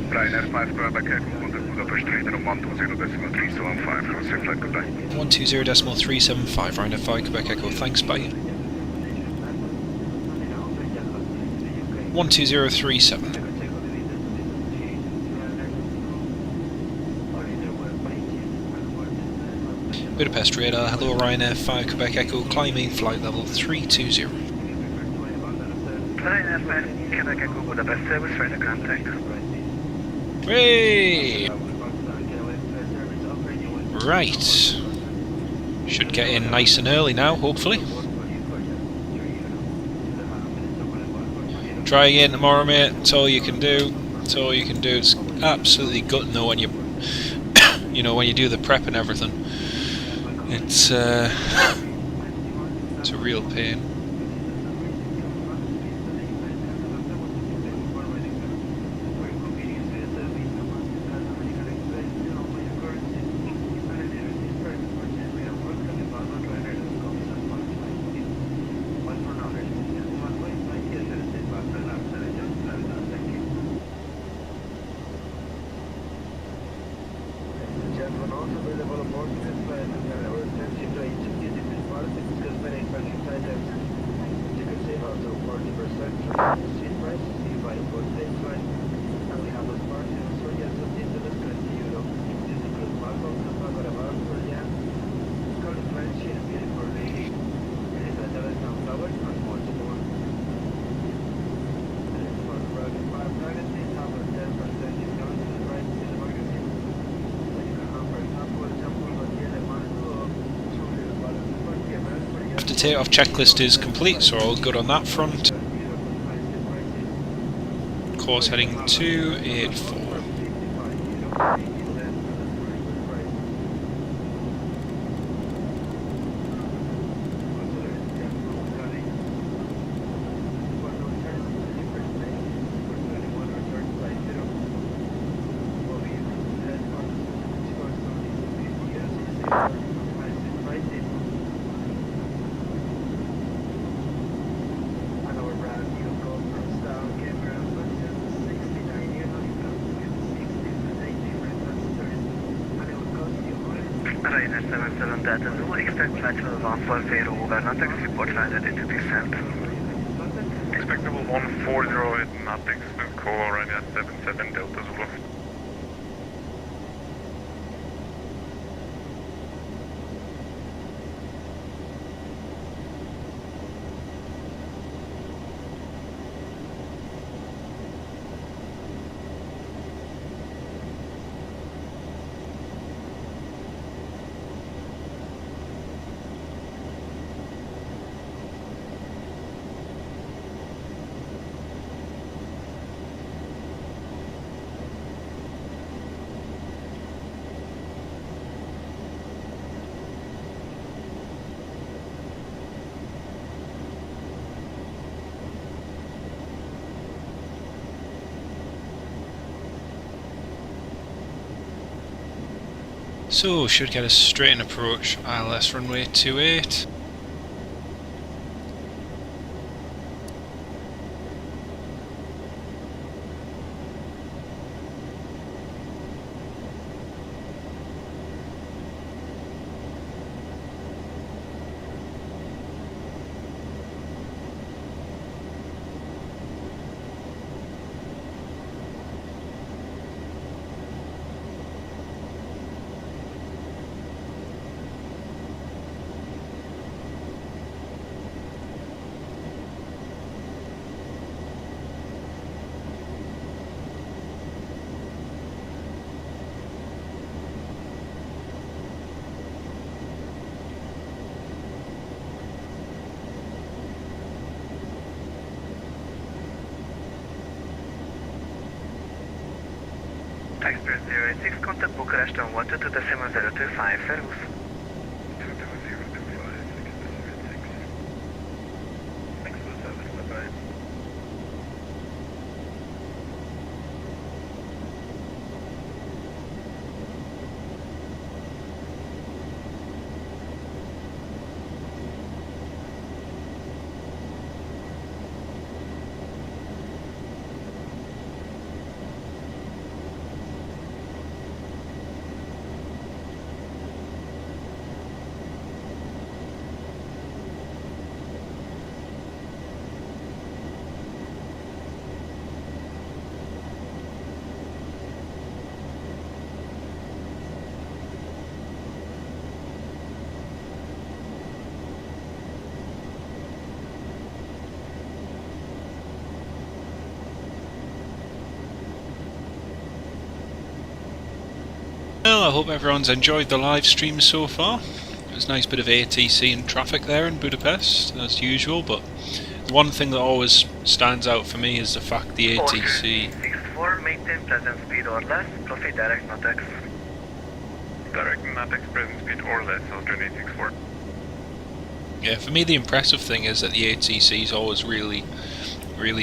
Ryanair 5 Quebec Echo, contact Budapest radar 120.375, have a safe flight, good day. 120.375, Ryanair 5 Quebec Echo, thanks, bye. 12037. Budapest radar, hello Ryanair 5 Quebec Echo, climbing flight level 320. Ryanair 5 Quebec Echo, Budapest service, radar contact. Hey! Right. Should get in nice and early now, hopefully. Try again tomorrow, mate. That's all you can do. That's all you can do. It's absolutely gutting though when you, you know, when you do the prep and everything. It's a real pain. takeoff checklist is complete, so all good on that front. Course heading 284. Ryanair 77 Delta Zulu, expect flight level 140 over Natex, report flight ready to descend. Expect level 140 at Natex, call Ryanair 77 Delta Zulu. So, should get a straight in approach, ILS runway 28. Express 086, contact Bucharest on 122.025, Fergus. Well, I hope everyone's enjoyed the live stream so far. It was a nice bit of ATC and traffic there in Budapest, as usual, but the one thing that always stands out for me is the fact the ATC... 64, maintain present speed or less, proceed direct Natex. Direct Natex, present speed or less, Austrian 864. Yeah, for me the impressive thing is that the ATC is always really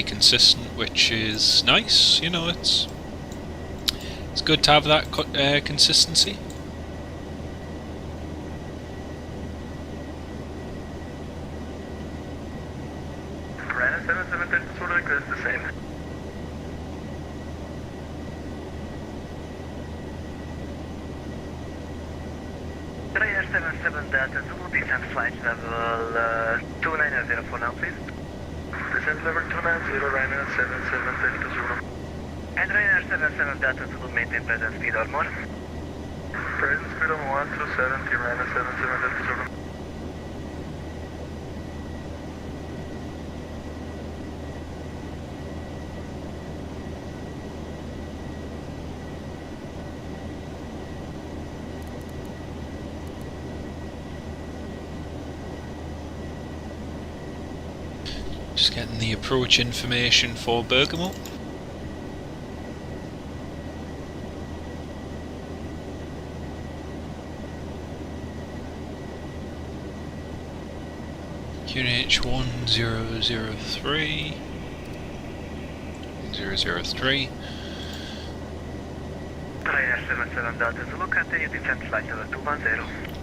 consistent, which is nice, you know, it's good to have that consistency. Ryanair 77 sort of request the same. Ryanair 77 Delta Zulu, descent flight level 290 for now, please. Descent level 290, Ryanair 77 Delta Zulu. And Ryanair 77 Delta Zulu, maintain present speed or more. Present speed of 1270, Ryanair 77 Delta Zulu. approach information for Bergamo. QNH 1003 003. Ryanair 77 Delta Zulu, continue descent flight level 210.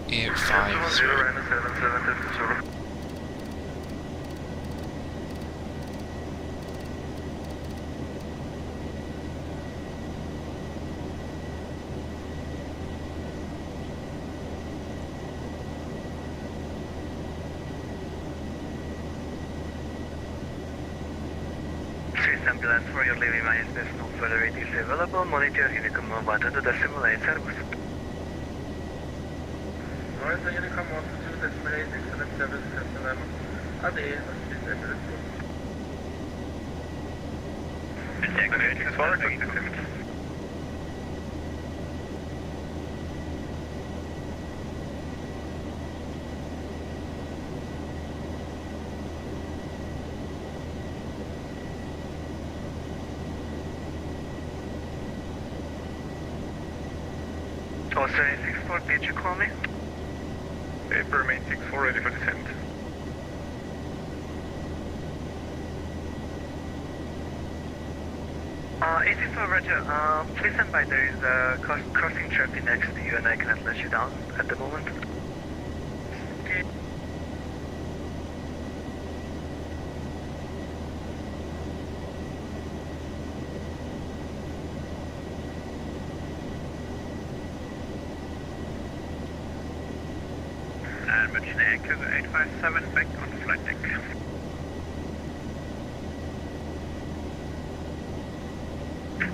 853. Ryanair 77 Delta Zulu. Ambulance for your leaving my there's no further ATC available. Monitor Unicom 1.2.8 service. Right, Unicom 1.2.8, excellent service, SLM. AD, Also 864, did you call me? Paper main 64 ready for descent. A64 Roger, please stand by, there is a crossing traffic next to you and I cannot let you down at the moment. Okay. And Virginia Echo 857 back on flight deck.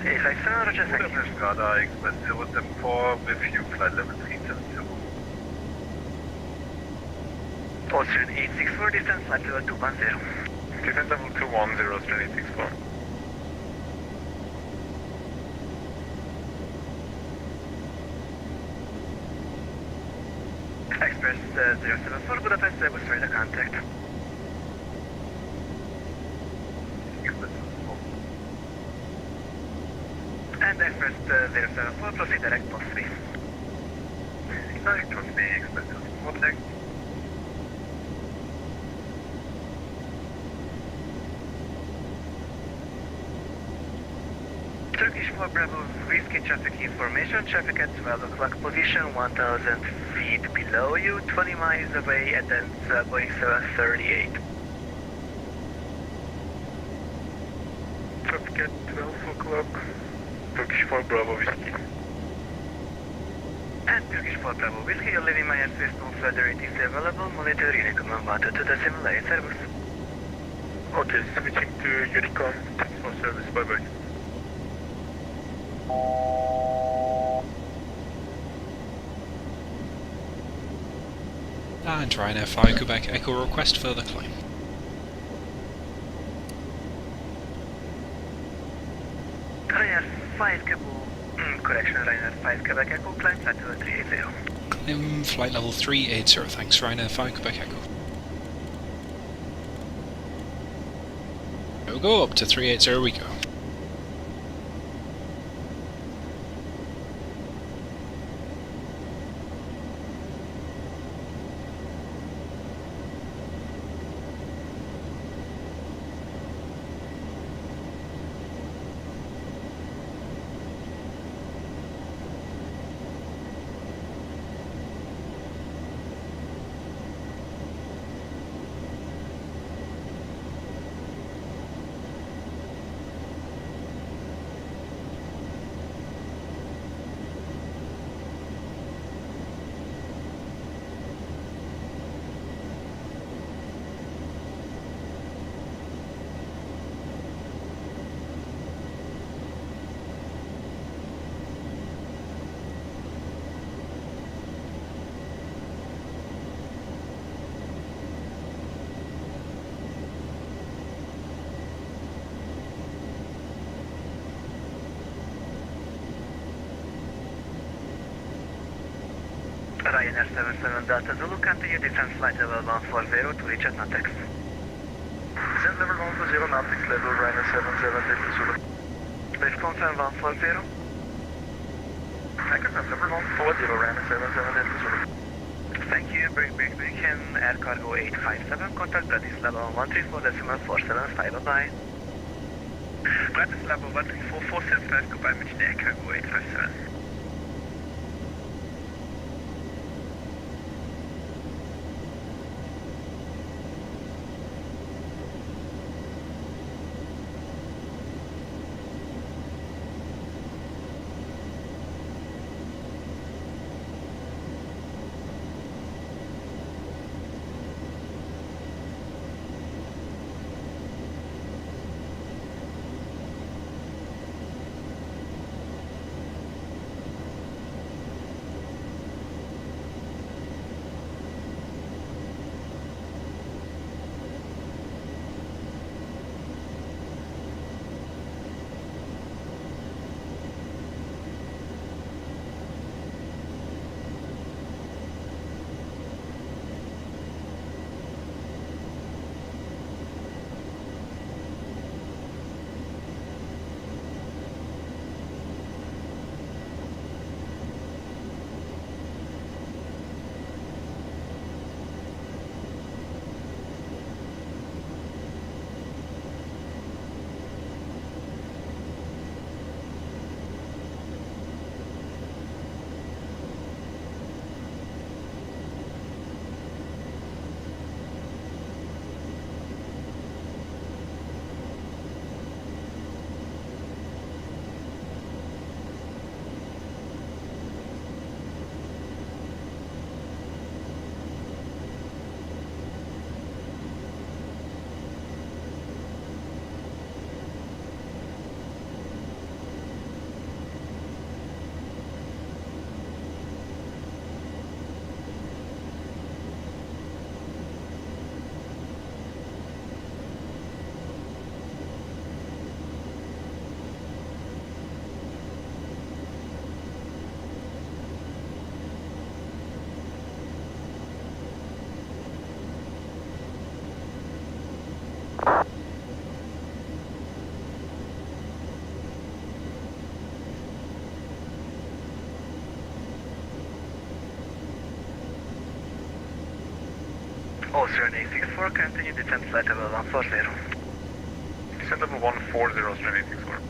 A57 Roger, thank you. Budapest Radar Express 074 with you flight level 370. Austrian 864, descent flight level 210. Descent level 210, Austrian 864. Express 074 Budapest, Airbus radar contact. And Express 074, proceed direct post 3. Direct post 3, Express 074, thanks. Turkish 4 Bravo, Whiskey traffic information, traffic at 12 o'clock, position 1,000 feet below you, 20 miles away, and then Boeing 738. Traffic at 12 o'clock, Turkish 4 Bravo Whiskey. And Turkish 4 Bravo Whiskey, you're leaving my airspace, no further ATC available, monitor Unicom 1.2.8 service. Okay, switching to Unicom, thanks for service, bye bye. And Ryanair 5 Quebec Echo request further climb. Ryanair 5 correction, Ryanair 5 Quebec Echo, climb flight level 380. Climb flight level 380, thanks Ryanair 5 Quebec Echo. There we go, up to 380 we go. Ryanair 77 Delta Zulu, continue descent flight level 140 to reach at Natex. Descent level 140, nautics level Ryanair 77 Delta Zulu. Please confirm 140. I confirm level 140, Ryanair 77 Delta Zulu. Thank you, bring can air cargo 857, contact Bratislava 134.475, bye-bye. Bratislava 134.475, goodbye, mention air cargo 857. Oh, Austrian 864, continue descent flight level 140. Descent level 140, Austrian 864.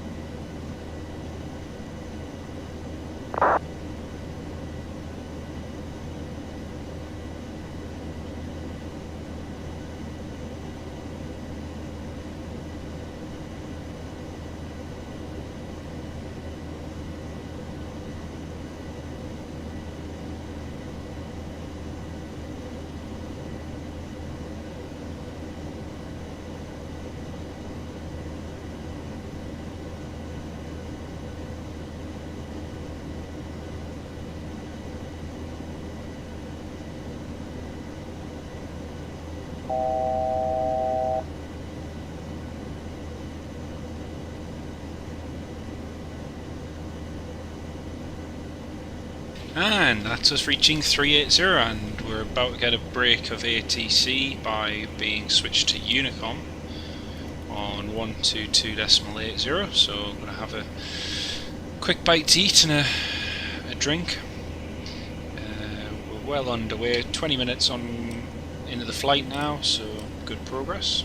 And that's us reaching 380, and we're about to get a break of ATC by being switched to Unicom on 122.80, so I'm going to have a quick bite to eat and a drink. We're well underway, 20 minutes on into the flight now, so good progress.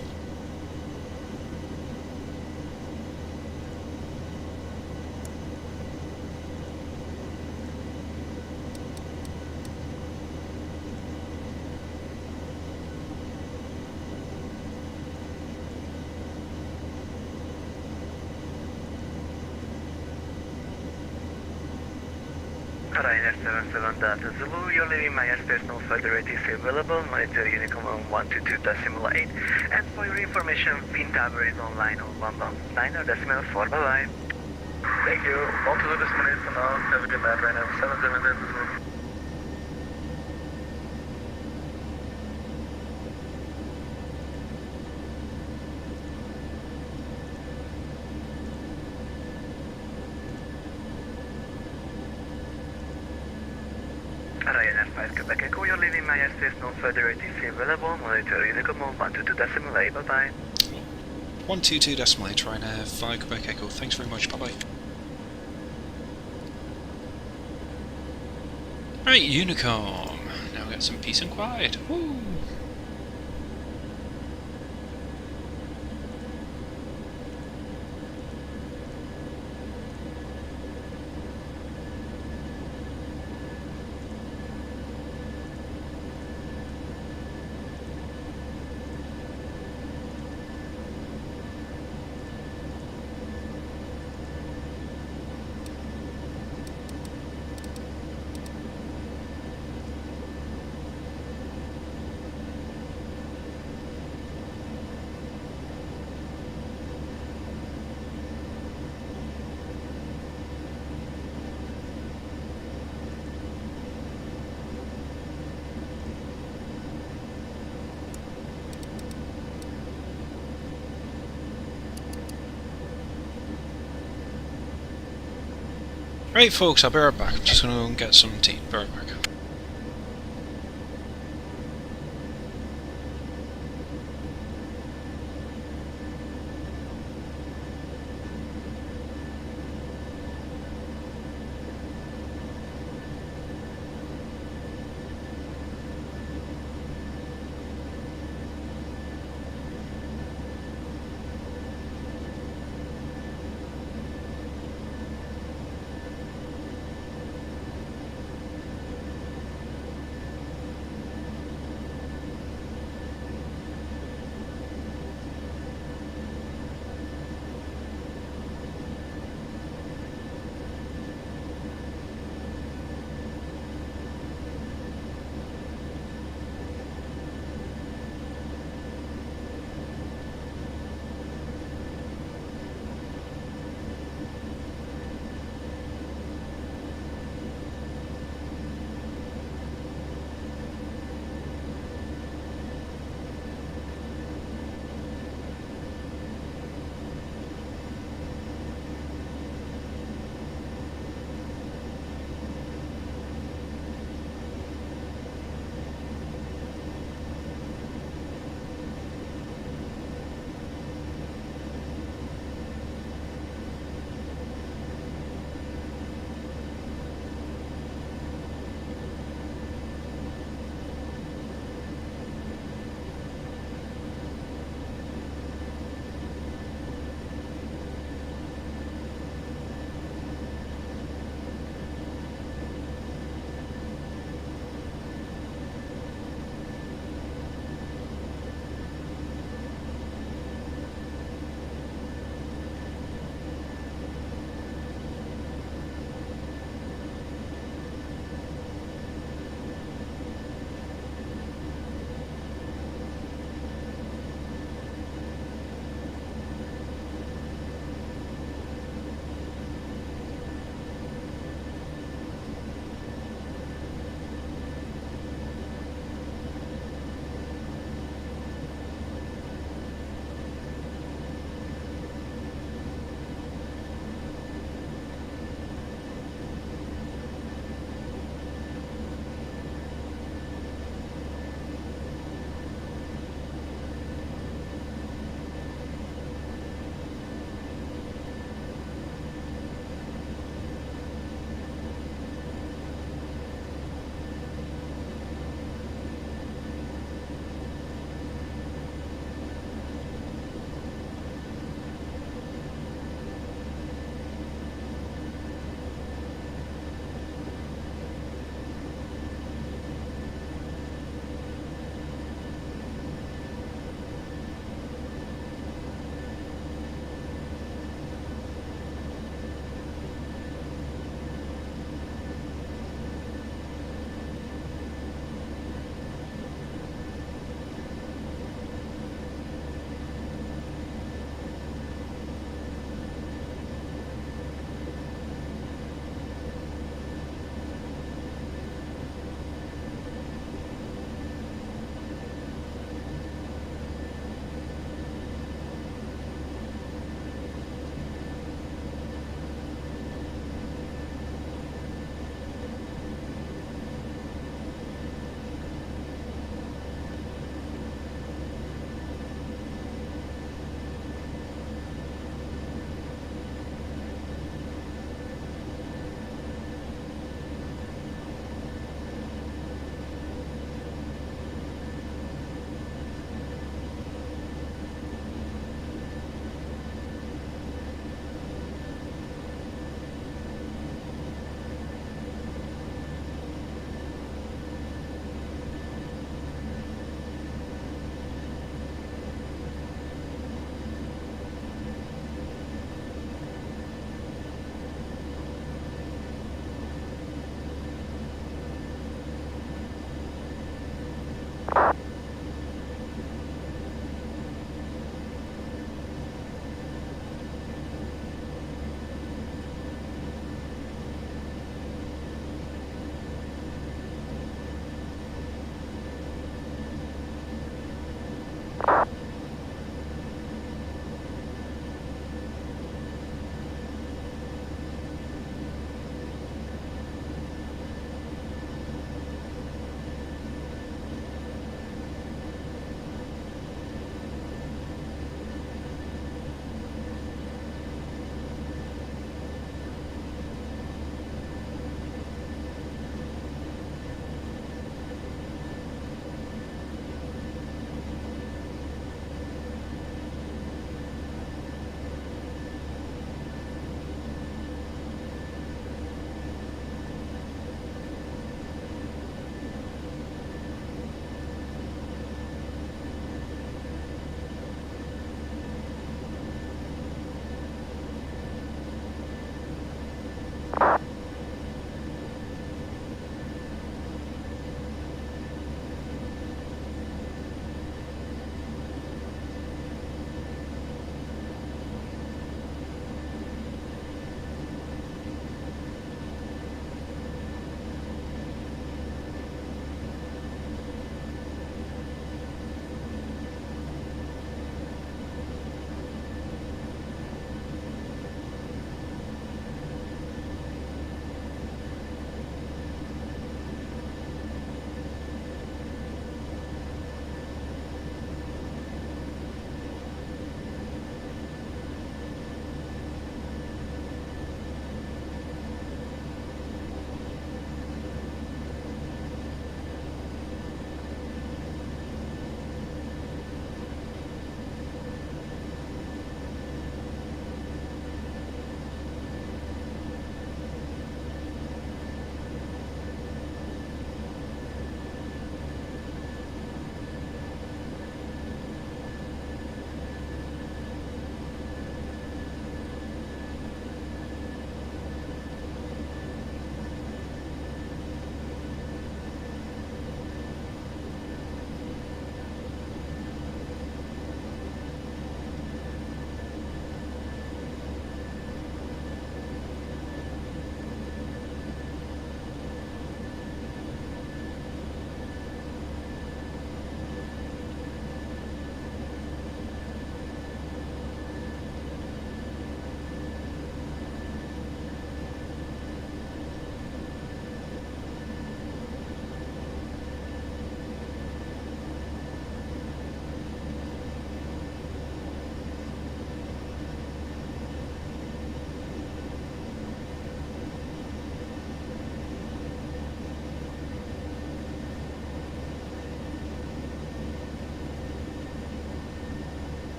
Ryanair 77 Delta Zulu, you're leaving my airspace, no further ATC available, monitor Unicom on 122.8, and for your information, wind tower is online on 119.4, bye-bye. Thank you, 122.8 for now, have a good night, Ryanair 77 Delta Zulu. Ryanair 5 Quebec Echo, you're leaving my airspace, no further ATC available, monitor Unicom on 122.8, bye-bye. 122 decimal 8 Ryanair, via Quebec Echo. Thanks very much, bye bye. Right, Unicom. Now get some peace and quiet. Woo! Right folks, I'll be right back. I'm just gonna go and get some tea. Be right back.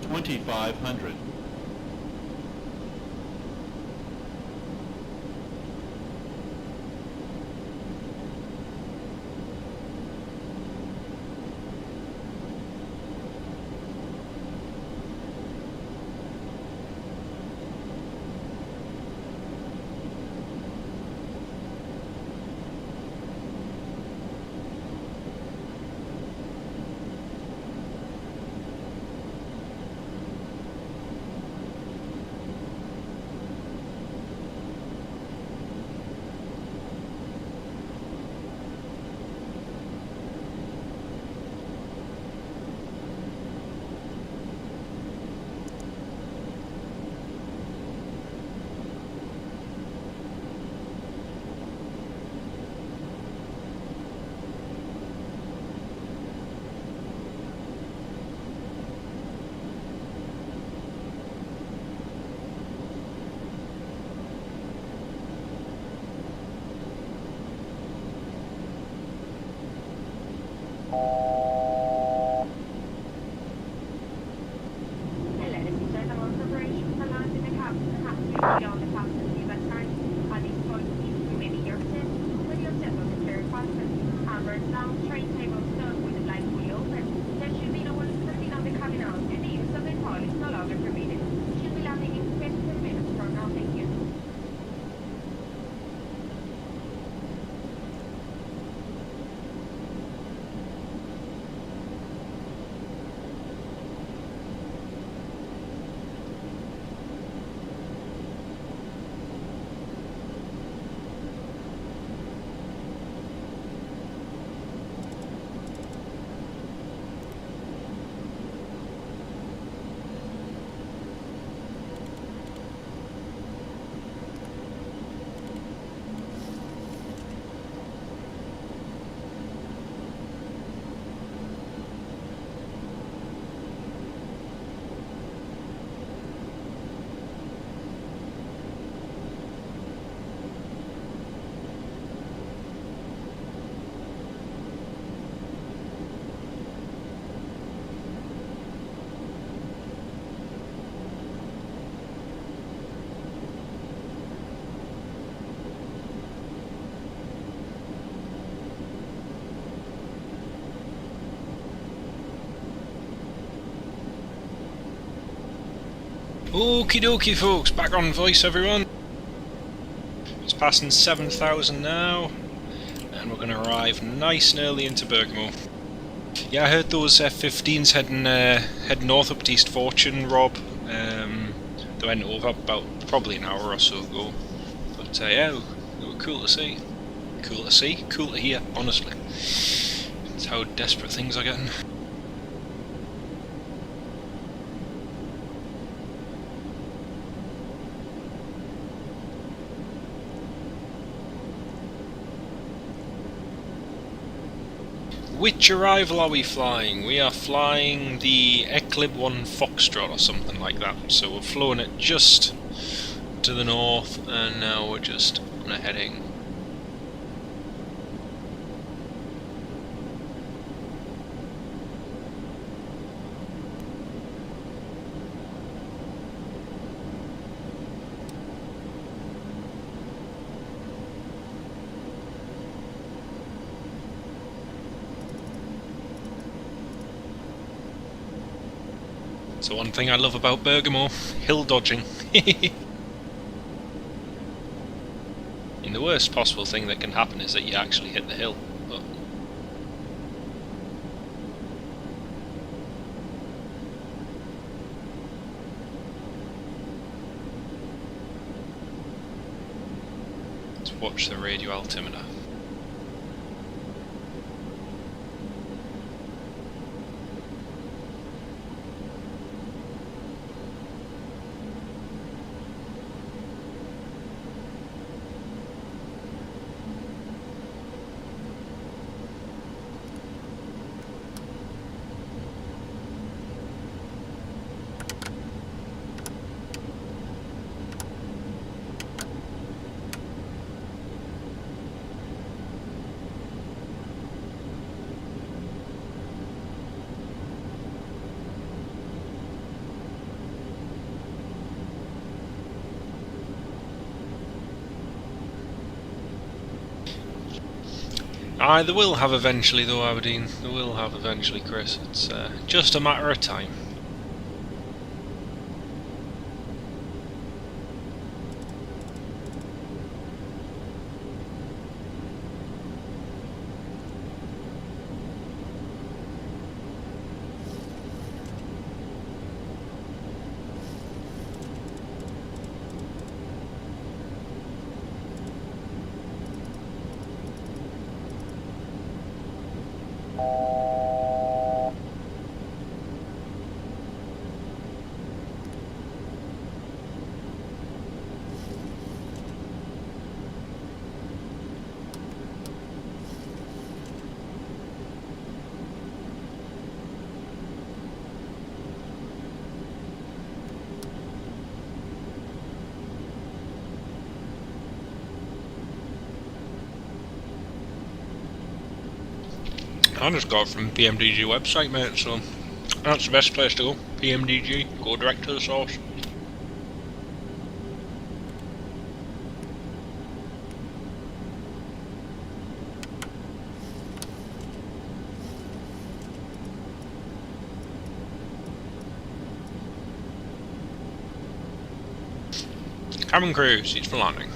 2,500. Okie dokie folks, back on voice everyone. It's passing 7,000 now, and we're going to arrive nice and early into Bergamo. Yeah, I heard those F-15s heading north up to East Fortune, Rob. They went over about probably an hour or so ago. But yeah, they were cool to see. Cool to see, cool to hear, honestly. It's how desperate things are getting. Which arrival are we flying? We are flying the Eclib 1 Foxtrot or something like that. So we're flown it just to the north, and now we're just on a heading. So one thing I love about Bergamo, hill dodging. And the worst possible thing that can happen is that you actually hit the hill. But let's watch the radio altimeter. Aye, they will have eventually though, Aberdeen. They will have eventually, Chris. It's just a matter of time. I just got it from PMDG website, mate, so that's the best place to go. PMDG, go direct to the source. Cabin crew, seats for landing.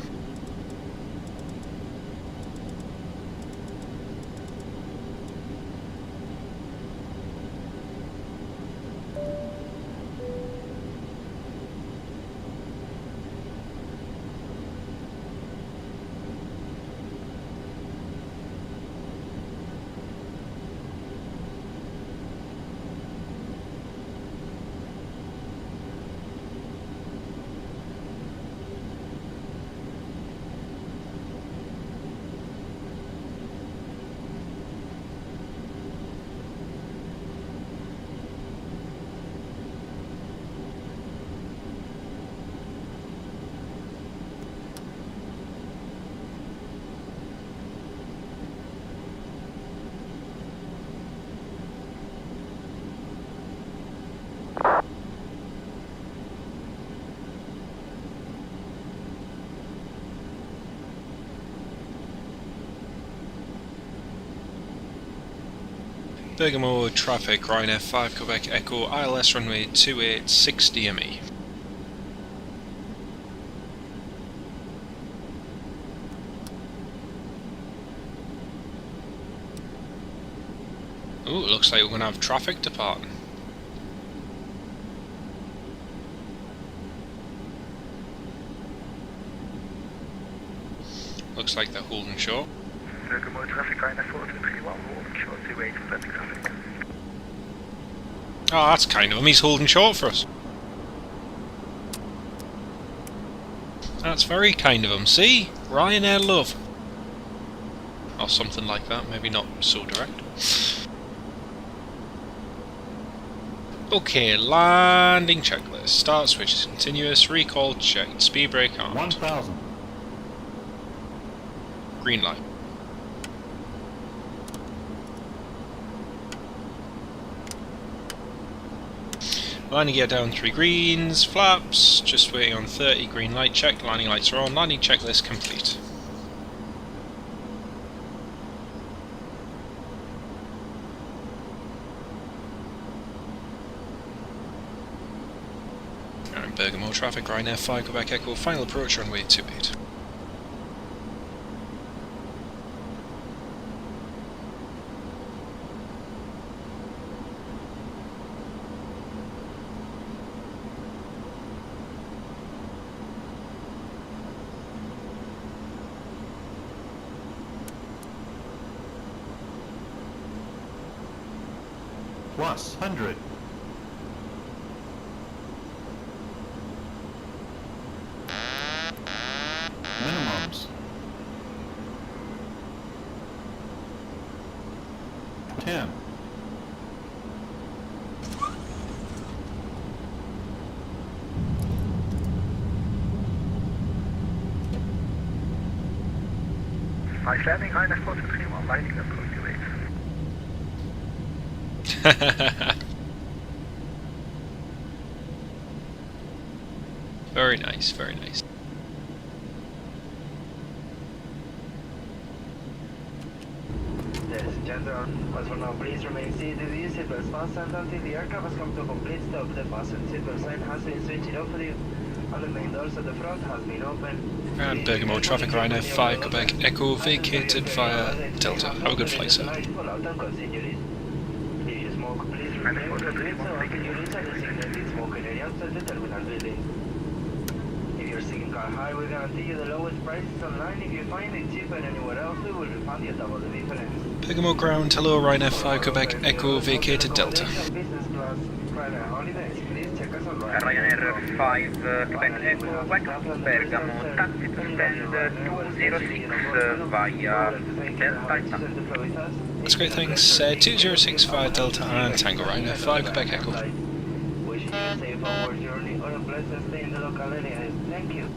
Bergamo traffic, Ryanair 5 Quebec Echo, ILS runway 28 60 ME. Ooh, it looks like we're going to have traffic departing. Looks like they're holding short. Bergamo traffic, Ryanair 4231, holding short, 28 for landing traffic. Oh, that's kind of him, he's holding short for us. That's very kind of him, see? Ryanair love. Or something like that, maybe not so direct. Okay, landing checklist. Start switch, continuous, recall checked, speed brake armed. 1,000. Green light. Landing gear down 3 greens, flaps, just waiting on 30, green light checked, landing lights are on, landing checklist complete. And Bergamo traffic, Ryanair 5 Quebec Echo, final approach runway 28. Plus 100. Minimums. 10. Nice landing, Ryanair 4231, lining up close to 8. Very nice, very nice. ground. As for now, please remain seated with your seatbelts fastened until the aircraft has come to a complete stop. The fasten seatbelt sign has been switched off for you, and the main doors at the front has been opened. And Bergamo traffic Ryanair 5 Quebec Echo vacated via Delta. Have a good flight, sir. If you smoke, please remain with the grip so until you reach a designated smoking area outside the terminal building. If you're seeking car hire, we guarantee you the lowest prices online. If you find it cheaper anywhere else, we will refund you double the difference. Bergamo ground, hello Ryanair 5 Quebec Echo vacated Delta. Business class, Ryanair holidays, please check us on Ryanair 5 Quebec Echo, welcome to Bergamo, taxi to stand 206 via Delta. That's great, thanks. 2065 Delta and Tango Ryanair 5 Quebec Echo. Wishing you a safe forward journey or a pleasant stay in the local area. Thank you.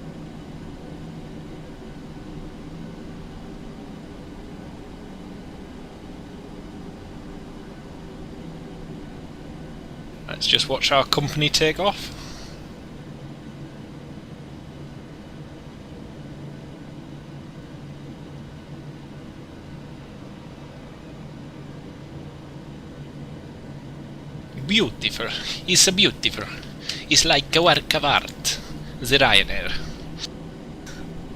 Let's just watch our company take off. Beautiful. It's beautiful. It's like a work of art. The Ryanair.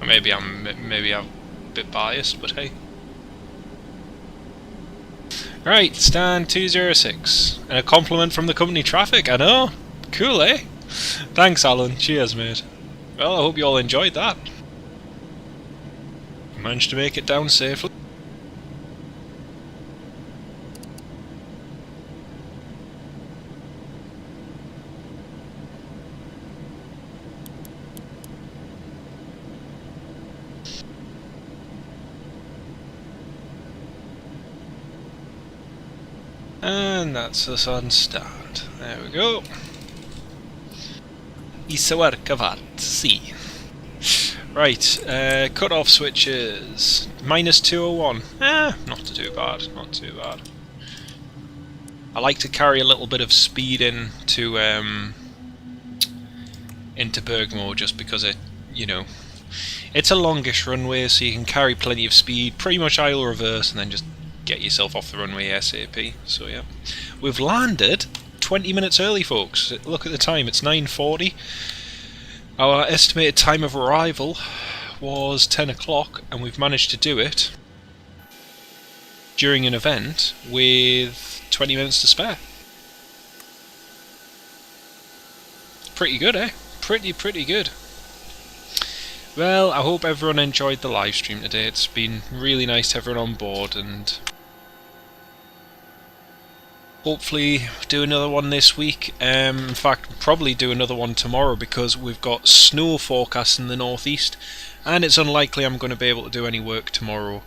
Maybe I'm a bit biased, but hey. Right, stand 206. And a compliment from the company traffic, I know. Cool, eh? Thanks, Alan. Cheers, mate. Well, I hope you all enjoyed that. Managed to make it down safely. And that's us on start. There we go. It's a work of art. See. Right, cut-off switches. Minus 201. Not too bad. Not too bad. I like to carry a little bit of speed into Bergamo just because it's a longish runway, so you can carry plenty of speed. Pretty much idle reverse and then just get yourself off the runway ASAP. So yeah, we've landed 20 minutes early, folks. Look at the time, it's 9:40. Our estimated time of arrival was 10 o'clock, and we've managed to do it during an event with 20 minutes to spare. Pretty good, eh? Pretty good. Well, I hope everyone enjoyed the live stream today. It's been really nice to have everyone on board, and hopefully do another one this week. In fact, probably do another one tomorrow because we've got snow forecast in the northeast, and it's unlikely I'm going to be able to do any work tomorrow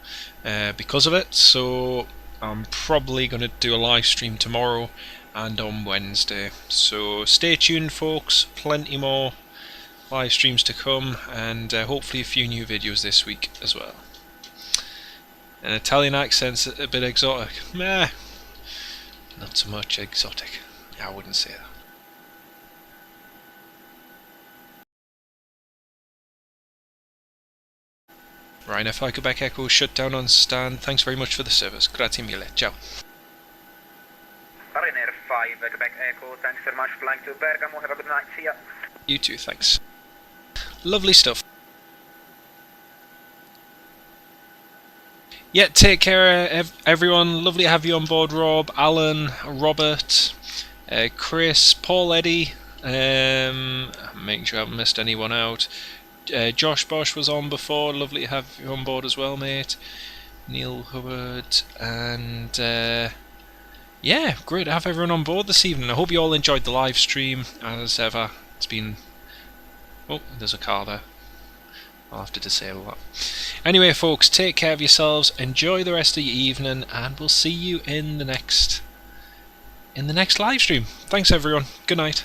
because of it. So I'm probably going to do a live stream tomorrow and on Wednesday. So stay tuned, folks. Plenty more live streams to come, and hopefully a few new videos this week as well. An Italian accent's a bit exotic. Meh. Not so much exotic. I wouldn't say that. Ryanair 5 Quebec Echo shut down on stand. Thanks very much for the service. Grazie mille. Ciao. Ryanair 5 Quebec Echo, thanks very much for flying to Bergamo. Have a good night. See ya. You too, thanks. Lovely stuff. Yeah, take care everyone. Lovely to have you on board, Rob, Alan, Robert, Chris, Paul, Eddie. Making sure I haven't missed anyone out. Josh Bosch was on before. Lovely to have you on board as well, mate. Neil Hubbard. And yeah, great to have everyone on board this evening. I hope you all enjoyed the live stream as ever. It's been... Oh, there's a car there. I'll have to disable that. Anyway, folks, take care of yourselves, enjoy the rest of your evening, and we'll see you in the next live stream. Thanks, everyone. Good night.